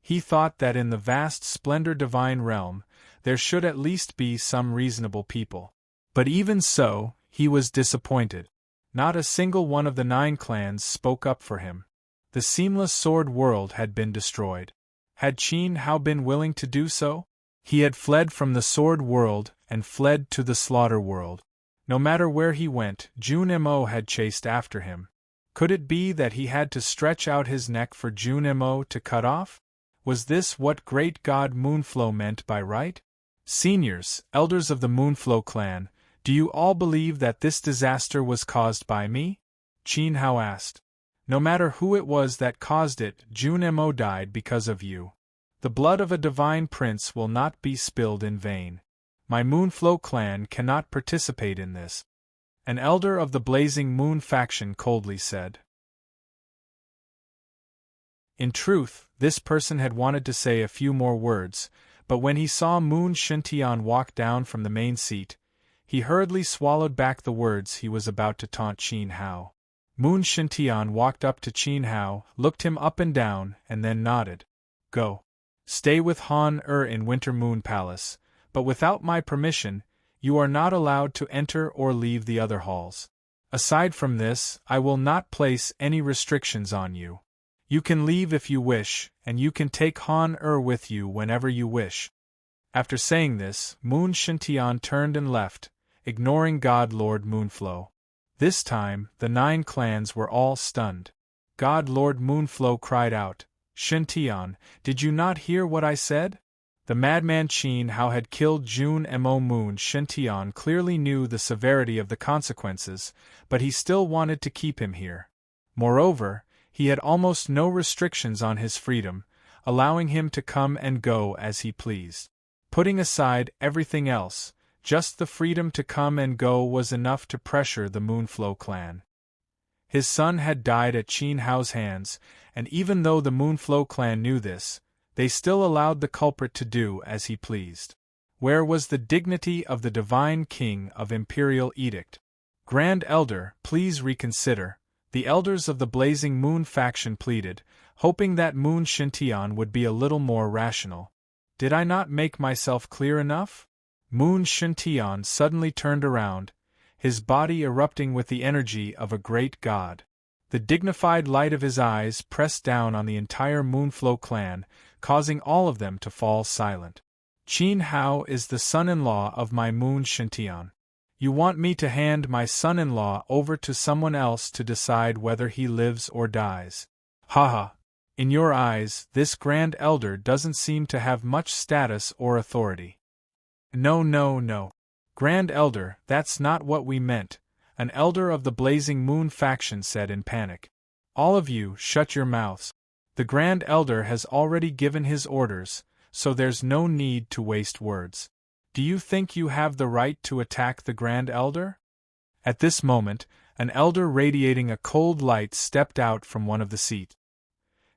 He thought that in the vast splendor divine realm, there should at least be some reasonable people. But even so, he was disappointed. Not a single one of the 9 clans spoke up for him. The seamless sword world had been destroyed. Had Qin Hao been willing to do so? He had fled from the sword world and fled to the slaughter world. No matter where he went, Jun Mo had chased after him. Could it be that he had to stretch out his neck for Jun Mo to cut off? Was this what great god Moonflow meant by right? Seniors, elders of the Moonflow clan, do you all believe that this disaster was caused by me? Qin Hao asked. No matter who it was that caused it, Jun Mo died because of you. The blood of a divine prince will not be spilled in vain. My Moonflow clan cannot participate in this. An elder of the Blazing Moon faction coldly said. In truth, this person had wanted to say a few more words, but when he saw Moon Shintian walk down from the main seat, he hurriedly swallowed back the words he was about to taunt Qin Hao. Moon Shintian walked up to Qin Hao, looked him up and down, and then nodded. Go. Stay with Han in Winter Moon Palace, but without my permission, you are not allowed to enter or leave the other halls. Aside from this, I will not place any restrictions on you. You can leave if you wish, and you can take Han with you whenever you wish." After saying this, Moon Shintian turned and left, ignoring God Lord Moonflow. This time, the 9 clans were all stunned. God Lord Moonflow cried out, "Shintian, did you not hear what I said?" The madman Qin Hao had killed Jun Mo. Moon Shintian clearly knew the severity of the consequences, but he still wanted to keep him here. Moreover, he had almost no restrictions on his freedom, allowing him to come and go as he pleased. Putting aside everything else, just the freedom to come and go was enough to pressure the Moonflow clan. His son had died at Qin Hao's hands, and even though the Moonflow clan knew this, they still allowed the culprit to do as he pleased. Where was the dignity of the divine king of Imperial Edict? "Grand Elder, please reconsider," the elders of the Blazing Moon faction pleaded, hoping that Moon Shintian would be a little more rational. "Did I not make myself clear enough?" Moon Shintian suddenly turned around, his body erupting with the energy of a great god. The dignified light of his eyes pressed down on the entire Moonflow clan, causing all of them to fall silent. "Qin Hao is the son-in-law of my Moon Shintian. You want me to hand my son-in-law over to someone else to decide whether he lives or dies? Haha. In your eyes, this Grand Elder doesn't seem to have much status or authority." "No, no, no. Grand Elder, that's not what we meant," an elder of the Blazing Moon faction said in panic. "All of you, shut your mouths. The Grand Elder has already given his orders, so there's no need to waste words. Do you think you have the right to attack the Grand Elder?" At this moment, an elder radiating a cold light stepped out from one of the seats.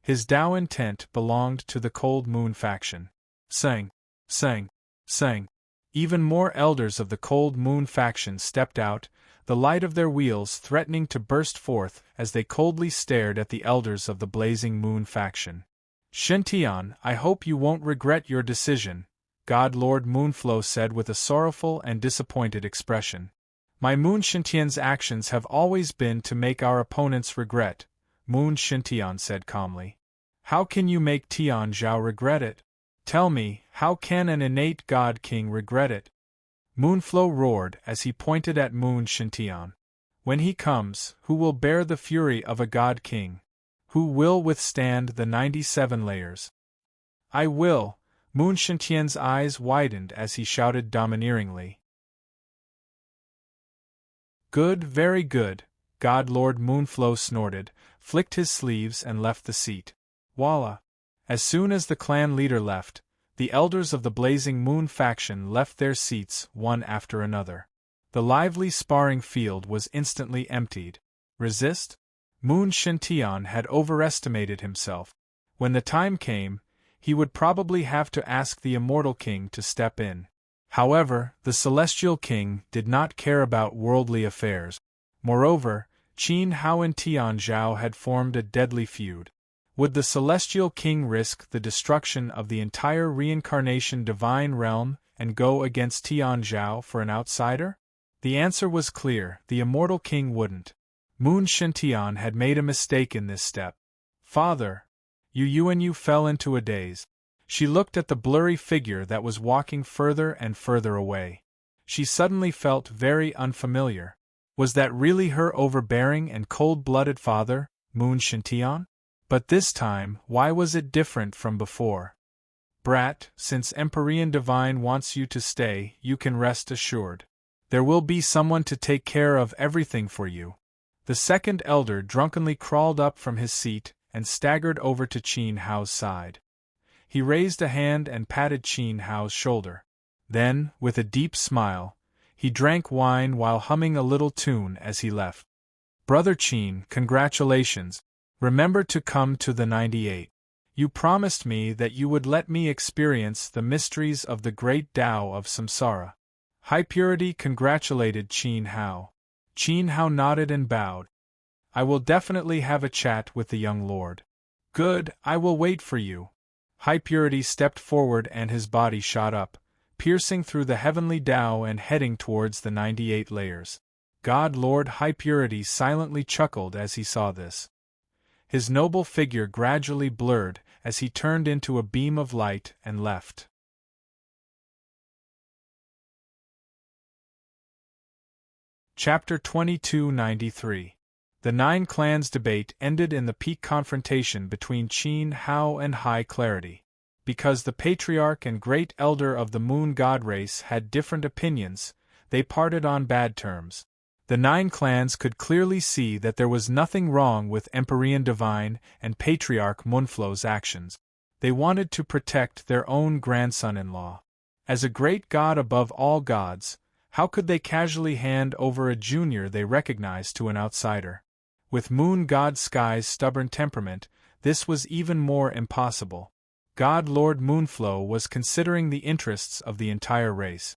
His Dao intent belonged to the Cold Moon faction. Sang, sang, sang. Even more elders of the Cold Moon faction stepped out, the light of their wheels threatening to burst forth as they coldly stared at the elders of the Blazing Moon faction. "Shintian, I hope you won't regret your decision," God Lord Moonflow said with a sorrowful and disappointed expression. "My Moon Shintian's actions have always been to make our opponents regret," Moon Shintian said calmly. "How can you make Tian Zhao regret it? Tell me, how can an innate God King regret it?" Moonflow roared as he pointed at Moon Shintian. "When he comes, who will bear the fury of a God King? Who will withstand the 97 layers? I will." Moon Shintian's eyes widened as he shouted domineeringly. "Good, very good," God Lord Moonflow snorted, flicked his sleeves and left the seat. Voila! As soon as the clan leader left, the elders of the Blazing Moon faction left their seats one after another. The lively sparring field was instantly emptied. Resist? Moon Shintian had overestimated himself. When the time came, he would probably have to ask the Immortal King to step in. However, the Celestial King did not care about worldly affairs. Moreover, Qin Hao and Tian Zhao had formed a deadly feud. Would the Celestial King risk the destruction of the entire reincarnation divine realm and go against Tian Zhao for an outsider? The answer was clear: the Immortal King wouldn't. Moon Shintian had made a mistake in this step. "Father!" Yu fell into a daze. She looked at the blurry figure that was walking further and further away. She suddenly felt very unfamiliar. Was that really her overbearing and cold-blooded father, Moon Shintian? But this time, why was it different from before? "Brat, since Empyrean Divine wants you to stay, you can rest assured. There will be someone to take care of everything for you." The second elder drunkenly crawled up from his seat and staggered over to Qin Hao's side. He raised a hand and patted Qin Hao's shoulder. Then, with a deep smile, he drank wine while humming a little tune as he left. "Brother Qin, congratulations. Remember to come to the 98. You promised me that you would let me experience the mysteries of the great Tao of Samsara." High Purity congratulated Qin Hao. Qin Hao nodded and bowed. "I will definitely have a chat with the young lord." "Good, I will wait for you." High Purity stepped forward and his body shot up, piercing through the heavenly Tao and heading towards the 98 layers. God Lord High Purity silently chuckled as he saw this. His noble figure gradually blurred as he turned into a beam of light and left. Chapter 2293. The Nine Clans debate ended in the peak confrontation between Qin Hao and High Clarity. Because the patriarch and great elder of the moon god race had different opinions, they parted on bad terms. The Nine Clans could clearly see that there was nothing wrong with Empyrean Divine and Patriarch Munflo's actions. They wanted to protect their own grandson-in-law. As a great god above all gods, how could they casually hand over a junior they recognized to an outsider? With Moon God Sky's stubborn temperament, this was even more impossible. God Lord Moonflow was considering the interests of the entire race.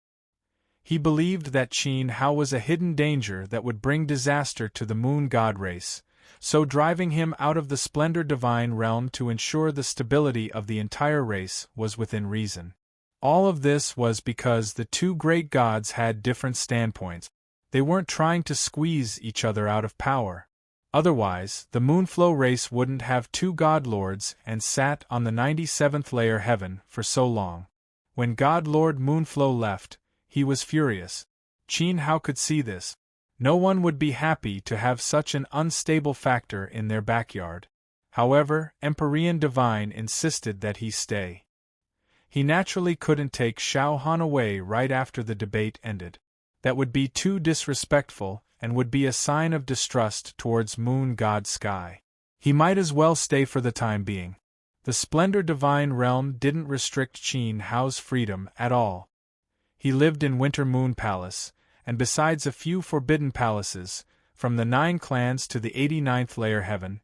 He believed that Qin Hao was a hidden danger that would bring disaster to the Moon God race, so driving him out of the Splendor Divine realm to ensure the stability of the entire race was within reason. All of this was because the two great gods had different standpoints. They weren't trying to squeeze each other out of power. Otherwise, the Moonflow race wouldn't have two god lords and sat on the 97th layer heaven for so long. When God Lord Moonflow left, he was furious. Qin Hao could see this. No one would be happy to have such an unstable factor in their backyard. However, Empyrean Divine insisted that he stay. He naturally couldn't take Xiao Han away right after the debate ended. That would be too disrespectful and would be a sign of distrust towards Moon God Sky. He might as well stay for the time being. The Splendor Divine realm didn't restrict Qin Hao's freedom at all. He lived in Winter Moon Palace, and besides a few forbidden palaces, from the 9 clans to the 89th layer heaven,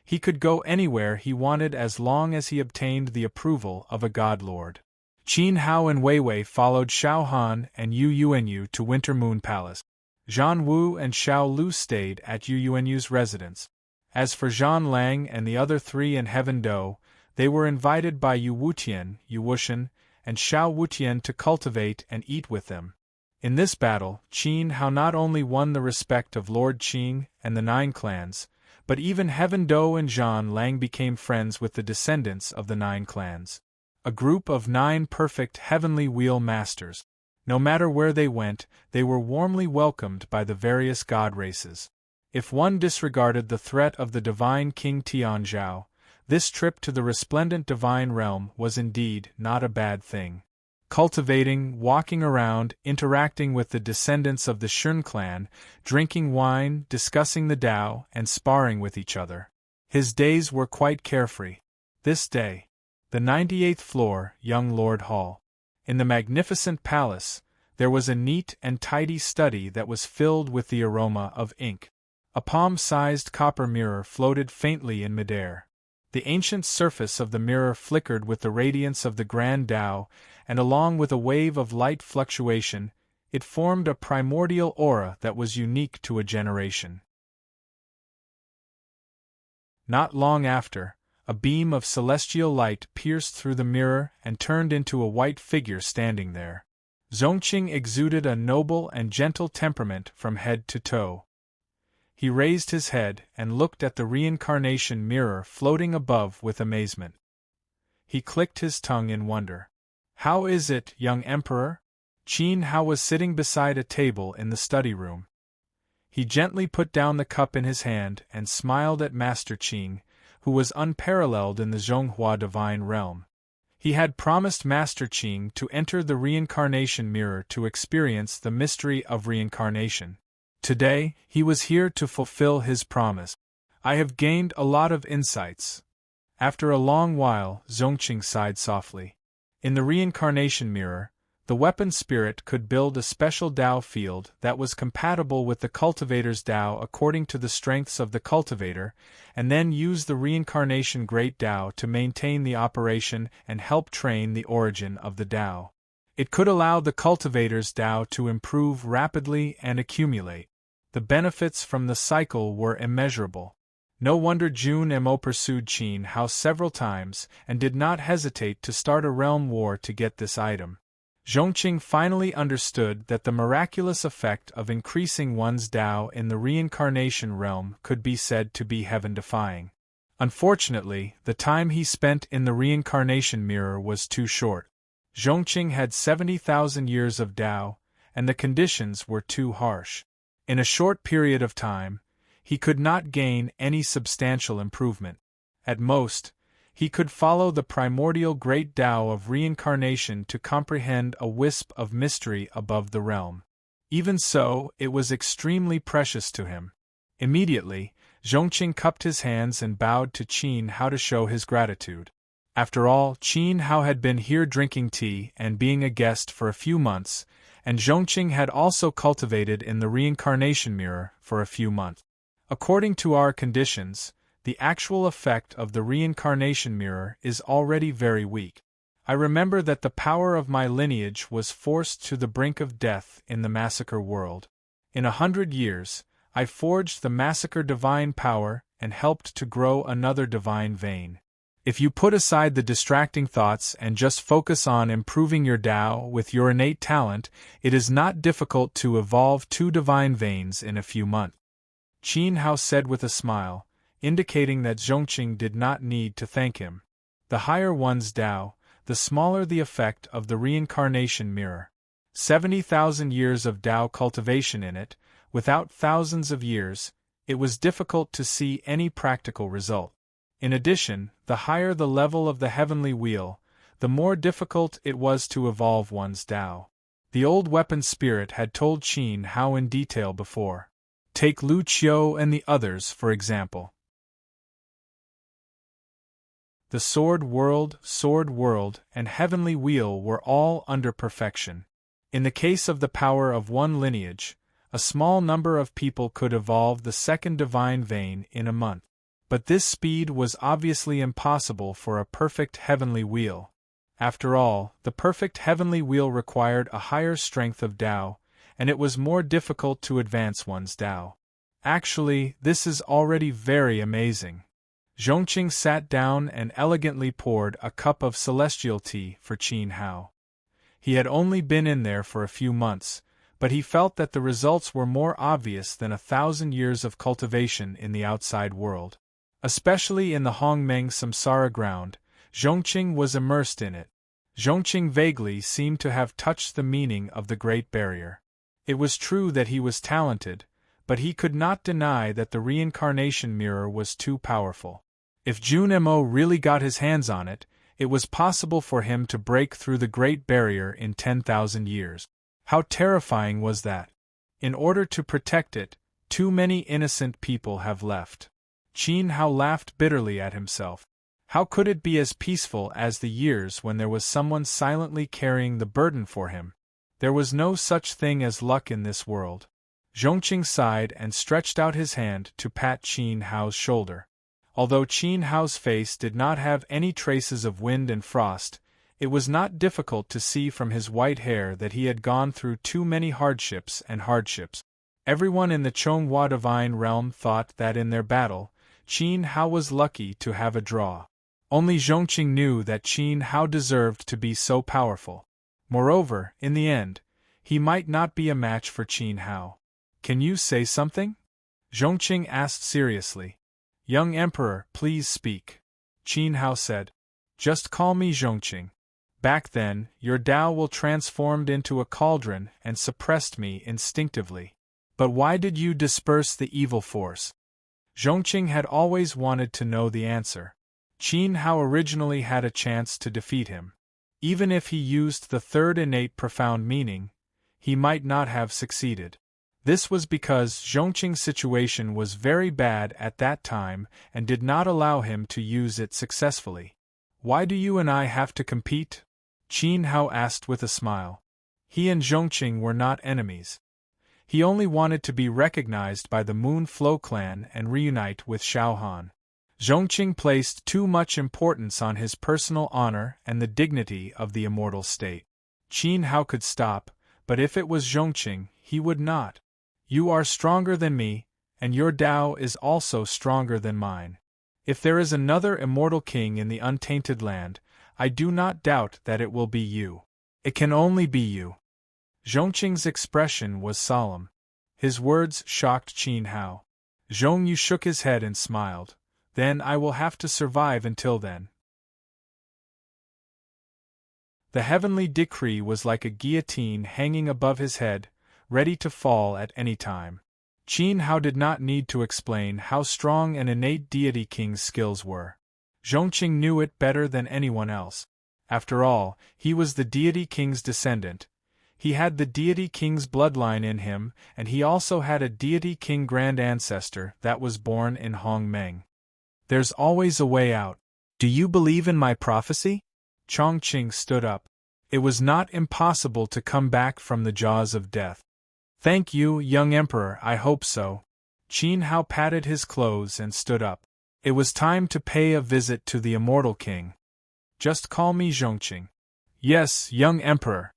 he could go anywhere he wanted as long as he obtained the approval of a god lord. Qin Hao and Wei Wei followed Xiao Han and Yu Yuanyu to Winter Moon Palace. Zhan Wu and Xiao Lu stayed at Yu Yuanyu's residence. As for Zhan Lang and the other 3 in Heaven Do, they were invited by Yu Wutian, Yu Wuxian, and Xiao Wutian to cultivate and eat with them. In this battle, Qin Hao not only won the respect of Lord Qing and the 9 clans, but even Heaven Do and Zhan Lang became friends with the descendants of the 9 clans. A group of 9 perfect heavenly wheel masters. No matter where they went, they were warmly welcomed by the various god races. If one disregarded the threat of the divine King Tianzhao, this trip to the resplendent divine realm was indeed not a bad thing. Cultivating, walking around, interacting with the descendants of the Shun clan, drinking wine, discussing the Tao, and sparring with each other. His days were quite carefree. This day, the 98th floor, Young Lord Hall. In the magnificent palace, there was a neat and tidy study that was filled with the aroma of ink. A palm-sized copper mirror floated faintly in midair. The ancient surface of the mirror flickered with the radiance of the Grand Tao, and along with a wave of light fluctuation, it formed a primordial aura that was unique to a generation. Not long after, a beam of celestial light pierced through the mirror and turned into a white figure standing there. Zongqing exuded a noble and gentle temperament from head to toe. He raised his head and looked at the reincarnation mirror floating above with amazement. He clicked his tongue in wonder. "How is it, young emperor?" Qin Hao was sitting beside a table in the study room. He gently put down the cup in his hand and smiled at Master Qing, who was unparalleled in the Zhonghua divine realm. He had promised Master Qing to enter the reincarnation mirror to experience the mystery of reincarnation. Today, he was here to fulfill his promise. "I have gained a lot of insights." After a long while, Zongqing sighed softly. In the reincarnation mirror, the weapon spirit could build a special Tao field that was compatible with the cultivator's Tao according to the strengths of the cultivator, and then use the reincarnation great Tao to maintain the operation and help train the origin of the Tao. It could allow the cultivator's Tao to improve rapidly and accumulate. The benefits from the cycle were immeasurable. No wonder Jun Mo pursued Qin Hao several times and did not hesitate to start a realm war to get this item. Zhongqing finally understood that the miraculous effect of increasing one's Tao in the reincarnation realm could be said to be heaven-defying. Unfortunately, the time he spent in the reincarnation mirror was too short. Zhongqing had 70,000 years of Tao, and the conditions were too harsh. In a short period of time, he could not gain any substantial improvement. At most, he could follow the primordial great Tao of reincarnation to comprehend a wisp of mystery above the realm. Even so, it was extremely precious to him. Immediately, Zhongqing cupped his hands and bowed to Qin Hao to show his gratitude. After all, Qin Hao had been here drinking tea and being a guest for a few months, and Zhongqing had also cultivated in the reincarnation mirror for a few months. According to our conditions, the actual effect of the reincarnation mirror is already very weak. I remember that the power of my lineage was forced to the brink of death in the massacre world. In 100 years, I forged the massacre divine power and helped to grow another divine vein. If you put aside the distracting thoughts and just focus on improving your Tao with your innate talent, it is not difficult to evolve 2 divine veins in a few months. Qin Hao said with a smile, indicating that Zhongqing did not need to thank him. The higher one's Tao, the smaller the effect of the reincarnation mirror. 70,000 years of Tao cultivation in it, without thousands of years, it was difficult to see any practical result. In addition, the higher the level of the heavenly wheel, the more difficult it was to evolve one's Tao. The old weapon spirit had told Qin Hao in detail before. Take Lu Qiu and the others, for example. The sword world, and heavenly wheel were all under perfection. In the case of the power of one lineage, a small number of people could evolve the second divine vein in a month. But this speed was obviously impossible for a perfect heavenly wheel. After all, the perfect heavenly wheel required a higher strength of Tao, and it was more difficult to advance one's Tao. Actually, this is already very amazing. Zhongqing sat down and elegantly poured a cup of celestial tea for Qin Hao. He had only been in there for a few months, but he felt that the results were more obvious than 1,000 years of cultivation in the outside world. Especially in the Hongmeng Samsara ground, Zhongqing was immersed in it. Zhongqing vaguely seemed to have touched the meaning of the Great Barrier. It was true that he was talented, but he could not deny that the reincarnation mirror was too powerful. If Jun Mo really got his hands on it, it was possible for him to break through the Great Barrier in 10,000 years. How terrifying was that? In order to protect it, too many innocent people have left. Qin Hao laughed bitterly at himself. How could it be as peaceful as the years when there was someone silently carrying the burden for him? There was no such thing as luck in this world. Zhongqing sighed and stretched out his hand to pat Qin Hao's shoulder. Although Qin Hao's face did not have any traces of wind and frost, it was not difficult to see from his white hair that he had gone through too many hardships. Everyone in the Chonghua divine realm thought that in their battle, Qin Hao was lucky to have a draw. Only Zhongqing knew that Qin Hao deserved to be so powerful. Moreover, in the end, he might not be a match for Qin Hao. Can you say something? Zhongqing asked seriously. Young Emperor, please speak. Qin Hao said. Just call me Zhongqing. Back then, your Tao will transformed into a cauldron and suppressed me instinctively. But why did you disperse the evil force? Zhongqing had always wanted to know the answer. Qin Hao originally had a chance to defeat him. Even if he used the third innate profound meaning, he might not have succeeded. This was because Zhongqing's situation was very bad at that time and did not allow him to use it successfully. Why do you and I have to compete? Qin Hao asked with a smile. He and Zhongqing were not enemies. He only wanted to be recognized by the Moon Flow clan and reunite with Xiao Han. Zhongqing placed too much importance on his personal honor and the dignity of the immortal state. Qin Hao could stop, but if it was Zhongqing, he would not. You are stronger than me, and your Tao is also stronger than mine. If there is another immortal king in the untainted land, I do not doubt that it will be you. It can only be you. Zhongqing's expression was solemn. His words shocked Qin Hao. Zhong Yu shook his head and smiled. Then I will have to survive until then. The heavenly decree was like a guillotine hanging above his head, ready to fall at any time. Qin Hao did not need to explain how strong an innate deity king's skills were. Zhongqing knew it better than anyone else. After all, he was the deity king's descendant. He had the deity king's bloodline in him, and he also had a deity king grand ancestor that was born in Hongmeng. There's always a way out. Do you believe in my prophecy? Chongqing stood up. It was not impossible to come back from the jaws of death. Thank you, young emperor, I hope so. Qin Hao patted his clothes and stood up. It was time to pay a visit to the immortal king. Just call me Zhongqing. Yes, young emperor.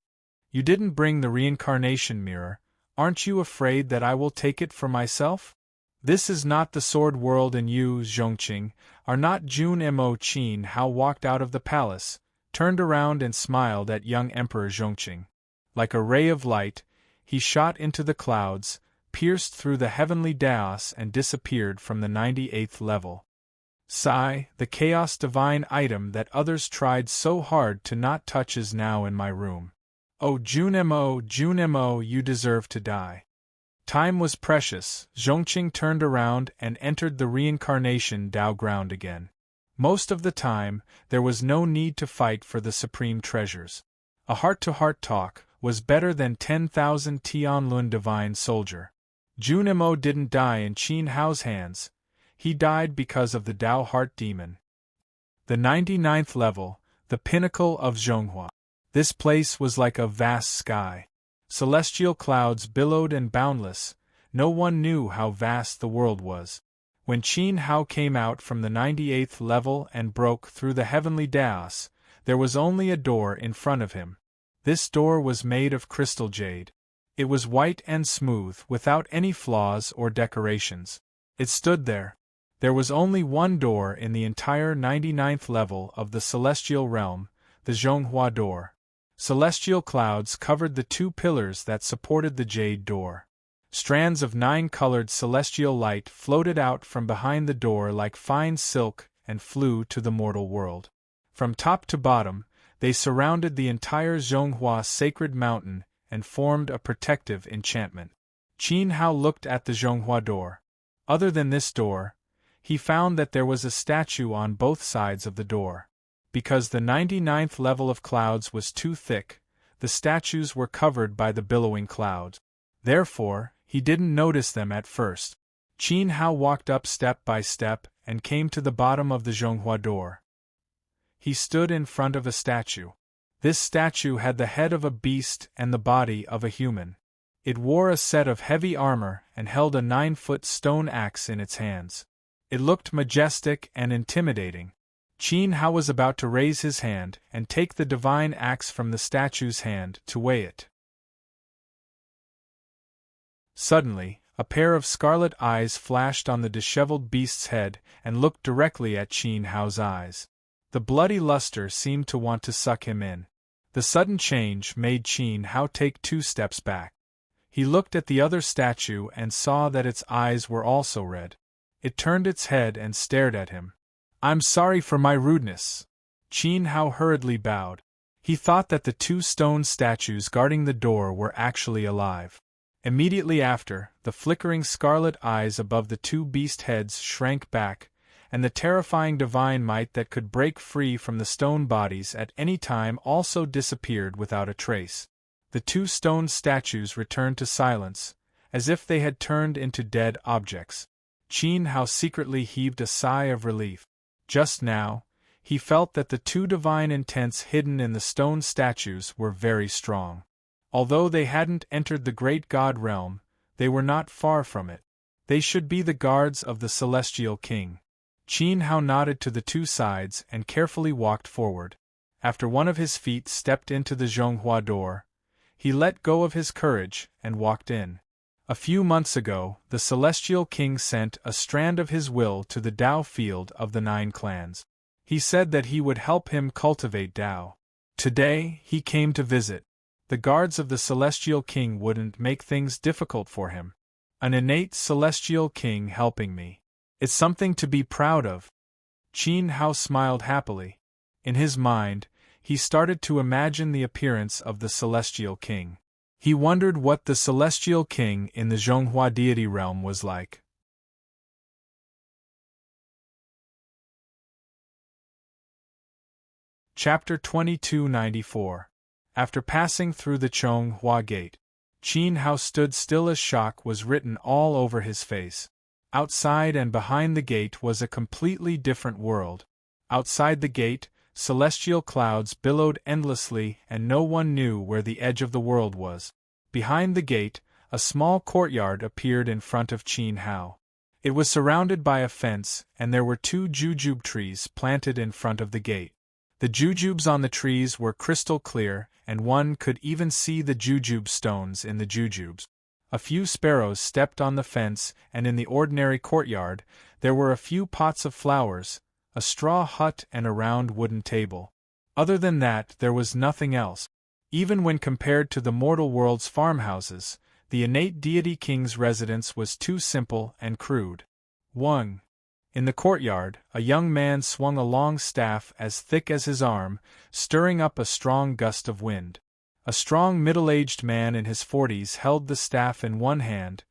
You didn't bring the reincarnation mirror, aren't you afraid that I will take it for myself? This is not the sword world and you, Zhongqing, are not Jun Mo. Qin Hao walked out of the palace, turned around and smiled at young Emperor Zhongqing. Like a ray of light, he shot into the clouds, pierced through the heavenly dais and disappeared from the 98th level. Sigh, the chaos divine item that others tried so hard to not touch is now in my room. Oh Jun Mo, you deserve to die. Time was precious. Zhongqing turned around and entered the reincarnation Dao ground again. Most of the time, there was no need to fight for the supreme treasures. A heart-to-heart talk was better than 10,000 Tianlun divine soldier. Jun Mo didn't die in Qin Hao's hands. He died because of the Dao heart demon. The 99th level, the pinnacle of Zhonghua. This place was like a vast sky. Celestial clouds billowed and boundless. No one knew how vast the world was. When Qin Hao came out from the 98th level and broke through the heavenly dais, there was only a door in front of him. This door was made of crystal jade. It was white and smooth, without any flaws or decorations. It stood there. There was only one door in the entire 99th level of the celestial realm, the Zhonghua door. Celestial clouds covered the two pillars that supported the jade door. Strands of 9-colored celestial light floated out from behind the door like fine silk and flew to the mortal world. From top to bottom, they surrounded the entire Zhonghua sacred mountain and formed a protective enchantment. Qin Hao looked at the Zhonghua door. Other than this door, he found that there was a statue on both sides of the door. Because the 99th level of clouds was too thick, the statues were covered by the billowing clouds. Therefore, he didn't notice them at first. Qin Hao walked up step by step and came to the bottom of the Zhonghua door. He stood in front of a statue. This statue had the head of a beast and the body of a human. It wore a set of heavy armor and held a 9-foot stone axe in its hands. It looked majestic and intimidating. Qin Hao was about to raise his hand and take the divine axe from the statue's hand to weigh it. Suddenly, a pair of scarlet eyes flashed on the disheveled beast's head and looked directly at Qin Hao's eyes. The bloody luster seemed to want to suck him in. The sudden change made Qin Hao take 2 steps back. He looked at the other statue and saw that its eyes were also red. It turned its head and stared at him. I'm sorry for my rudeness. Qin Hao hurriedly bowed. He thought that the 2 stone statues guarding the door were actually alive. Immediately after, the flickering scarlet eyes above the 2 beast heads shrank back, and the terrifying divine might that could break free from the stone bodies at any time also disappeared without a trace. The 2 stone statues returned to silence, as if they had turned into dead objects. Qin Hao secretly heaved a sigh of relief. Just now, he felt that the 2 divine intents hidden in the stone statues were very strong. Although they hadn't entered the great god realm, they were not far from it. They should be the guards of the celestial king. Qin Hao nodded to the 2 sides and carefully walked forward. After one of his feet stepped into the Zhonghua door, he let go of his courage and walked in. A few months ago, the celestial king sent a strand of his will to the Dao field of the 9 clans. He said that he would help him cultivate Dao. Today, he came to visit. The guards of the Celestial King wouldn't make things difficult for him. An innate Celestial King helping me. It's something to be proud of. Qin Hao smiled happily. In his mind, he started to imagine the appearance of the Celestial King. He wondered what the Celestial King in the Zhonghua deity realm was like. Chapter 2294. After passing through the Zhonghua gate, Qin Hao stood still as shock was written all over his face. Outside and behind the gate was a completely different world. Outside the gate, celestial clouds billowed endlessly and no one knew where the edge of the world was. Behind the gate, a small courtyard appeared in front of Qin Hao. It was surrounded by a fence and there were 2 jujube trees planted in front of the gate. The jujubes on the trees were crystal clear, and one could even see the jujube stones in the jujubes. A few sparrows stepped on the fence, and in the ordinary courtyard, there were a few pots of flowers, a straw hut and a round wooden table. Other than that, there was nothing else. Even when compared to the mortal world's farmhouses, the innate deity king's residence was too simple and crude. 1. In the courtyard, a young man swung a long staff as thick as his arm, stirring up a strong gust of wind. A strong middle-aged man in his 40s held the staff in one hand.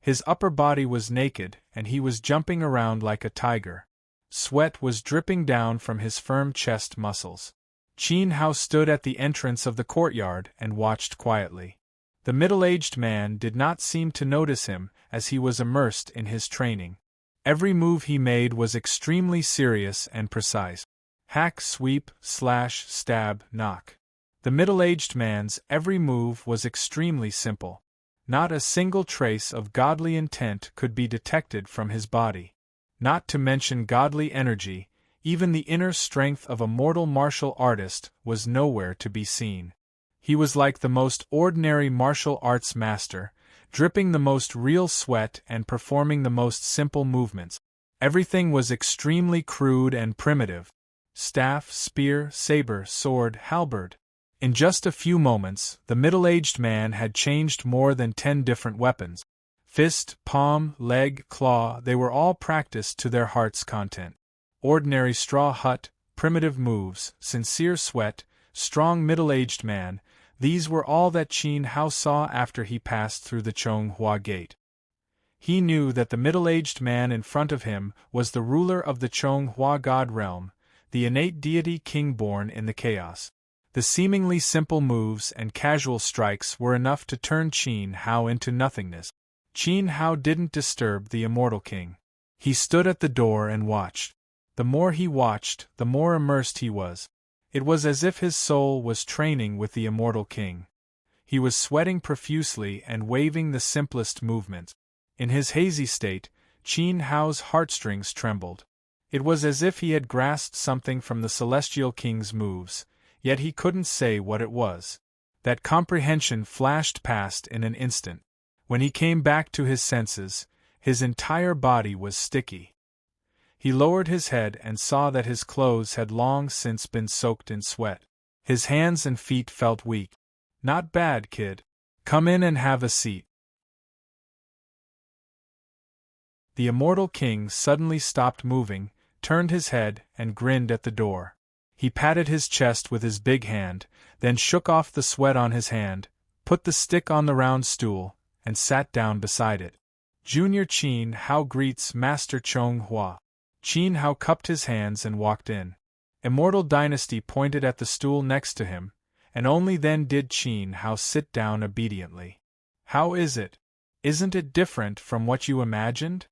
His upper body was naked, and he was jumping around like a tiger. Sweat was dripping down from his firm chest muscles. Qin Hao stood at the entrance of the courtyard and watched quietly. The middle-aged man did not seem to notice him, as he was immersed in his training. Every move he made was extremely serious and precise. Hack, sweep, slash, stab, knock. The middle-aged man's every move was extremely simple. Not a single trace of godly intent could be detected from his body. Not to mention godly energy, even the inner strength of a mortal martial artist was nowhere to be seen. He was like the most ordinary martial arts master, dripping the most real sweat and performing the most simple movements. Everything was extremely crude and primitive. Staff, spear, saber, sword, halberd. In just a few moments, the middle-aged man had changed more than 10 different weapons. Fist, palm, leg, claw, they were all practiced to their heart's content. Ordinary straw hut, primitive moves, sincere sweat, strong middle-aged man, these were all that Qin Hao saw after he passed through the Zhonghua gate. He knew that the middle-aged man in front of him was the ruler of the Zhonghua god realm, the innate deity king born in the chaos. The seemingly simple moves and casual strikes were enough to turn Qin Hao into nothingness. Qin Hao didn't disturb the immortal king. He stood at the door and watched. The more he watched, the more immersed he was. It was as if his soul was training with the immortal king. He was sweating profusely and waving the simplest movements. In his hazy state, Qin Hao's heartstrings trembled. It was as if he had grasped something from the Celestial King's moves, yet he couldn't say what it was. That comprehension flashed past in an instant. When he came back to his senses, his entire body was sticky. He lowered his head and saw that his clothes had long since been soaked in sweat. His hands and feet felt weak. "Not bad, kid. Come in and have a seat." The immortal king suddenly stopped moving, turned his head, and grinned at the door. He patted his chest with his big hand, then shook off the sweat on his hand, put the stick on the round stool, and sat down beside it. Junior Qin Hao greets Master Zhonghua. Qin Hao cupped his hands and walked in. Immortal Dynasty pointed at the stool next to him, and only then did Qin Hao sit down obediently. "How is it? Isn't it different from what you imagined?"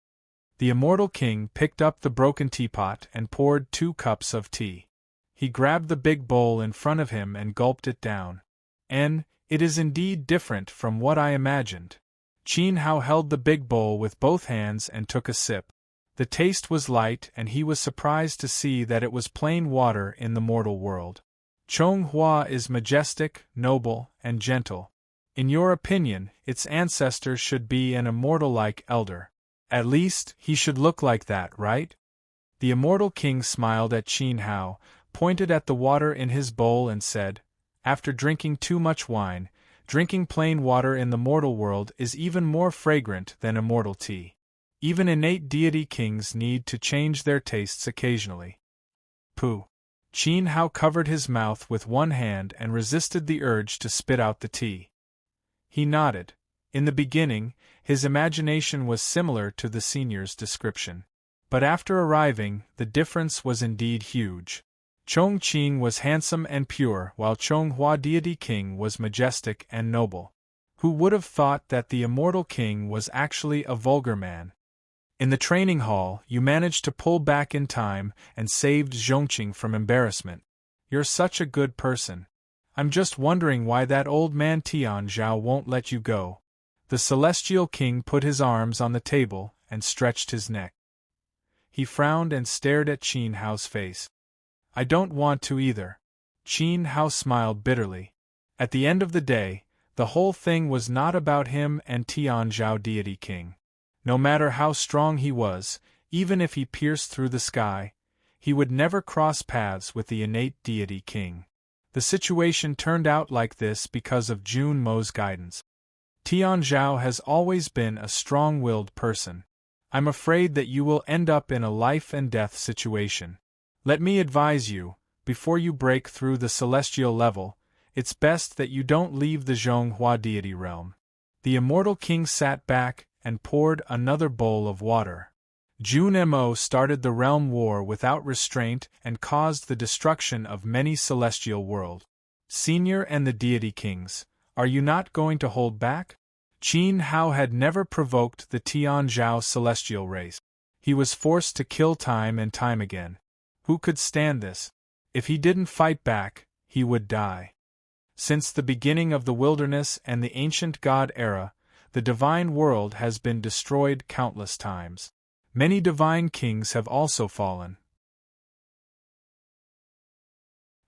The immortal king picked up the broken teapot and poured 2 cups of tea. He grabbed the big bowl in front of him and gulped it down. It is indeed different from what I imagined." Qin Hao held the big bowl with both hands and took a sip. The taste was light and he was surprised to see that it was plain water in the mortal world. Zhonghua is majestic, noble, and gentle. In your opinion, its ancestor should be an immortal-like elder. At least, he should look like that, right? The immortal king smiled at Qin Hao, pointed at the water in his bowl and said, "After drinking too much wine, drinking plain water in the mortal world is even more fragrant than immortal tea. Even innate deity kings need to change their tastes occasionally." Pooh! Qin Hao covered his mouth with one hand and resisted the urge to spit out the tea. He nodded. In the beginning, his imagination was similar to the senior's description. But after arriving, the difference was indeed huge. Chongqing was handsome and pure, while Chonghua Deity King was majestic and noble. Who would have thought that the immortal king was actually a vulgar man? In the training hall, you managed to pull back in time and saved Zhongqing from embarrassment. You're such a good person. I'm just wondering why that old man Tian Zhao won't let you go. The celestial king put his arms on the table and stretched his neck. He frowned and stared at Qin Hao's face. "I don't want to either." Qin Hao smiled bitterly. At the end of the day, the whole thing was not about him and Tian Zhao Deity King. No matter how strong he was, even if he pierced through the sky, he would never cross paths with the innate Deity King. The situation turned out like this because of Jun Mo's guidance. Tian Zhao has always been a strong-willed person. I'm afraid that you will end up in a life-and-death situation. Let me advise you, before you break through the celestial level, it's best that you don't leave the Zhonghua deity realm. The immortal king sat back and poured another bowl of water. Jun Mo started the realm war without restraint and caused the destruction of many celestial worlds. Senior and the deity kings, are you not going to hold back? Qin Hao had never provoked the Tian Zhao celestial race. He was forced to kill time and time again. Who could stand this? If he didn't fight back, he would die. Since the beginning of the wilderness and the ancient god era, the divine world has been destroyed countless times. Many divine kings have also fallen.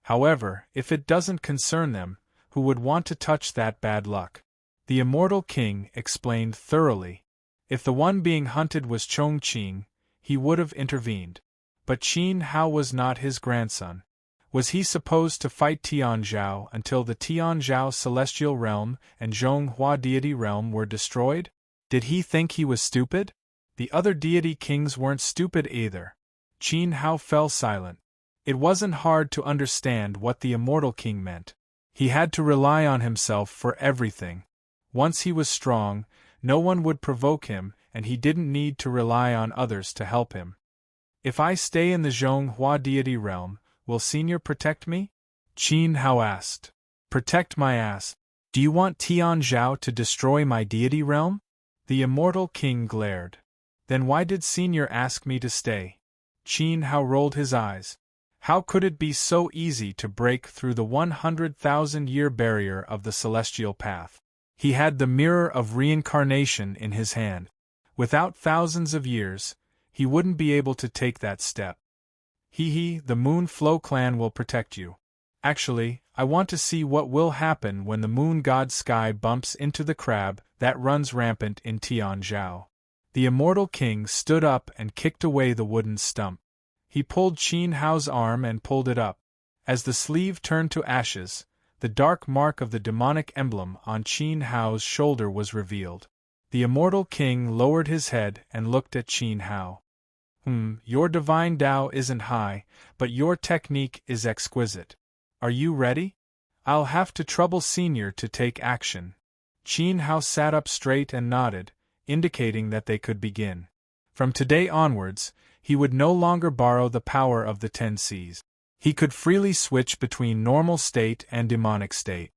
However, if it doesn't concern them, who would want to touch that bad luck? The immortal king explained thoroughly. If the one being hunted was Chongqing, he would have intervened. But Qin Hao was not his grandson. Was he supposed to fight Tian Zhao until the Tian Zhao celestial realm and Zhonghua deity realm were destroyed? Did he think he was stupid? The other deity kings weren't stupid either. Qin Hao fell silent. It wasn't hard to understand what the immortal king meant. He had to rely on himself for everything. Once he was strong, no one would provoke him, and he didn't need to rely on others to help him. If I stay in the Zhonghua deity realm, will Senior protect me? Qin Hao asked. Protect my ass. Do you want Tian Zhao to destroy my deity realm? The immortal king glared. Then why did Senior ask me to stay? Qin Hao rolled his eyes. How could it be so easy to break through the 100,000-year barrier of the celestial path? He had the mirror of reincarnation in his hand. Without thousands of years, he wouldn't be able to take that step. The Moon Flow clan will protect you. Actually, I want to see what will happen when the moon god Sky bumps into the crab that runs rampant in Tian Zhao. The immortal king stood up and kicked away the wooden stump. He pulled Qin Hao's arm and pulled it up. As the sleeve turned to ashes, the dark mark of the demonic emblem on Qin Hao's shoulder was revealed. The immortal king lowered his head and looked at Qin Hao. Your divine Tao isn't high, but your technique is exquisite. Are you ready? I'll have to trouble Senior to take action. Qin Hao sat up straight and nodded, indicating that they could begin. From today onwards, he would no longer borrow the power of the 10 Cs. He could freely switch between normal state and demonic state.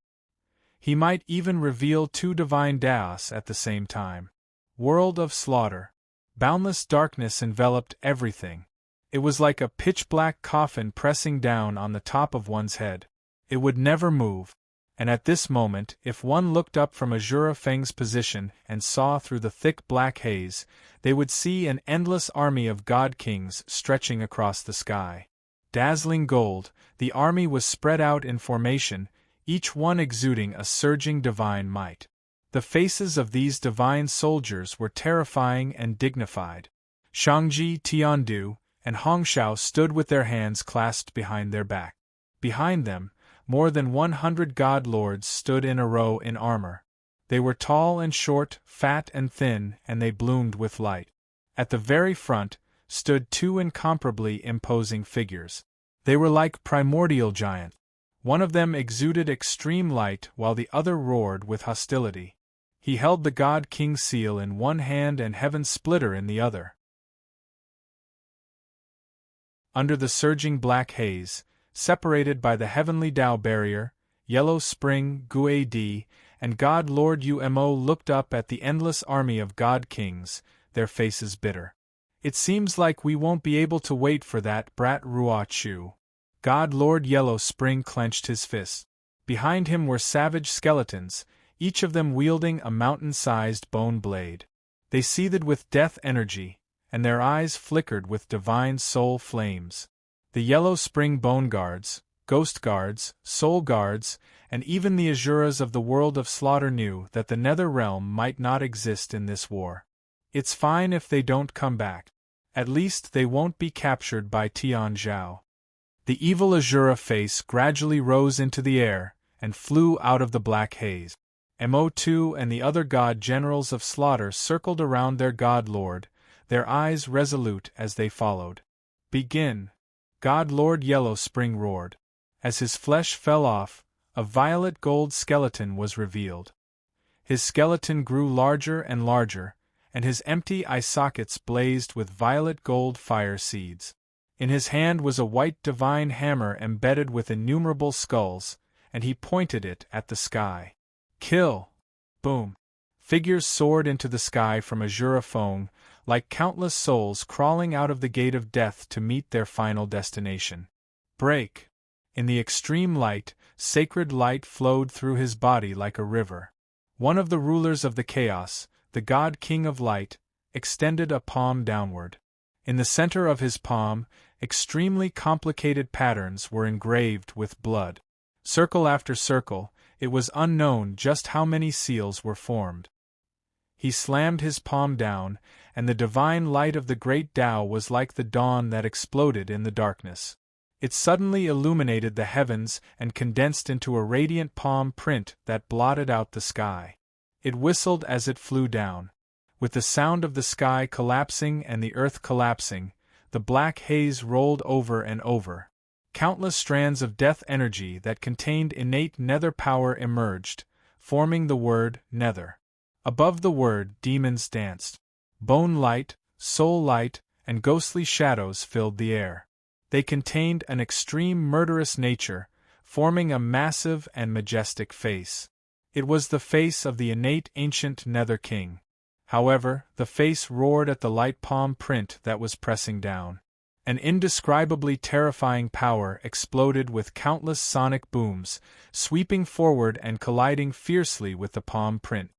He might even reveal 2 divine Taos at the same time. World of slaughter. Boundless darkness enveloped everything. It was like a pitch-black coffin pressing down on the top of one's head. It would never move. And at this moment, if one looked up from Azura Feng's position and saw through the thick black haze, they would see an endless army of god kings stretching across the sky. Dazzling gold, the army was spread out in formation, each one exuding a surging divine might. The faces of these divine soldiers were terrifying and dignified. Shangji Tiandu and Hongxiao stood with their hands clasped behind their back. Behind them, more than 100 god lords stood in a row in armor. They were tall and short, fat and thin, and they bloomed with light. At the very front stood two incomparably imposing figures. They were like primordial giants. One of them exuded extreme light while the other roared with hostility. He held the God King's seal in one hand and Heaven's splitter in the other. Under the surging black haze, separated by the heavenly Tao barrier, Yellow Spring, Guadi, and God Lord Umo looked up at the endless army of God Kings, their faces bitter. It seems like we won't be able to wait for that brat Ruo Chu. God Lord Yellow Spring clenched his fists. Behind him were savage skeletons, each of them wielding a mountain-sized bone blade. They seethed with death energy, and their eyes flickered with divine soul flames. The Yellow Spring Bone Guards, Ghost Guards, Soul Guards, and even the Asuras of the world of slaughter knew that the Nether Realm might not exist in this war. It's fine if they don't come back. At least they won't be captured by Tian Zhao. The evil Asura face gradually rose into the air and flew out of the black haze. Mo2 and the other god generals of slaughter circled around their god lord, their eyes resolute as they followed. Begin! God Lord Yellow Spring roared. As his flesh fell off, a violet gold skeleton was revealed. His skeleton grew larger and larger, and his empty eye sockets blazed with violet gold fire seeds. In his hand was a white divine hammer embedded with innumerable skulls, and he pointed it at the sky. Kill! Boom! Figures soared into the sky from Azura Fong, like countless souls crawling out of the gate of death to meet their final destination. Break! In the extreme light, sacred light flowed through his body like a river. One of the rulers of the chaos, the God King of Light, extended a palm downward. In the center of his palm, extremely complicated patterns were engraved with blood. Circle after circle, it was unknown just how many seals were formed. He slammed his palm down, and the divine light of the great Tao was like the dawn that exploded in the darkness. It suddenly illuminated the heavens and condensed into a radiant palm print that blotted out the sky. It whistled as it flew down. With the sound of the sky collapsing and the earth collapsing, the black haze rolled over and over. Countless strands of death energy that contained innate nether power emerged, forming the word Nether. Above the word, demons danced. Bone light, soul light, and ghostly shadows filled the air. They contained an extreme murderous nature, forming a massive and majestic face. It was the face of the innate ancient Nether King. However, the face roared at the light palm print that was pressing down. An indescribably terrifying power exploded with countless sonic booms, sweeping forward and colliding fiercely with the palm print.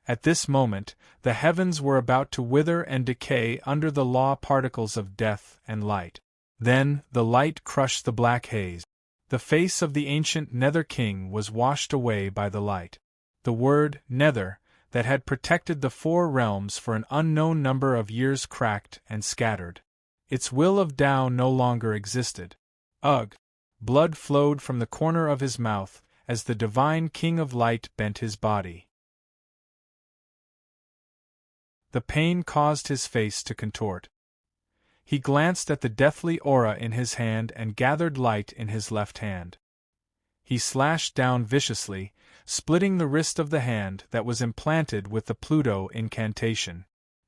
At this moment, the heavens were about to wither and decay under the law particles of death and light. Then, the light crushed the black haze. The face of the ancient Nether King was washed away by the light. The word, Nether, that had protected the four realms for an unknown number of years cracked and scattered. Its will of Tao no longer existed. Ugh! Blood flowed from the corner of his mouth as the divine King of Light bent his body. The pain caused his face to contort. He glanced at the deathly aura in his hand and gathered light in his left hand. He slashed down viciously, splitting the wrist of the hand that was implanted with the Pluto incantation.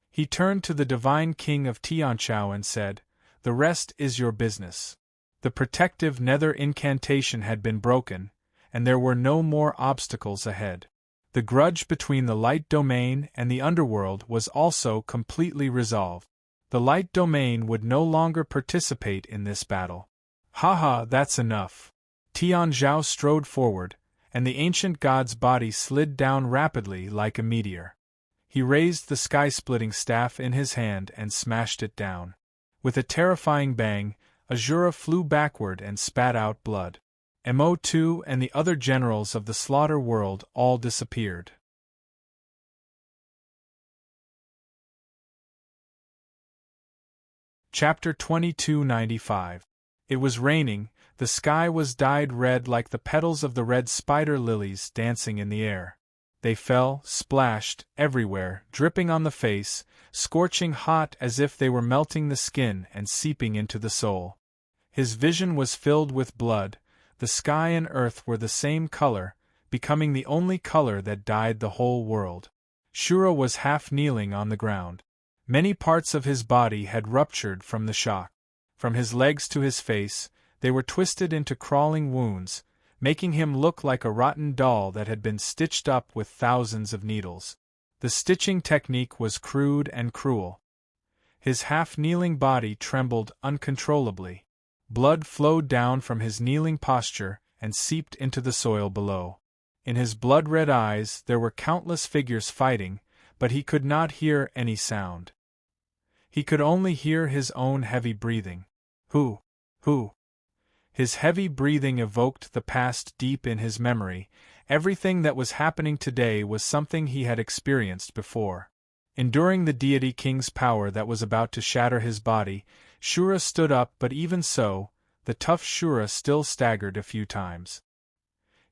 He turned to the divine king of Tianchao and said, "The rest is your business." The protective nether incantation had been broken, and there were no more obstacles ahead. The grudge between the light domain and the underworld was also completely resolved. The light domain would no longer participate in this battle. Haha, that's enough. Tian Zhao strode forward, and the ancient god's body slid down rapidly like a meteor. He raised the sky-splitting staff in his hand and smashed it down. With a terrifying bang, Azura flew backward and spat out blood. Mo2 and the other generals of the slaughter world all disappeared. Chapter 2295. It was raining, the sky was dyed red like the petals of the red spider lilies dancing in the air. They fell, splashed, everywhere, dripping on the face, scorching hot as if they were melting the skin and seeping into the soul. His vision was filled with blood, the sky and earth were the same color, becoming the only color that dyed the whole world. Shura was half kneeling on the ground. Many parts of his body had ruptured from the shock. From his legs to his face, they were twisted into crawling wounds, making him look like a rotten doll that had been stitched up with thousands of needles. The stitching technique was crude and cruel. His half-kneeling body trembled uncontrollably. Blood flowed down from his kneeling posture and seeped into the soil below. In his blood-red eyes there were countless figures fighting, but he could not hear any sound. He could only hear his own heavy breathing. Who? His heavy breathing evoked the past deep in his memory. Everything that was happening today was something he had experienced before. Enduring the deity king's power that was about to shatter his body, Shura stood up, but even so, the tough Shura still staggered a few times.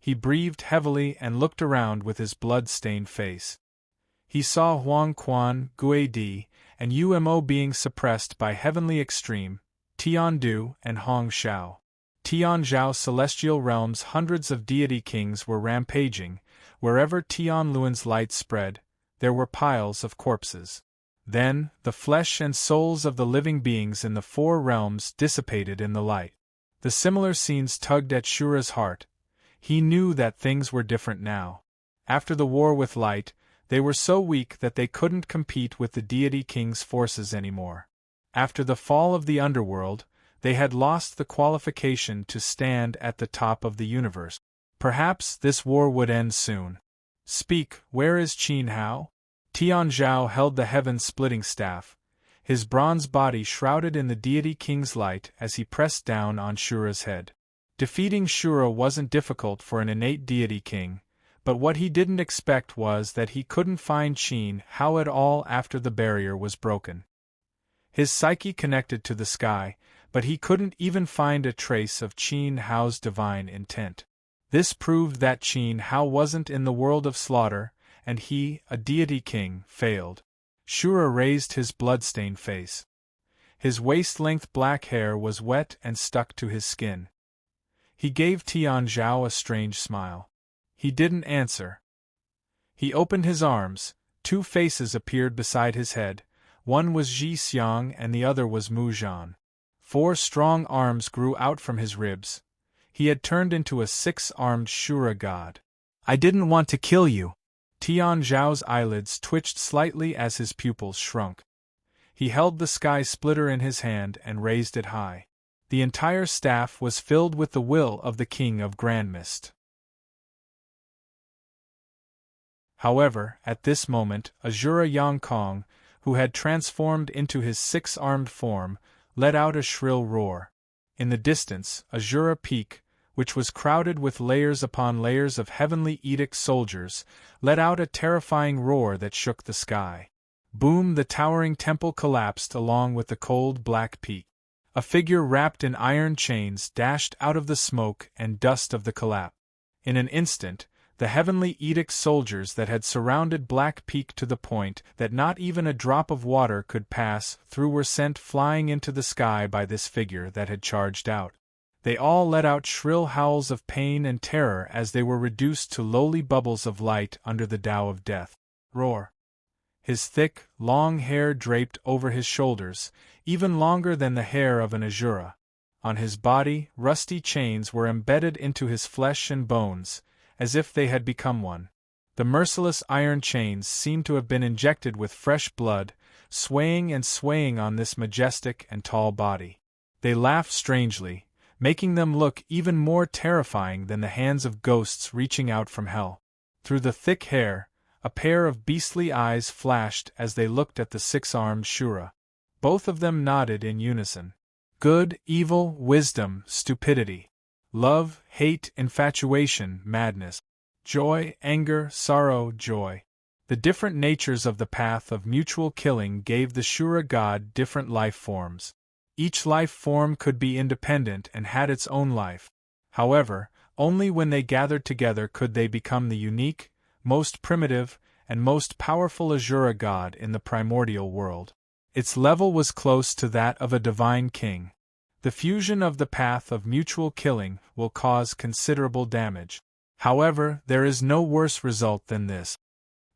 He breathed heavily and looked around with his blood-stained face. He saw Huang Quan, Gui Di, and Umo being suppressed by Heavenly Extreme, Tian Du, and Hong Shao. Tian Zhao's celestial realms, hundreds of deity kings were rampaging. Wherever Tian Luan's light spread, there were piles of corpses. Then, the flesh and souls of the living beings in the four realms dissipated in the light. The similar scenes tugged at Shura's heart. He knew that things were different now. After the war with light, they were so weak that they couldn't compete with the deity king's forces anymore. After the fall of the underworld, they had lost the qualification to stand at the top of the universe. Perhaps this war would end soon. Speak, where is Qin Hao? Tian Zhao held the heaven-splitting staff, his bronze body shrouded in the deity king's light as he pressed down on Shura's head. Defeating Shura wasn't difficult for an innate deity king, but what he didn't expect was that he couldn't find Qin Hao at all after the barrier was broken. His psyche connected to the sky, but he couldn't even find a trace of Qin Hao's divine intent. This proved that Qin Hao wasn't in the world of slaughter, and he, a deity king, failed. Shura raised his blood-stained face. His waist-length black hair was wet and stuck to his skin. He gave Tian Zhao a strange smile. He didn't answer. He opened his arms, two faces appeared beside his head, one was Ji Xiang and the other was Mu Zhan. 4 strong arms grew out from his ribs. He had turned into a 6-armed Shura god. I didn't want to kill you. Tian Zhao's eyelids twitched slightly as his pupils shrunk. He held the sky splitter in his hand and raised it high. The entire staff was filled with the will of the King of Grand Mist. However, at this moment, Azura Yang Kong, who had transformed into his 6-armed form, let out a shrill roar. In the distance, Azura Peak, which was crowded with layers upon layers of heavenly edict soldiers, let out a terrifying roar that shook the sky. Boom! The towering temple collapsed along with the cold black peak. A figure wrapped in iron chains dashed out of the smoke and dust of the collapse. In an instant, the heavenly edict soldiers that had surrounded Black Peak to the point that not even a drop of water could pass through were sent flying into the sky by this figure that had charged out. They all let out shrill howls of pain and terror as they were reduced to lowly bubbles of light under the Tao of Death. Roar! His thick, long hair draped over his shoulders, even longer than the hair of an Azura. On his body, rusty chains were embedded into his flesh and bones, as if they had become one. The merciless iron chains seemed to have been injected with fresh blood, swaying and swaying on this majestic and tall body. They laughed strangely, making them look even more terrifying than the hands of ghosts reaching out from hell. Through the thick hair, a pair of beastly eyes flashed as they looked at the 6-armed Shura. Both of them nodded in unison. Good, evil, wisdom, stupidity. Love, hate, infatuation, madness. Joy, anger, sorrow, joy. The different natures of the path of mutual killing gave the Shura god different life forms. Each life form could be independent and had its own life. However, only when they gathered together could they become the unique, most primitive, and most powerful Azura god in the primordial world. Its level was close to that of a divine king. The fusion of the path of mutual killing will cause considerable damage. However, there is no worse result than this.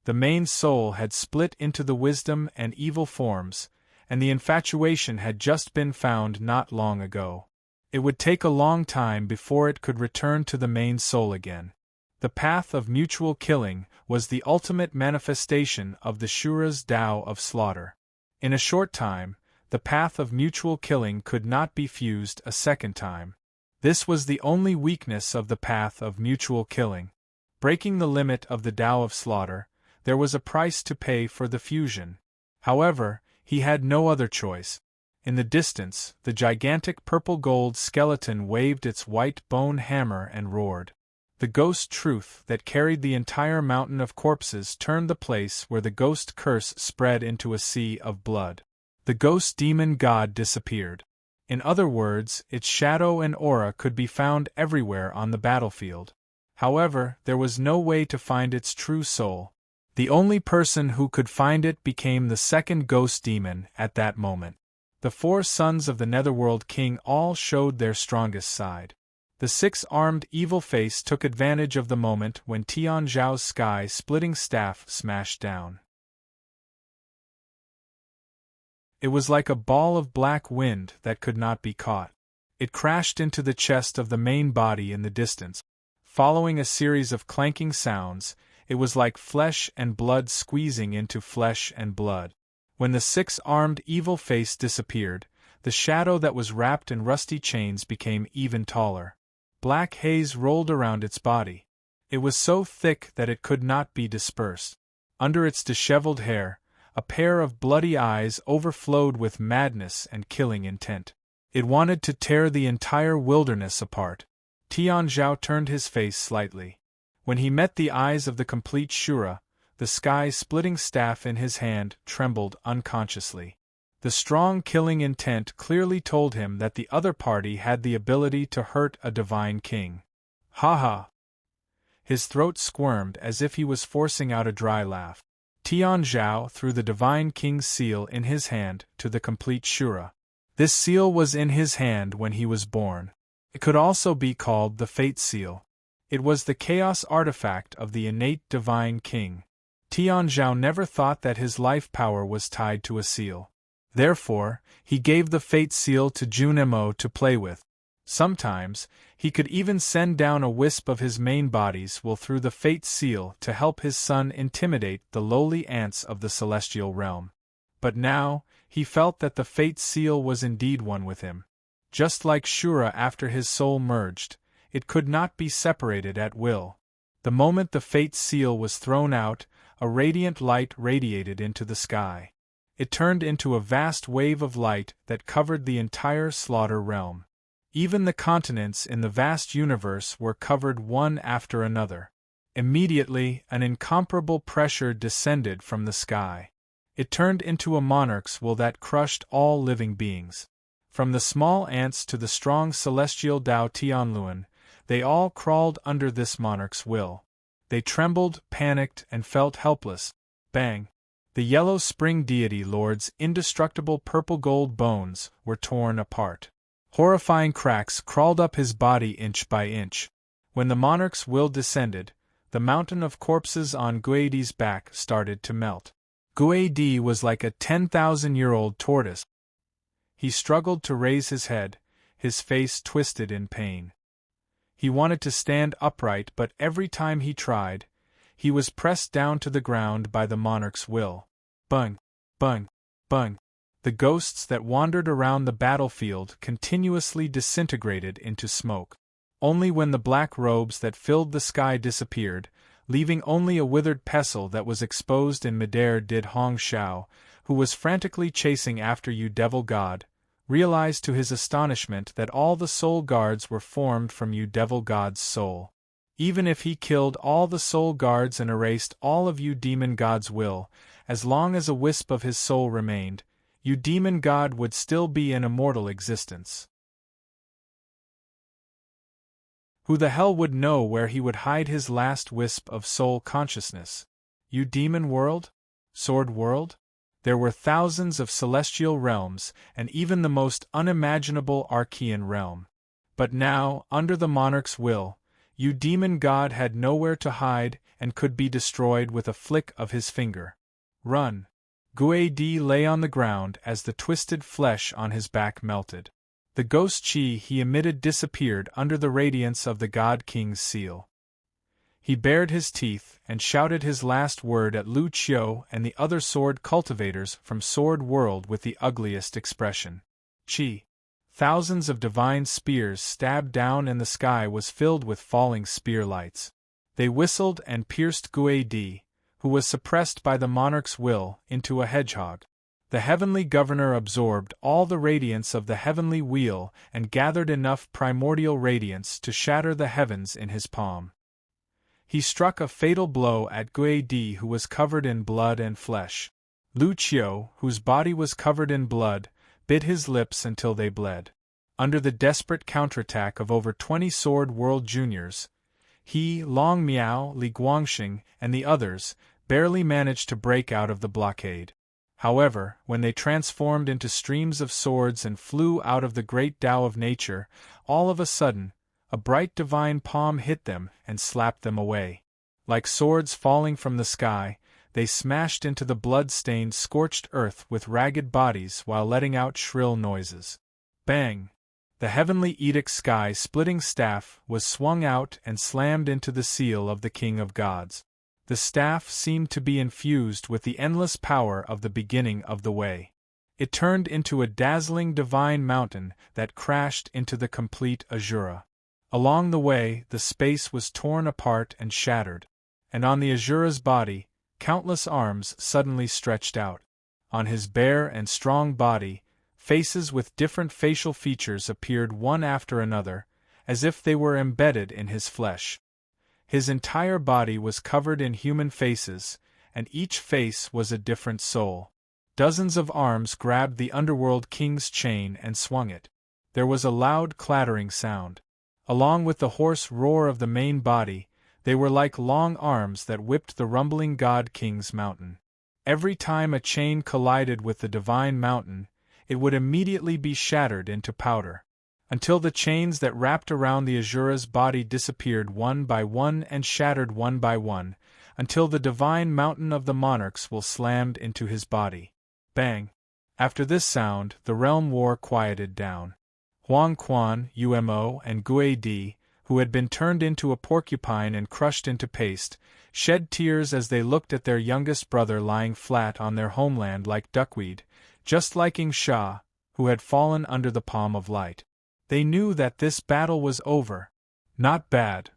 The main soul had split into the wisdom and evil forms, and the infatuation had just been found not long ago. It would take a long time before it could return to the main soul again. The path of mutual killing was the ultimate manifestation of the Shura's Tao of slaughter. In a short time, the path of mutual killing could not be fused a second time. This was the only weakness of the path of mutual killing. Breaking the limit of the Tao of slaughter, there was a price to pay for the fusion. However, he had no other choice. In the distance, the gigantic purple-gold skeleton waved its white bone hammer and roared. The ghost truth that carried the entire mountain of corpses turned the place where the ghost curse spread into a sea of blood. The ghost demon god disappeared. In other words, its shadow and aura could be found everywhere on the battlefield. However, there was no way to find its true soul. The only person who could find it became the second ghost demon at that moment. The four sons of the Netherworld King all showed their strongest side. The six-armed evil face took advantage of the moment when Tian Zhao's sky-splitting staff smashed down. It was like a ball of black wind that could not be caught. It crashed into the chest of the main body in the distance. Following a series of clanking sounds, it was like flesh and blood squeezing into flesh and blood. When the six-armed evil face disappeared, the shadow that was wrapped in rusty chains became even taller. Black haze rolled around its body. It was so thick that it could not be dispersed. Under its disheveled hair, a pair of bloody eyes overflowed with madness and killing intent. It wanted to tear the entire wilderness apart. Tian Zhao turned his face slightly. When he met the eyes of the complete Shura, the sky-splitting staff in his hand trembled unconsciously. The strong killing intent clearly told him that the other party had the ability to hurt a divine king. Ha ha! His throat squirmed as if he was forcing out a dry laugh. Tian Zhao threw the divine king's seal in his hand to the complete Shura. This seal was in his hand when he was born. It could also be called the Fate Seal. It was the chaos artifact of the innate divine king. Tian Zhao never thought that his life power was tied to a seal. Therefore, he gave the Fate Seal to Junemo to play with. Sometimes, he could even send down a wisp of his main body's will through the Fate Seal to help his son intimidate the lowly ants of the celestial realm. But now, he felt that the Fate Seal was indeed one with him. Just like Shura after his soul merged, it could not be separated at will. The moment the Fate Seal was thrown out, a radiant light radiated into the sky. It turned into a vast wave of light that covered the entire slaughter realm. Even the continents in the vast universe were covered one after another. Immediately, an incomparable pressure descended from the sky. It turned into a monarch's will that crushed all living beings. From the small ants to the strong celestial Tao Tianluan, they all crawled under this monarch's will. They trembled, panicked, and felt helpless. Bang! The yellow spring deity lord's indestructible purple-gold bones were torn apart. Horrifying cracks crawled up his body inch by inch. When the monarch's will descended, the mountain of corpses on Guaidi's back started to melt. Guaidi was like a 10,000-year-old tortoise. He struggled to raise his head, his face twisted in pain. He wanted to stand upright, but every time he tried, he was pressed down to the ground by the monarch's will. Bung! Bung! Bung! The ghosts that wandered around the battlefield continuously disintegrated into smoke. Only when the black robes that filled the sky disappeared, leaving only a withered pestle that was exposed in midair, did Hong Shao, who was frantically chasing after you devil god, realize to his astonishment that all the soul guards were formed from you devil god's soul. Even if he killed all the soul guards and erased all of you demon god's will, as long as a wisp of his soul remained, demon god would still be an immortal existence. Who the hell would know where he would hide his last wisp of soul consciousness? Demon world? Sword world? There were thousands of celestial realms, and even the most unimaginable Archean realm. But now, under the monarch's will, demon god had nowhere to hide and could be destroyed with a flick of his finger. Run! Guedi lay on the ground as the twisted flesh on his back melted. The ghost chi he emitted disappeared under the radiance of the God King's seal. He bared his teeth and shouted his last word at Lu Qiu and the other sword cultivators from Sword World with the ugliest expression. Chi! Thousands of divine spears stabbed down and the sky was filled with falling spear lights. They whistled and pierced Guedi, who was suppressed by the monarch's will, into a hedgehog. The heavenly governor absorbed all the radiance of the heavenly wheel and gathered enough primordial radiance to shatter the heavens in his palm. He struck a fatal blow at Guedi, who was covered in blood and flesh. Lu Qiu, whose body was covered in blood, bit his lips until they bled. Under the desperate counterattack of over 20 Sword World juniors, he, Long Miao, Li Guangxing, and the others, barely managed to break out of the blockade. However, when they transformed into streams of swords and flew out of the great Tao of nature, all of a sudden, a bright divine palm hit them and slapped them away. Like swords falling from the sky, they smashed into the blood-stained, scorched earth with ragged bodies while letting out shrill noises. Bang! The heavenly edict sky-splitting staff was swung out and slammed into the seal of the King of Gods. The staff seemed to be infused with the endless power of the beginning of the way. It turned into a dazzling divine mountain that crashed into the complete Azura. Along the way, the space was torn apart and shattered, and on the Azura's body, countless arms suddenly stretched out. On his bare and strong body, faces with different facial features appeared one after another, as if they were embedded in his flesh. His entire body was covered in human faces, and each face was a different soul. Dozens of arms grabbed the underworld king's chain and swung it. There was a loud clattering sound. Along with the hoarse roar of the main body, they were like long arms that whipped the rumbling God King's mountain. Every time a chain collided with the divine mountain, it would immediately be shattered into powder, until the chains that wrapped around the Azura's body disappeared one by one and shattered one by one, until the divine mountain of the monarch's will slammed into his body. Bang! After this sound, the realm war quieted down. Huang Quan, Umo, and Guedi, who had been turned into a porcupine and crushed into paste, shed tears as they looked at their youngest brother lying flat on their homeland like duckweed, just like Ing Sha, who had fallen under the palm of light. They knew that this battle was over. Not bad.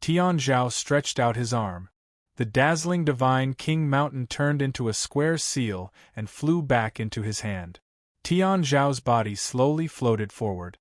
Tian Zhao stretched out his arm. The dazzling divine King Mountain turned into a square seal and flew back into his hand. Tian Zhao's body slowly floated forward.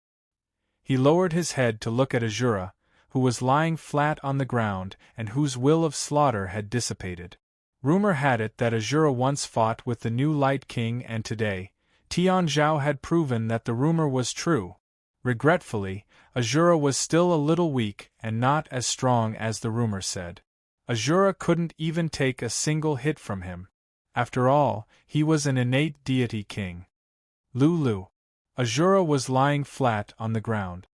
He lowered his head to look at Azura, who was lying flat on the ground and whose will of slaughter had dissipated. Rumor had it that Azura once fought with the new Light King, and today, Tian Zhao had proven that the rumor was true. Regretfully, Azura was still a little weak and not as strong as the rumor said. Azura couldn't even take a single hit from him. After all, he was an innate deity king. Lulu. Azura was lying flat on the ground.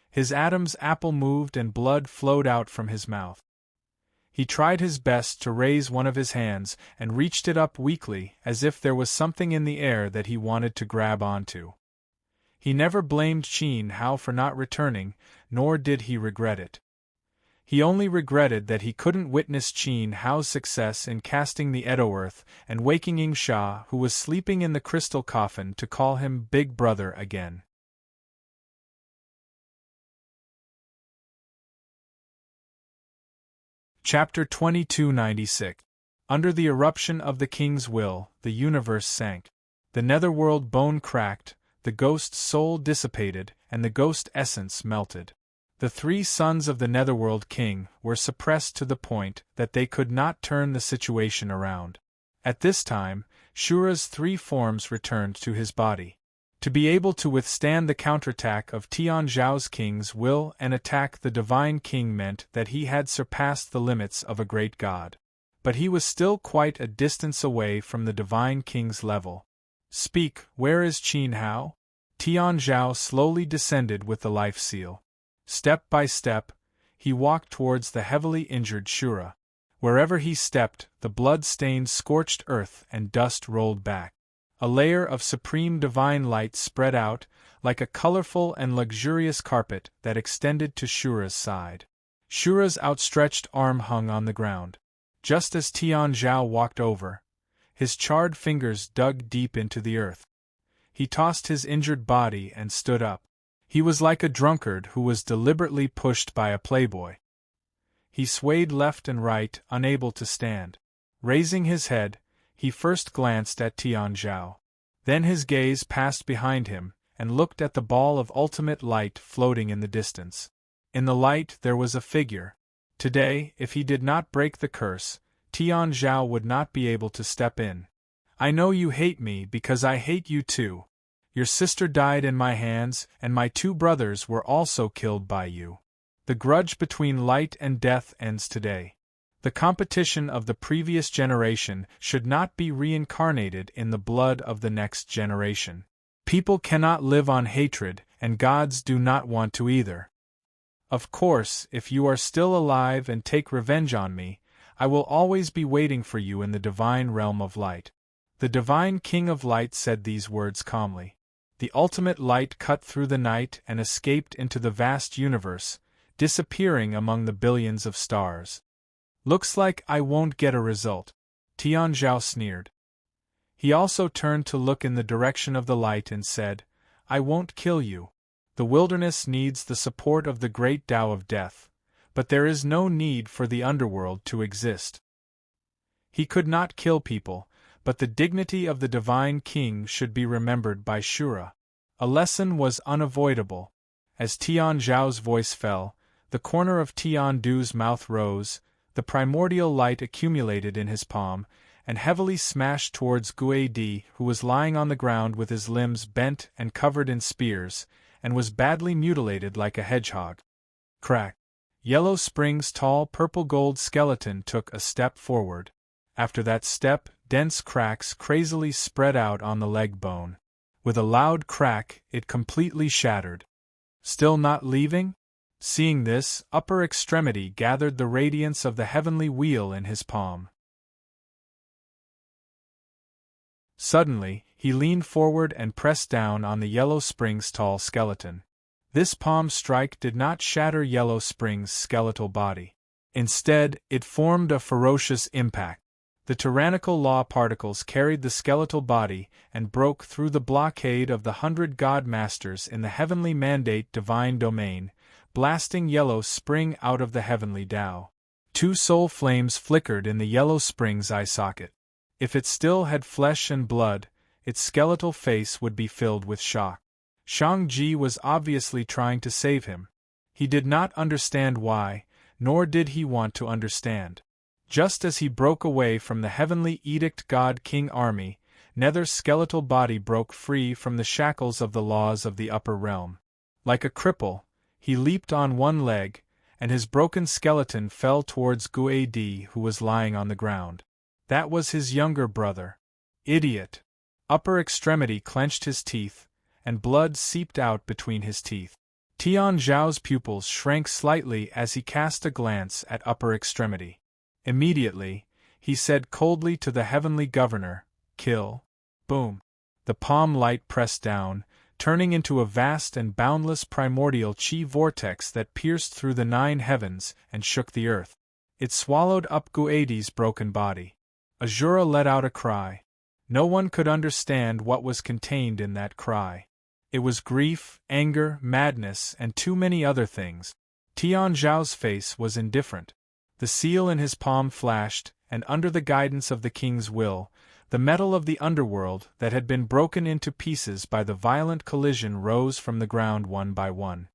His Adam's apple moved and blood flowed out from his mouth. He tried his best to raise one of his hands and reached it up weakly as if there was something in the air that he wanted to grab onto. He never blamed Qin Hao for not returning, nor did he regret it. He only regretted that he couldn't witness Qin Hao's success in casting the Edo Earth and waking Ing Sha, who was sleeping in the crystal coffin, to call him Big Brother again. Chapter 2296. Under the eruption of the king's will, the universe sank. The netherworld bone cracked, the ghost's soul dissipated, and the ghost essence melted. The three sons of the netherworld king were suppressed to the point that they could not turn the situation around. At this time, Shura's three forms returned to his body. To be able to withstand the counterattack of Tian Zhao's king's will and attack the divine king meant that he had surpassed the limits of a great god. But he was still quite a distance away from the divine king's level. Speak, where is Qin Hao? Tian Zhao slowly descended with the life seal. Step by step, he walked towards the heavily injured Shura. Wherever he stepped, the blood-stained scorched earth and dust rolled back. A layer of supreme divine light spread out, like a colorful and luxurious carpet that extended to Shura's side. Shura's outstretched arm hung on the ground. Just as Tian Zhao walked over, his charred fingers dug deep into the earth. He tossed his injured body and stood up. He was like a drunkard who was deliberately pushed by a playboy. He swayed left and right, unable to stand. Raising his head, he first glanced at Tian Zhao. Then his gaze passed behind him, and looked at the ball of ultimate light floating in the distance. In the light there was a figure. Today, if he did not break the curse, Tian Zhao would not be able to step in. I know you hate me because I hate you too. Your sister died in my hands, and my two brothers were also killed by you. The grudge between light and death ends today. The competition of the previous generation should not be reincarnated in the blood of the next generation. People cannot live on hatred, and gods do not want to either. Of course, if you are still alive and take revenge on me, I will always be waiting for you in the divine realm of light. The divine king of light said these words calmly. The ultimate light cut through the night and escaped into the vast universe, disappearing among the billions of stars. Looks like I won't get a result, Tian Zhao sneered. He also turned to look in the direction of the light and said, I won't kill you. The wilderness needs the support of the great Tao of death, but there is no need for the underworld to exist. He could not kill people, but the dignity of the divine king should be remembered by Shura. A lesson was unavoidable. As Tian Zhao's voice fell, the corner of Tian Du's mouth rose, the primordial light accumulated in his palm, and heavily smashed towards Gue Di, who was lying on the ground with his limbs bent and covered in spears, and was badly mutilated like a hedgehog. Crack! Yellow Spring's tall purple-gold skeleton took a step forward. After that step, dense cracks crazily spread out on the leg bone. With a loud crack, it completely shattered. Still not leaving? Seeing this, Upper Extremity gathered the radiance of the heavenly wheel in his palm. Suddenly, he leaned forward and pressed down on the Yellow Spring's tall skeleton. This palm strike did not shatter Yellow Spring's skeletal body. Instead, it formed a ferocious impact. The tyrannical law particles carried the skeletal body and broke through the blockade of the 100 God Masters in the heavenly mandate divine domain, blasting Yellow Spring out of the heavenly Tao. 2 soul flames flickered in the Yellow Spring's eye socket. If it still had flesh and blood, its skeletal face would be filled with shock. Shang-Ji was obviously trying to save him. He did not understand why, nor did he want to understand. Just as he broke away from the heavenly Edict God King army, Nether's skeletal body broke free from the shackles of the laws of the upper realm. Like a cripple, he leaped on one leg, and his broken skeleton fell towards Gue Di, who was lying on the ground. That was his younger brother. Idiot! Upper Extremity clenched his teeth, and blood seeped out between his teeth. Tian Zhao's pupils shrank slightly as he cast a glance at Upper Extremity. Immediately, he said coldly to the heavenly governor, "Kill." Boom! The palm light pressed down, turning into a vast and boundless primordial chi vortex that pierced through the 9 heavens and shook the earth. It swallowed up Guadi's broken body. Azura let out a cry. No one could understand what was contained in that cry. It was grief, anger, madness, and too many other things. Tian Zhao's face was indifferent. The seal in his palm flashed, and under the guidance of the king's will, the metal of the underworld that had been broken into pieces by the violent collision rose from the ground one by one.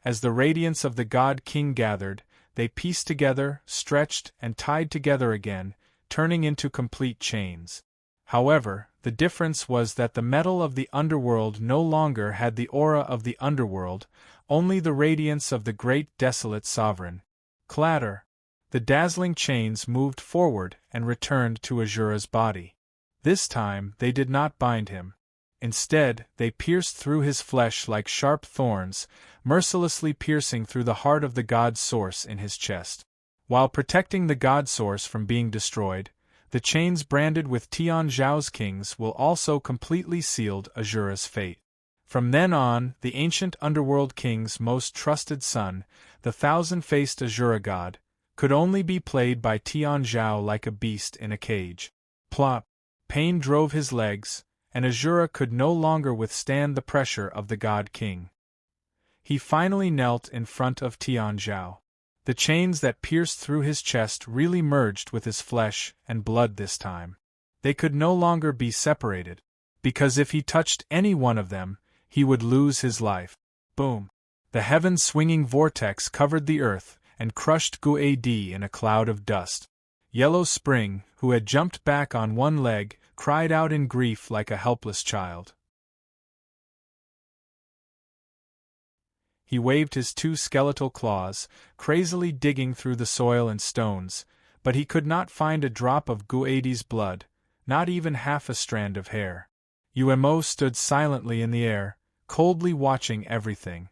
As the radiance of the God King gathered, they pieced together, stretched, and tied together again, turning into complete chains. However, the difference was that the metal of the underworld no longer had the aura of the underworld, only the radiance of the great desolate sovereign. Clatter! The dazzling chains moved forward and returned to Ahura's body. This time they did not bind him. Instead, they pierced through his flesh like sharp thorns, mercilessly piercing through the heart of the god source in his chest. While protecting the god source from being destroyed, the chains branded with Tian Zhao's kings will also completely sealed Ahura's fate. From then on, the ancient underworld king's most trusted son, the thousand-faced Ahura god, could only be played by Tian Zhao like a beast in a cage. Plop! Pain drove his legs, and Ahura could no longer withstand the pressure of the god king. He finally knelt in front of Tian Zhao. The chains that pierced through his chest really merged with his flesh and blood this time. They could no longer be separated, because if he touched any one of them, he would lose his life. Boom! The heaven-swinging vortex covered the earth and crushed Guad in a cloud of dust. Yellow Spring, who had jumped back on one leg, cried out in grief like a helpless child. He waved his two skeletal claws, crazily digging through the soil and stones, but he could not find a drop of Guadi's blood, not even half a strand of hair. Umo stood silently in the air, coldly watching everything.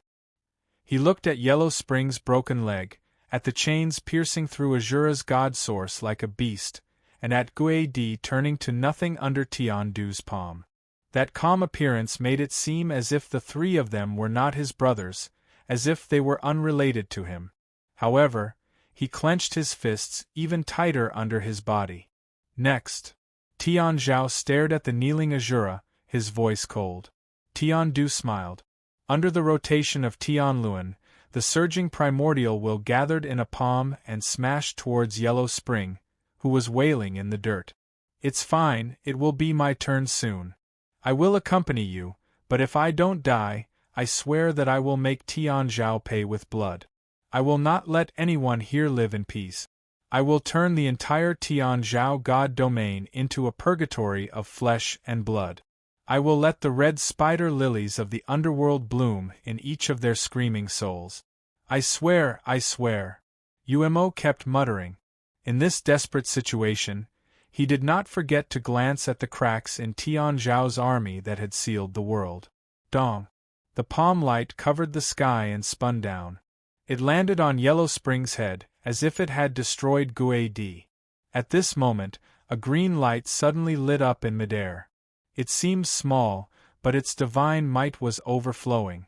He looked at Yellow Spring's broken leg, at the chains piercing through Ahura's god source like a beast, and at Guadi turning to nothing under Tian Du's palm. That calm appearance made it seem as if the three of them were not his brothers, as if they were unrelated to him. However, he clenched his fists even tighter under his body. Next, Tian Zhao stared at the kneeling Ahura, his voice cold. Tian Du smiled. Under the rotation of Tian Luan, the surging primordial will gathered in a palm and smashed towards Yellow Spring, who was wailing in the dirt. It's fine, it will be my turn soon. I will accompany you, but if I don't die, I swear that I will make Tian Zhao pay with blood. I will not let anyone here live in peace. I will turn the entire Tian Zhao god domain into a purgatory of flesh and blood. I will let the red spider lilies of the underworld bloom in each of their screaming souls. I swear, I swear. Umo kept muttering. In this desperate situation, he did not forget to glance at the cracks in Tian Zhao's army that had sealed the world. Dong! The palm light covered the sky and spun down. It landed on Yellow Spring's head, as if it had destroyed Guadi. At this moment, a green light suddenly lit up in midair. It seemed small, but its divine might was overflowing.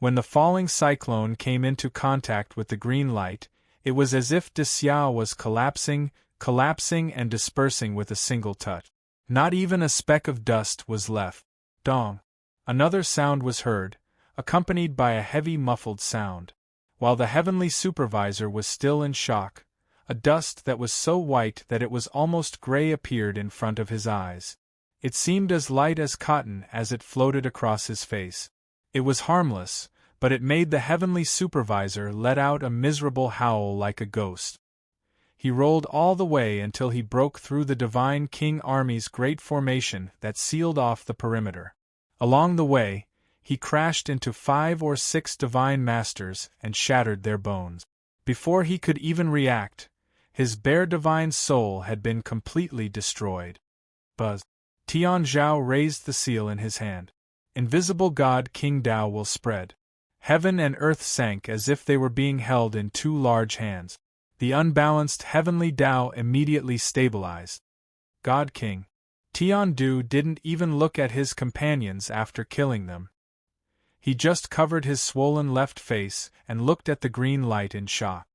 When the falling cyclone came into contact with the green light, it was as if Xiao was collapsing and dispersing with a single touch. Not even a speck of dust was left. Dong! Another sound was heard, accompanied by a heavy muffled sound. While the heavenly supervisor was still in shock, a dust that was so white that it was almost gray appeared in front of his eyes. It seemed as light as cotton as it floated across his face. It was harmless, but it made the heavenly supervisor let out a miserable howl like a ghost. He rolled all the way until he broke through the Divine King Army's great formation that sealed off the perimeter. Along the way, he crashed into 5 or 6 divine masters and shattered their bones. Before he could even react, his bare divine soul had been completely destroyed. Buzz! Tian Zhao raised the seal in his hand. Invisible God King Dao will spread. Heaven and earth sank as if they were being held in 2 large hands. The unbalanced heavenly Dao immediately stabilized. God King. Tian Du didn't even look at his companions after killing them. He just covered his swollen left face and looked at the green light in shock.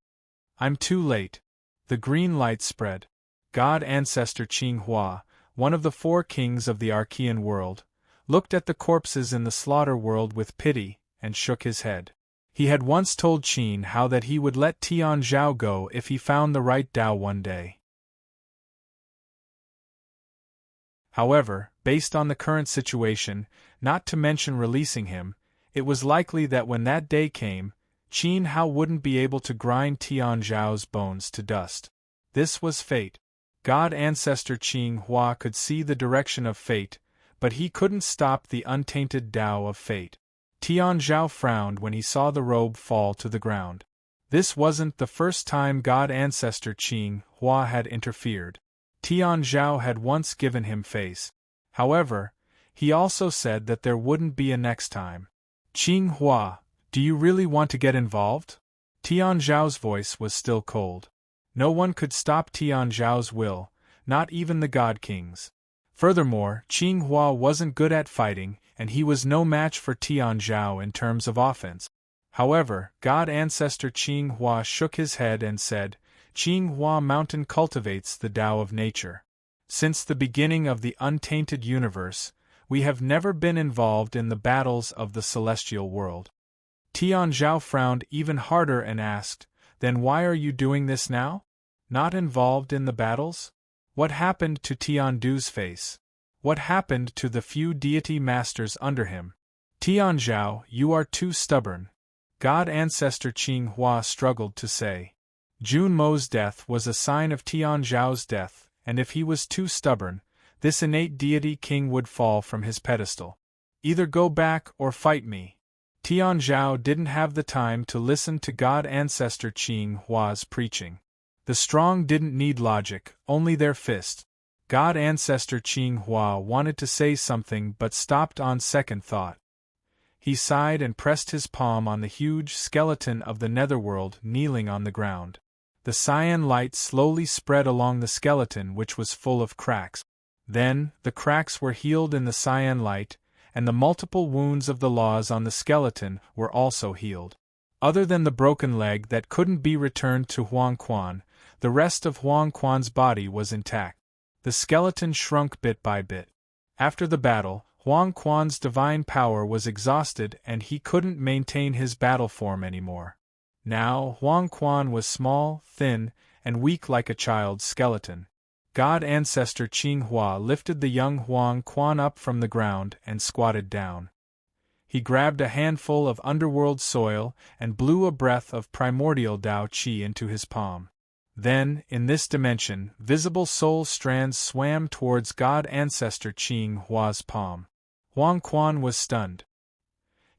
I'm too late. The green light spread. God Ancestor Qing Hua, one of the 4 kings of the Archean world, looked at the corpses in the slaughter world with pity and shook his head. He had once told Qin how that he would let Tian Zhao go if he found the right Dao one day. However, based on the current situation, not to mention releasing him, it was likely that when that day came, Qin Hao wouldn't be able to grind Tian Zhao's bones to dust. This was fate. God Ancestor Qing Hua could see the direction of fate, but he couldn't stop the untainted Tao of fate. Tian Zhao frowned when he saw the robe fall to the ground. This wasn't the first time God Ancestor Qing Hua had interfered. Tian Zhao had once given him face. However, he also said that there wouldn't be a next time. Qing Hua, do you really want to get involved? Tian Zhao's voice was still cold. No one could stop Tian Zhao's will, not even the God Kings. Furthermore, Qing Hua wasn't good at fighting, and he was no match for Tian Zhao in terms of offense. However, God Ancestor Qing Hua shook his head and said, Qing Hua Mountain cultivates the Tao of nature. Since the beginning of the untainted universe, we have never been involved in the battles of the celestial world. Tian Zhao frowned even harder and asked, then why are you doing this now? Not involved in the battles? What happened to Tian Du's face? What happened to the few deity masters under him? Tian Zhao, you are too stubborn. God Ancestor Qing Hua struggled to say. Jun Mo's death was a sign of Tian Zhao's death, and if he was too stubborn, this innate deity king would fall from his pedestal. Either go back or fight me. Tian Zhao didn't have the time to listen to God Ancestor Qing Hua's preaching. The strong didn't need logic, only their fist. God Ancestor Qing Hua wanted to say something but stopped on second thought. He sighed and pressed his palm on the huge skeleton of the netherworld kneeling on the ground. The cyan light slowly spread along the skeleton, which was full of cracks. Then, the cracks were healed in the cyan light, and the multiple wounds of the laws on the skeleton were also healed. Other than the broken leg that couldn't be returned to Huang Quan, the rest of Huang Quan's body was intact. The skeleton shrunk bit by bit. After the battle, Huang Quan's divine power was exhausted and he couldn't maintain his battle form anymore. Now, Huang Quan was small, thin, and weak like a child's skeleton. God Ancestor Qing Hua lifted the young Huang Quan up from the ground and squatted down. He grabbed a handful of underworld soil and blew a breath of primordial Tao Qi into his palm. Then, in this dimension, visible soul strands swam towards God Ancestor Qing Hua's palm. Huang Quan was stunned.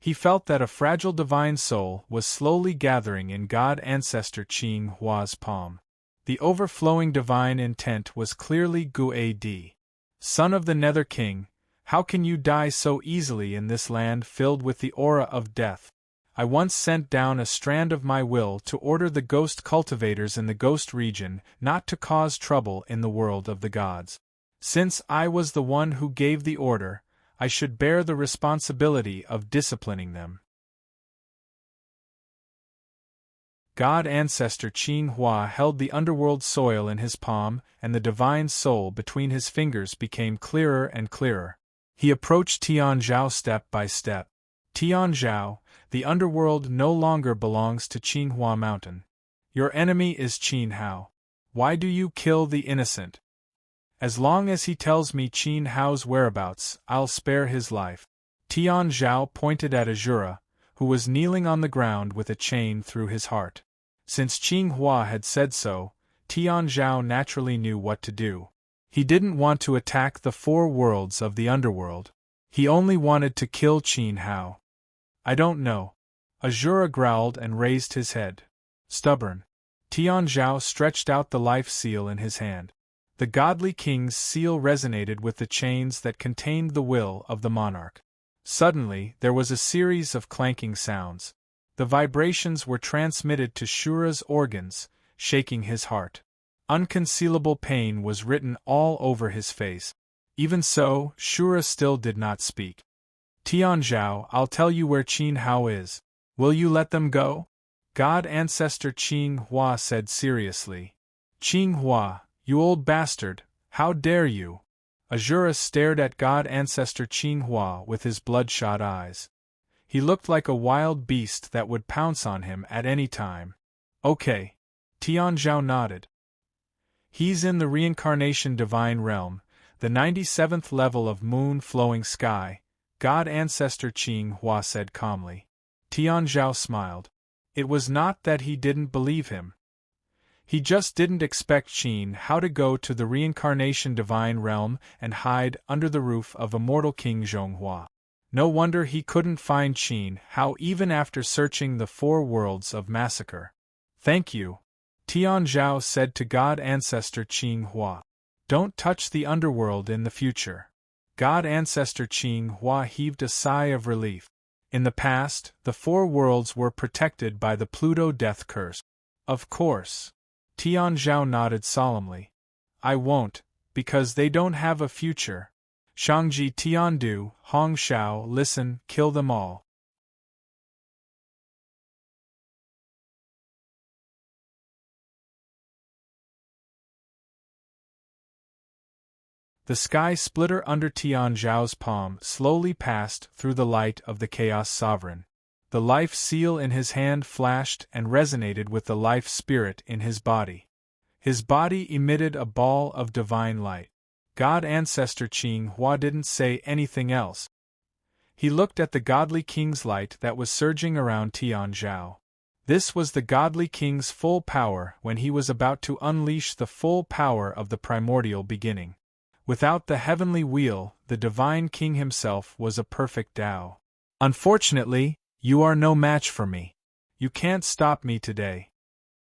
He felt that a fragile divine soul was slowly gathering in God Ancestor Qing Hua's palm. The overflowing divine intent was clearly Gu-A-D. Son of the Nether King, how can you die so easily in this land filled with the aura of death? I once sent down a strand of my will to order the ghost cultivators in the ghost region not to cause trouble in the world of the gods. Since I was the one who gave the order, I should bear the responsibility of disciplining them. God Ancestor Qing Hua held the underworld soil in his palm, and the divine soul between his fingers became clearer and clearer. He approached Tian Zhao step by step. Tian Zhao, the underworld no longer belongs to Qing Hua Mountain. Your enemy is Qin Hao. Why do you kill the innocent? As long as he tells me Qin Hao's whereabouts, I'll spare his life. Tian Zhao pointed at Azura, who was kneeling on the ground with a chain through his heart. Since Qing Hua had said so, Tian Zhao naturally knew what to do. He didn't want to attack the four worlds of the underworld. He only wanted to kill Qin Hao. I don't know. Azura growled and raised his head. Stubborn. Tian Zhao stretched out the life seal in his hand. The godly king's seal resonated with the chains that contained the will of the monarch. Suddenly, there was a series of clanking sounds. The vibrations were transmitted to Shura's organs, shaking his heart. Unconcealable pain was written all over his face. Even so, Shura still did not speak. Tian Zhao, I'll tell you where Qin Hao is. Will you let them go? God Ancestor Qing Hua said seriously. Qing Hua, you old bastard, how dare you? Azura stared at God Ancestor Qing Hua with his bloodshot eyes. He looked like a wild beast that would pounce on him at any time. Okay. Tian Zhao nodded. He's in the reincarnation divine realm, the 97th level of moon-flowing sky, God Ancestor Qing Hua said calmly. Tian Zhao smiled. It was not that he didn't believe him. He just didn't expect Qin Hao to go to the reincarnation divine realm and hide under the roof of immortal King Zhonghua. No wonder he couldn't find Qin Hao even after searching the 4 worlds of massacre. Thank you, Tian Zhao said to God Ancestor Qing Hua. Don't touch the underworld in the future. God Ancestor Qing Hua heaved a sigh of relief. In the past, the 4 worlds were protected by the Pluto death curse. Of course. Tian Zhao nodded solemnly. I won't, because they don't have a future. Shangji Tiandu, Hong Shao, listen, kill them all. The sky splitter under Tian Zhao's palm slowly passed through the light of the Chaos Sovereign. The life seal in his hand flashed and resonated with the life spirit in his body. His body emitted a ball of divine light. God Ancestor Qing Hua didn't say anything else. He looked at the godly king's light that was surging around Tian Zhao. This was the godly king's full power when he was about to unleash the full power of the primordial beginning. Without the heavenly wheel, the divine king himself was a perfect Tao. Unfortunately, you are no match for me. You can't stop me today.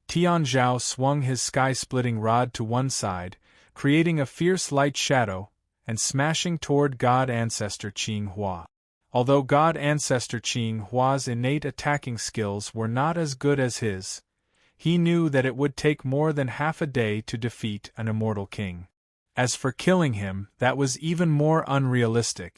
Tian Zhao swung his sky-splitting rod to one side, creating a fierce light shadow, and smashing toward God Ancestor Qing Hua. Although God Ancestor Qing Hua's innate attacking skills were not as good as his, he knew that it would take more than half a day to defeat an immortal king. As for killing him, that was even more unrealistic.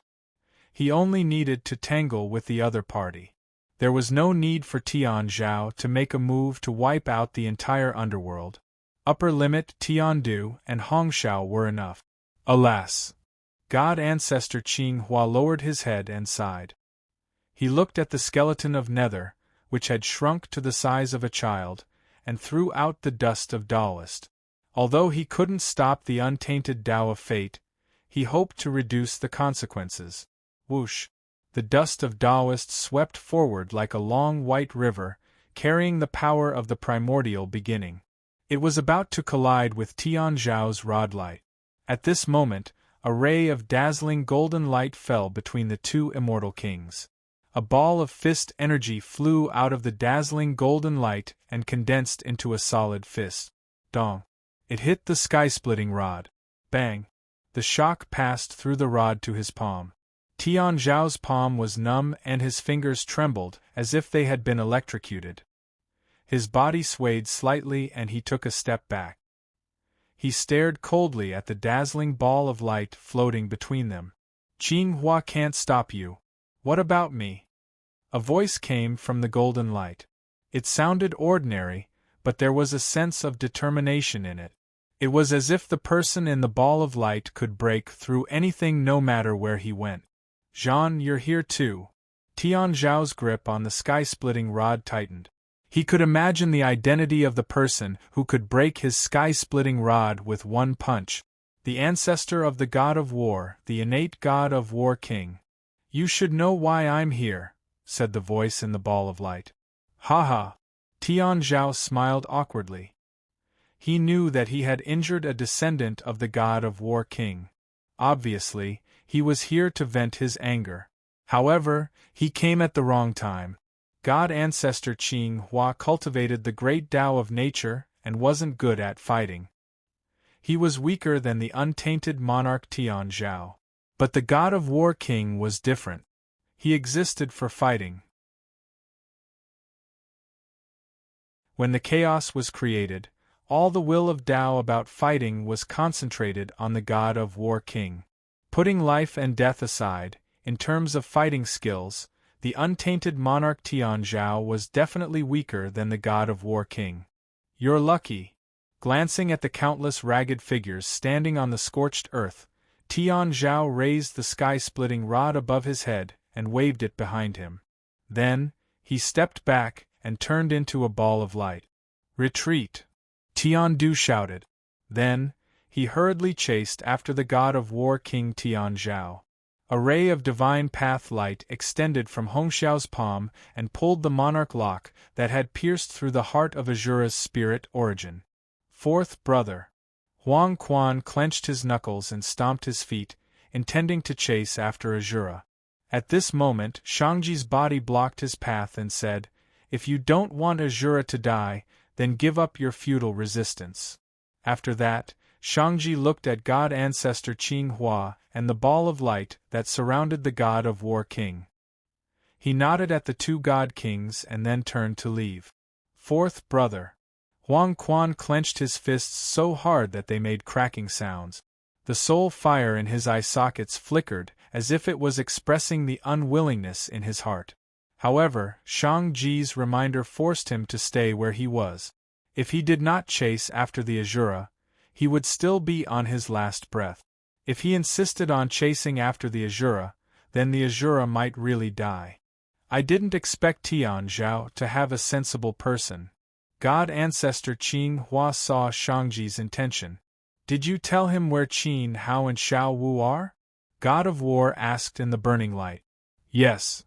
He only needed to tangle with the other party. There was no need for Tian Zhao to make a move to wipe out the entire underworld. Upper limit Tiandu and Hongshao were enough. Alas! God Ancestor Qing Hua lowered his head and sighed. He looked at the skeleton of Nether, which had shrunk to the size of a child, and threw out the dust of Taoist. Although he couldn't stop the untainted Tao of fate, he hoped to reduce the consequences. Whoosh! The dust of Taoist swept forward like a long white river, carrying the power of the primordial beginning. It was about to collide with Tian Zhao's rod light. At this moment, a ray of dazzling golden light fell between the 2 immortal kings. A ball of fist energy flew out of the dazzling golden light and condensed into a solid fist. Dong! It hit the sky-splitting rod. Bang! The shock passed through the rod to his palm. Tian Zhao's palm was numb and his fingers trembled as if they had been electrocuted. His body swayed slightly and he took a step back. He stared coldly at the dazzling ball of light floating between them. Qing Hua can't stop you. What about me? A voice came from the golden light. It sounded ordinary, but there was a sense of determination in it. It was as if the person in the ball of light could break through anything no matter where he went. Zhan, you're here too. Tian Zhao's grip on the sky-splitting rod tightened. He could imagine the identity of the person who could break his sky-splitting rod with one punch. The ancestor of the god of war, the innate god of war king. You should know why I'm here, said the voice in the ball of light. Ha ha! Tian Zhao smiled awkwardly. He knew that he had injured a descendant of the god of war king. Obviously, he was here to vent his anger. However, he came at the wrong time. God Ancestor Qing Hua cultivated the great Tao of nature and wasn't good at fighting. He was weaker than the untainted monarch Tian Zhao. But the god of war king was different. He existed for fighting. When the chaos was created, all the will of Tao about fighting was concentrated on the god of war king. Putting life and death aside, in terms of fighting skills, the untainted monarch Tian Zhao was definitely weaker than the god of war king. You're lucky. Glancing at the countless ragged figures standing on the scorched earth, Tian Zhao raised the sky-splitting rod above his head and waved it behind him. Then, he stepped back and turned into a ball of light. Retreat! Tian Du shouted. Then, he hurriedly chased after the god of war king Tian Zhao. A ray of divine path light extended from Hongxiao's palm and pulled the monarch lock that had pierced through the heart of Azura's spirit origin. Fourth brother. Huang Quan clenched his knuckles and stomped his feet, intending to chase after Azura. At this moment, Shangji's body blocked his path and said, "If you don't want Azura to die, then give up your futile resistance." After that, Shangji looked at God Ancestor Qing Hua and the ball of light that surrounded the God of War King. He nodded at the two God Kings and then turned to leave. Fourth brother. Huang Quan clenched his fists so hard that they made cracking sounds. The soul fire in his eye sockets flickered as if it was expressing the unwillingness in his heart. However, Shang-Ji's reminder forced him to stay where he was. If he did not chase after the Azura, he would still be on his last breath. If he insisted on chasing after the Azura, then the Azura might really die. I didn't expect Tian Zhao to have a sensible person. God Ancestor Qing Hua saw Shang-Ji's intention. Did you tell him where Qin Hao and Xiao Wu are? God of War asked in the burning light. Yes.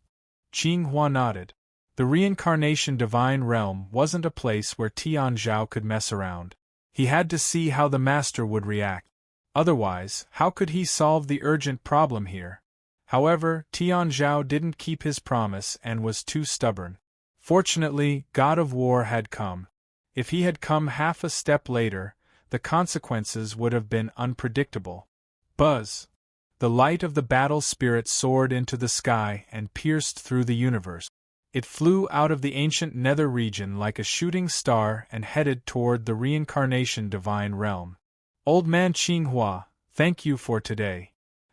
Qing Hua nodded. The reincarnation divine realm wasn't a place where Tian Zhao could mess around. He had to see how the master would react. Otherwise, how could he solve the urgent problem here? However, Tian Zhao didn't keep his promise and was too stubborn. Fortunately, God of War had come. If he had come half a step later, the consequences would have been unpredictable. Buzz! The light of the battle spirit soared into the sky and pierced through the universe. It flew out of the ancient nether region like a shooting star and headed toward the reincarnation divine realm. Old man Qinghua, thank you for today.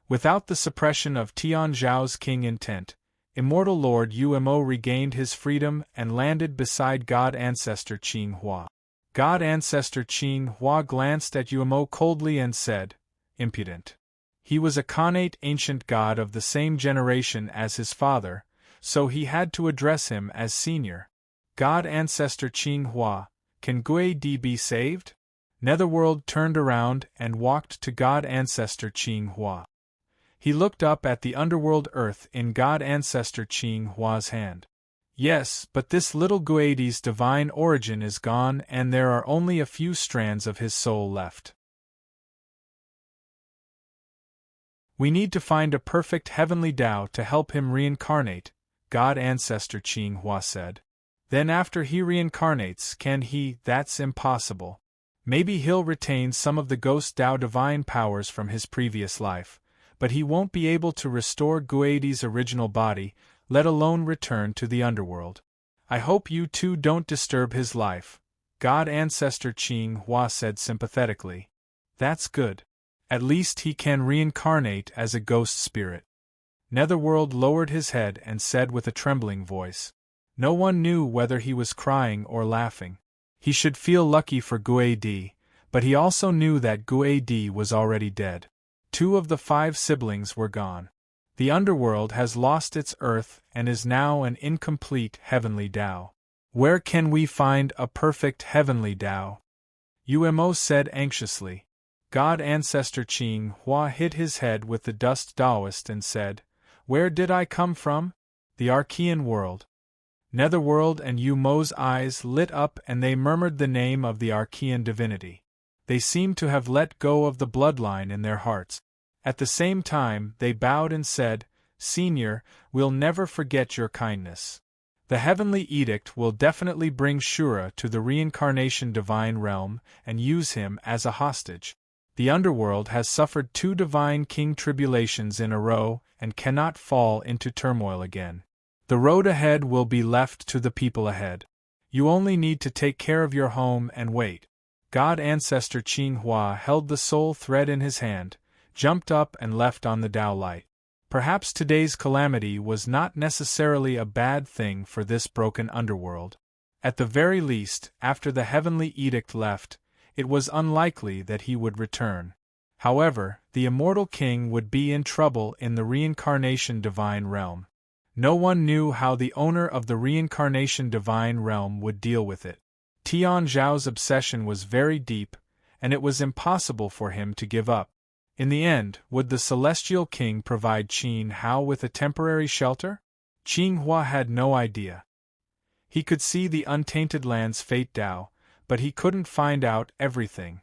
Without the suppression of Tian Zhao's king intent, Immortal Lord Umo regained his freedom and landed beside God Ancestor Qing Hua. God Ancestor Qing Hua glanced at Umo coldly and said, "Impudent." He was a connate ancient god of the same generation as his father, so he had to address him as senior. God Ancestor Qing Hua, can Gui Di be saved? Netherworld turned around and walked to God Ancestor Qing Hua. He looked up at the underworld earth in God Ancestor Qing Hua's hand. Yes, but this little Guadi's divine origin is gone and there are only a few strands of his soul left. We need to find a perfect heavenly Tao to help him reincarnate, God Ancestor Qing Hua said. Then after he reincarnates, can he? That's impossible. Maybe he'll retain some of the ghost Tao divine powers from his previous life, but he won't be able to restore Guadi's original body, let alone return to the underworld. I hope you two don't disturb his life, God Ancestor Qing Hua said sympathetically. That's good. At least he can reincarnate as a ghost spirit. Netherworld lowered his head and said with a trembling voice. No one knew whether he was crying or laughing. He should feel lucky for Guadi, but he also knew that Guadi was already dead. 2 of the 5 siblings were gone. The underworld has lost its earth and is now an incomplete heavenly Tao. Where can we find a perfect heavenly Tao? Umo said anxiously. God Ancestor Qing Hua hit his head with the dust Taoist and said, Where did I come from? The Archean world. Netherworld and Umo's eyes lit up and they murmured the name of the Archean divinity. They seemed to have let go of the bloodline in their hearts. At the same time, they bowed and said, Senior, we'll never forget your kindness. The heavenly edict will definitely bring Shura to the reincarnation divine realm and use him as a hostage. The underworld has suffered 2 divine king tribulations in a row and cannot fall into turmoil again. The road ahead will be left to the people ahead. You only need to take care of your home and wait. God Ancestor Qing Hua held the soul thread in his hand, jumped up and left on the Tao light. Perhaps today's calamity was not necessarily a bad thing for this broken underworld. At the very least, after the heavenly edict left, it was unlikely that he would return. However, the immortal king would be in trouble in the reincarnation divine realm. No one knew how the owner of the reincarnation divine realm would deal with it. Tian Zhao's obsession was very deep, and it was impossible for him to give up. In the end, would the celestial king provide Qin Hao with a temporary shelter? Qing Hua had no idea. He could see the untainted land's fate Tao, but he couldn't find out everything.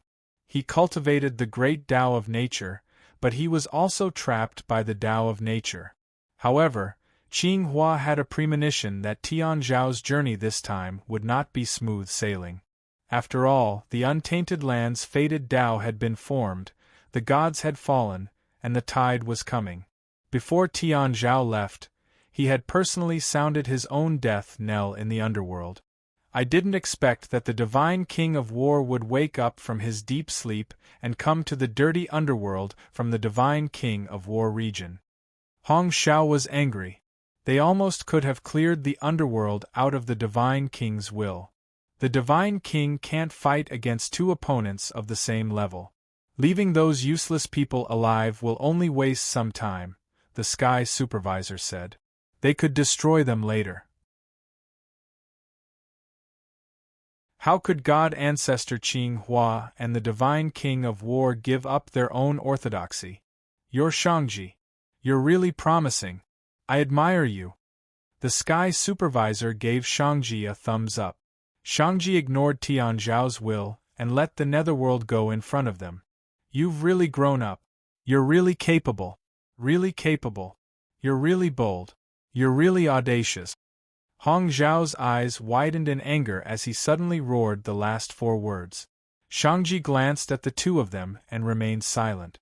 He cultivated the great Tao of nature, but he was also trapped by the Tao of nature. However, Qing Hua had a premonition that Tian Zhao's journey this time would not be smooth sailing. After all, the untainted land's fated Tao had been formed, the gods had fallen, and the tide was coming. Before Tian Zhao left, he had personally sounded his own death knell in the underworld. I didn't expect that the divine king of war would wake up from his deep sleep and come to the dirty underworld from the divine king of war region. Hong Xiao was angry. They almost could have cleared the underworld out of the divine king's will. The divine king can't fight against two opponents of the same level. Leaving those useless people alive will only waste some time, the sky supervisor said. They could destroy them later. How could God Ancestor Qing Hua and the Divine King of War give up their own orthodoxy? You're Shangji. You're really promising. I admire you. The sky supervisor gave Shangji a thumbs up. Shangji ignored Tian Zhao's will and let the netherworld go in front of them. You've really grown up. You're really capable. Really capable. You're really bold. You're really audacious. Hong Zhao's eyes widened in anger as he suddenly roared the last four words. Shangji glanced at the two of them and remained silent.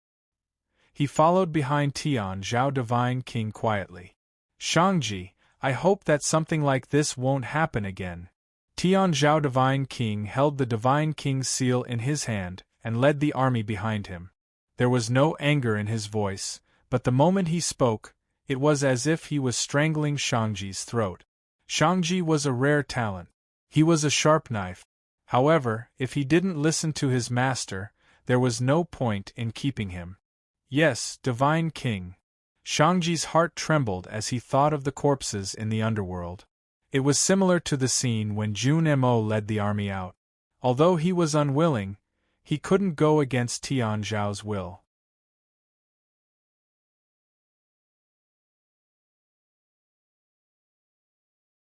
He followed behind Tian Zhao Divine King quietly. Shangji, I hope that something like this won't happen again. Tian Zhao Divine King held the Divine King's seal in his hand and led the army behind him. There was no anger in his voice, but the moment he spoke, it was as if he was strangling Shangji's throat. Shangji was a rare talent. He was a sharp knife. However, if he didn't listen to his master, there was no point in keeping him. Yes, Divine King. Shangji's heart trembled as he thought of the corpses in the underworld. It was similar to the scene when Jun Mo led the army out. Although he was unwilling, he couldn't go against Tian Zhao's will.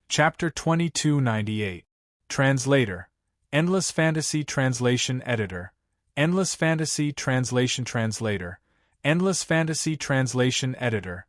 Chapter 2298. Translator. Endless Fantasy Translation Editor. Endless Fantasy Translation Translator. Endless Fantasy Translation Editor.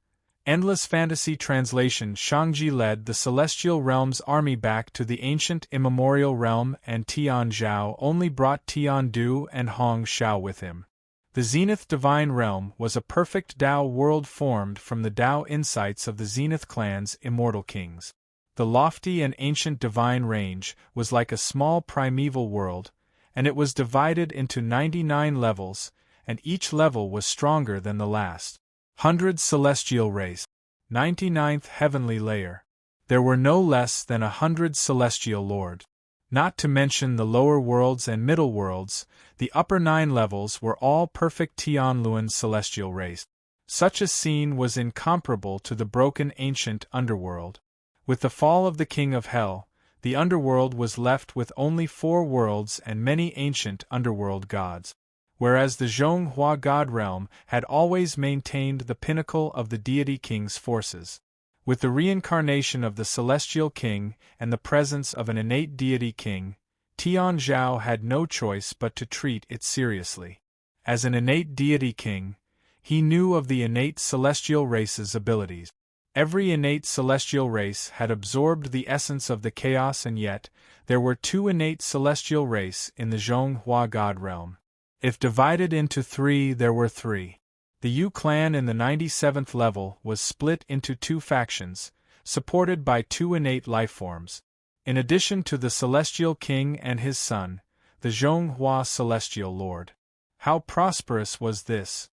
Endless Fantasy Translation. Shangji led the Celestial Realm's army back to the ancient immemorial realm, and Tian Zhao only brought Tian Du and Hong Xiao with him. The Zenith Divine Realm was a perfect Tao world formed from the Tao insights of the Zenith clan's immortal kings. The lofty and ancient divine range was like a small primeval world, and it was divided into 99 levels, and each level was stronger than the last. 100 celestial race. 99th heavenly layer. There were no less than 100 celestial lords. Not to mention the lower worlds and middle worlds, the upper 9 levels were all perfect Tianluan celestial race. Such a scene was incomparable to the broken ancient underworld. With the fall of the King of Hell, the underworld was left with only 4 worlds and many ancient underworld gods. Whereas the Zhonghua God realm had always maintained the pinnacle of the deity king's forces. With the reincarnation of the celestial king and the presence of an innate deity king, Tian Zhao had no choice but to treat it seriously. As an innate deity king, he knew of the innate celestial race's abilities. Every innate celestial race had absorbed the essence of the chaos, and yet, there were 2 innate celestial race in the Zhonghua God realm. If divided into 3, there were 3. The Yu clan in the 97th level was split into 2 factions, supported by 2 innate lifeforms. In addition to the Celestial King and his son, the Zhonghua Celestial Lord. How prosperous was this?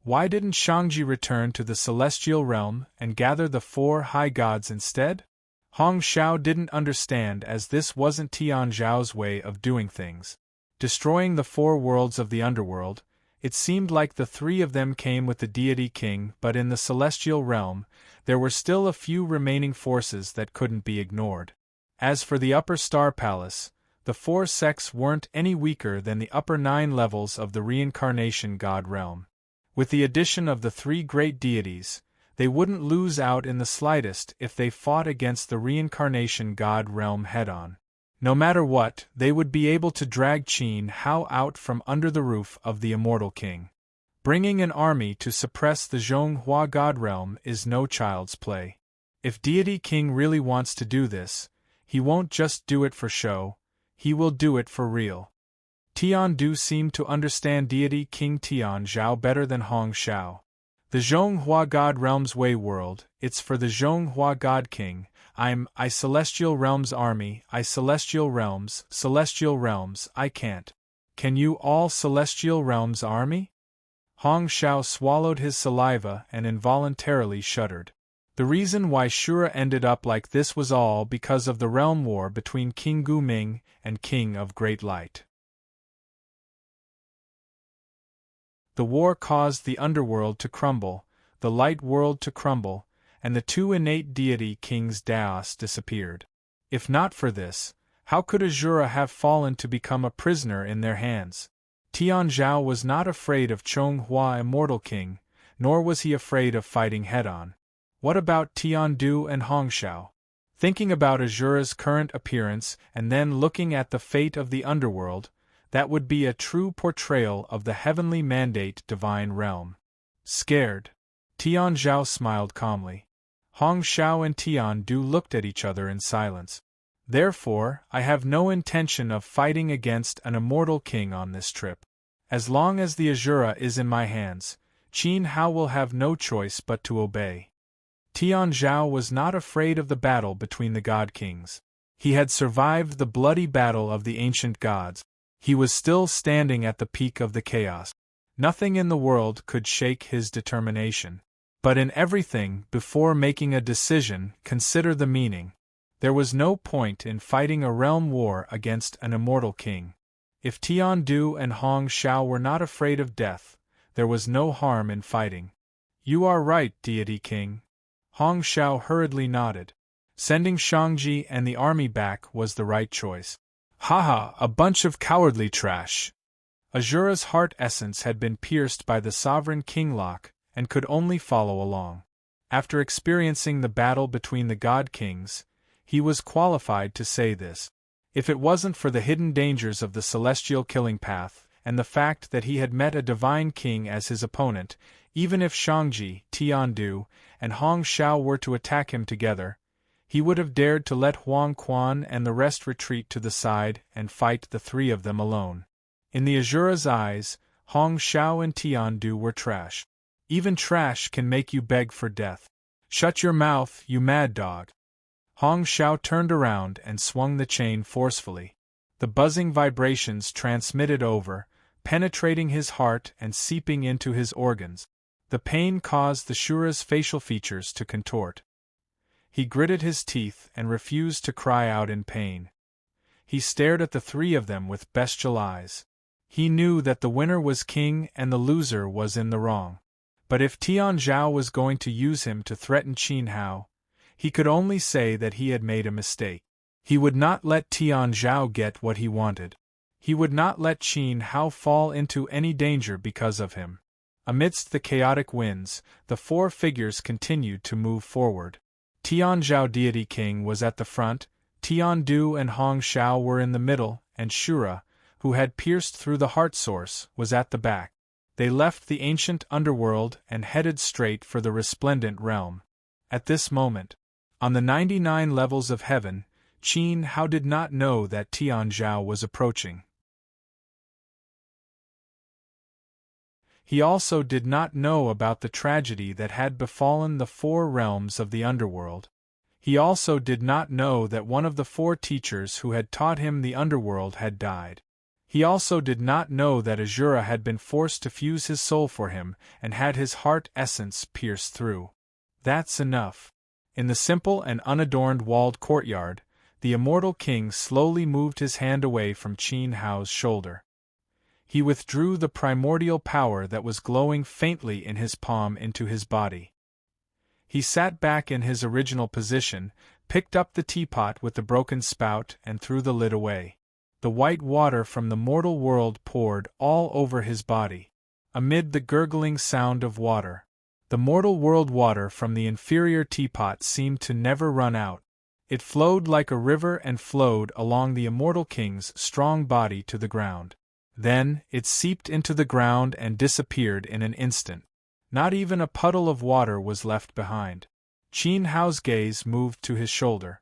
Why didn't Shangji return to the Celestial Realm and gather the 4 high gods instead? Hong Xiao didn't understand, as this wasn't Tian Zhao's way of doing things. Destroying the 4 worlds of the underworld, it seemed like the 3 of them came with the deity king, but in the Celestial Realm, there were still a few remaining forces that couldn't be ignored. As for the Upper Star Palace, the 4 sects weren't any weaker than the upper 9 levels of the Reincarnation God realm. With the addition of the 3 great deities, they wouldn't lose out in the slightest if they fought against the Reincarnation God realm head-on. No matter what, they would be able to drag Qin Hao out from under the roof of the immortal king. Bringing an army to suppress the Zhonghua God realm is no child's play. If Deity King really wants to do this, he won't just do it for show, he will do it for real. Tian Du seemed to understand Deity King Tian Zhao better than Hong Shao. The Zhonghua God realm's way world, it's for the Zhonghua God King. I Celestial Realms Army, I Celestial Realms, I can't. Can you all Celestial Realms Army? Hong Shao swallowed his saliva and involuntarily shuddered. The reason why Shura ended up like this was all because of the realm war between King Gu Ming and King of Great Light. The war caused the underworld to crumble, the light world to crumble, and the two innate deity kings' Daos disappeared. If not for this, how could Azura have fallen to become a prisoner in their hands? Tian Zhao was not afraid of Zhonghua Immortal King, nor was he afraid of fighting head-on. What about Tian Du and Hong Shao? Thinking about Azura's current appearance and then looking at the fate of the underworld, that would be a true portrayal of the heavenly mandate divine realm. Scared, Tian Zhao smiled calmly. Hong Shao and Tian Du looked at each other in silence. Therefore, I have no intention of fighting against an immortal king on this trip. As long as the Azura is in my hands, Qin Hao will have no choice but to obey. Tian Zhao was not afraid of the battle between the god kings. He had survived the bloody battle of the ancient gods. He was still standing at the peak of the chaos. Nothing in the world could shake his determination. But in everything, before making a decision, consider the meaning. There was no point in fighting a realm war against an immortal king. If Tian Du and Hong Shao were not afraid of death, there was no harm in fighting. You are right, Deity King. Hong Shao hurriedly nodded. Sending Shangji and the army back was the right choice. Haha, a bunch of cowardly trash. Azura's heart essence had been pierced by the sovereign king lock, and could only follow along. After experiencing the battle between the god kings, he was qualified to say this. If it wasn't for the hidden dangers of the celestial killing path, and the fact that he had met a divine king as his opponent, even if Shangji, Tian Du, and Hong Shao were to attack him together, he would have dared to let Huang Quan and the rest retreat to the side and fight the three of them alone. In the Azura's eyes, Hong Shao and Tian Du were trash. Even trash can make you beg for death. Shut your mouth, you mad dog. Hong Shao turned around and swung the chain forcefully. The buzzing vibrations transmitted over, penetrating his heart and seeping into his organs. The pain caused the Shura's facial features to contort. He gritted his teeth and refused to cry out in pain. He stared at the three of them with bestial eyes. He knew that the winner was king and the loser was in the wrong. But if Tian Zhao was going to use him to threaten Qin Hao, he could only say that he had made a mistake. He would not let Tian Zhao get what he wanted. He would not let Qin Hao fall into any danger because of him. Amidst the chaotic winds, the four figures continued to move forward. Tian Zhao Deity King was at the front, Tian Du and Hong Shao were in the middle, and Shura, who had pierced through the heart source, was at the back. They left the ancient underworld and headed straight for the resplendent realm. At this moment, on the 99 levels of heaven, Qin Hao did not know that Tian Zhao was approaching. He also did not know about the tragedy that had befallen the four realms of the underworld. He also did not know that one of the four teachers who had taught him the underworld had died. He also did not know that Azura had been forced to fuse his soul for him and had his heart essence pierced through. That's enough. In the simple and unadorned walled courtyard, the immortal king slowly moved his hand away from Qin Hao's shoulder. He withdrew the primordial power that was glowing faintly in his palm into his body. He sat back in his original position, picked up the teapot with the broken spout and threw the lid away. The white water from the mortal world poured all over his body. Amid the gurgling sound of water, the mortal world water from the inferior teapot seemed to never run out. It flowed like a river and flowed along the immortal king's strong body to the ground. Then, it seeped into the ground and disappeared in an instant. Not even a puddle of water was left behind. Qin Hao's gaze moved to his shoulder.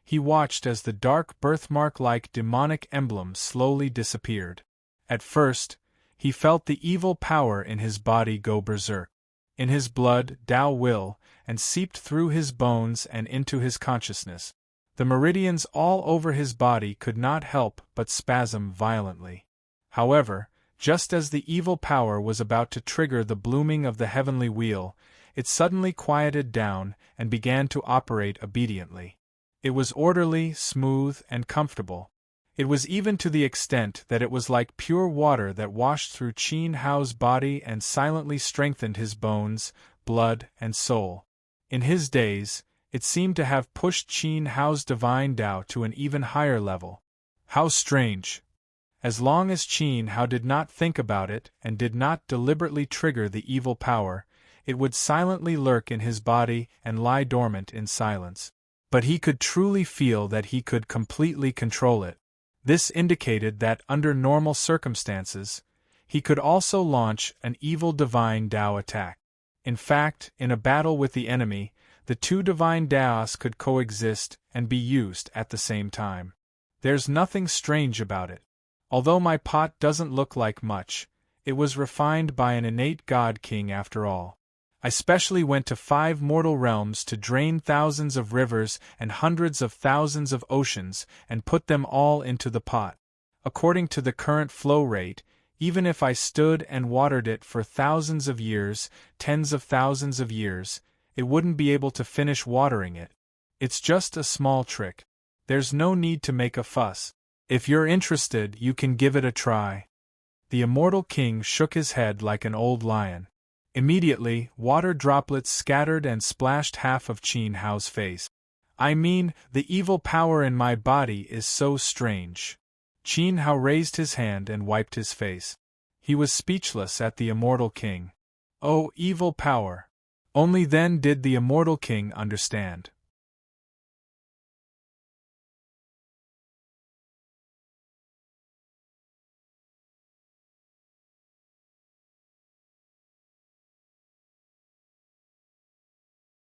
He watched as the dark birthmark-like demonic emblem slowly disappeared. At first, he felt the evil power in his body go berserk. In his blood, Tao will, and seeped through his bones and into his consciousness. The meridians all over his body could not help but spasm violently. However, just as the evil power was about to trigger the blooming of the heavenly wheel, it suddenly quieted down and began to operate obediently. It was orderly, smooth, and comfortable. It was even to the extent that it was like pure water that washed through Qin Hao's body and silently strengthened his bones, blood, and soul. In his days, it seemed to have pushed Qin Hao's divine Tao to an even higher level. How strange! As long as Qin Hao did not think about it and did not deliberately trigger the evil power, it would silently lurk in his body and lie dormant in silence. But he could truly feel that he could completely control it. This indicated that under normal circumstances, he could also launch an evil divine Tao attack. In fact, in a battle with the enemy, the two divine Taos could coexist and be used at the same time. There's nothing strange about it. Although my pot doesn't look like much, it was refined by an innate God King after all. I specially went to 5 mortal realms to drain thousands of rivers and hundreds of thousands of oceans and put them all into the pot. According to the current flow rate, even if I stood and watered it for thousands of years, tens of thousands of years, it wouldn't be able to finish watering it. It's just a small trick. There's no need to make a fuss. If you're interested, you can give it a try. The immortal king shook his head like an old lion. Immediately, water droplets scattered and splashed half of Qin Hao's face. I mean, the evil power in my body is so strange. Qin Hao raised his hand and wiped his face. He was speechless at the immortal king. Oh, evil power! Only then did the immortal king understand.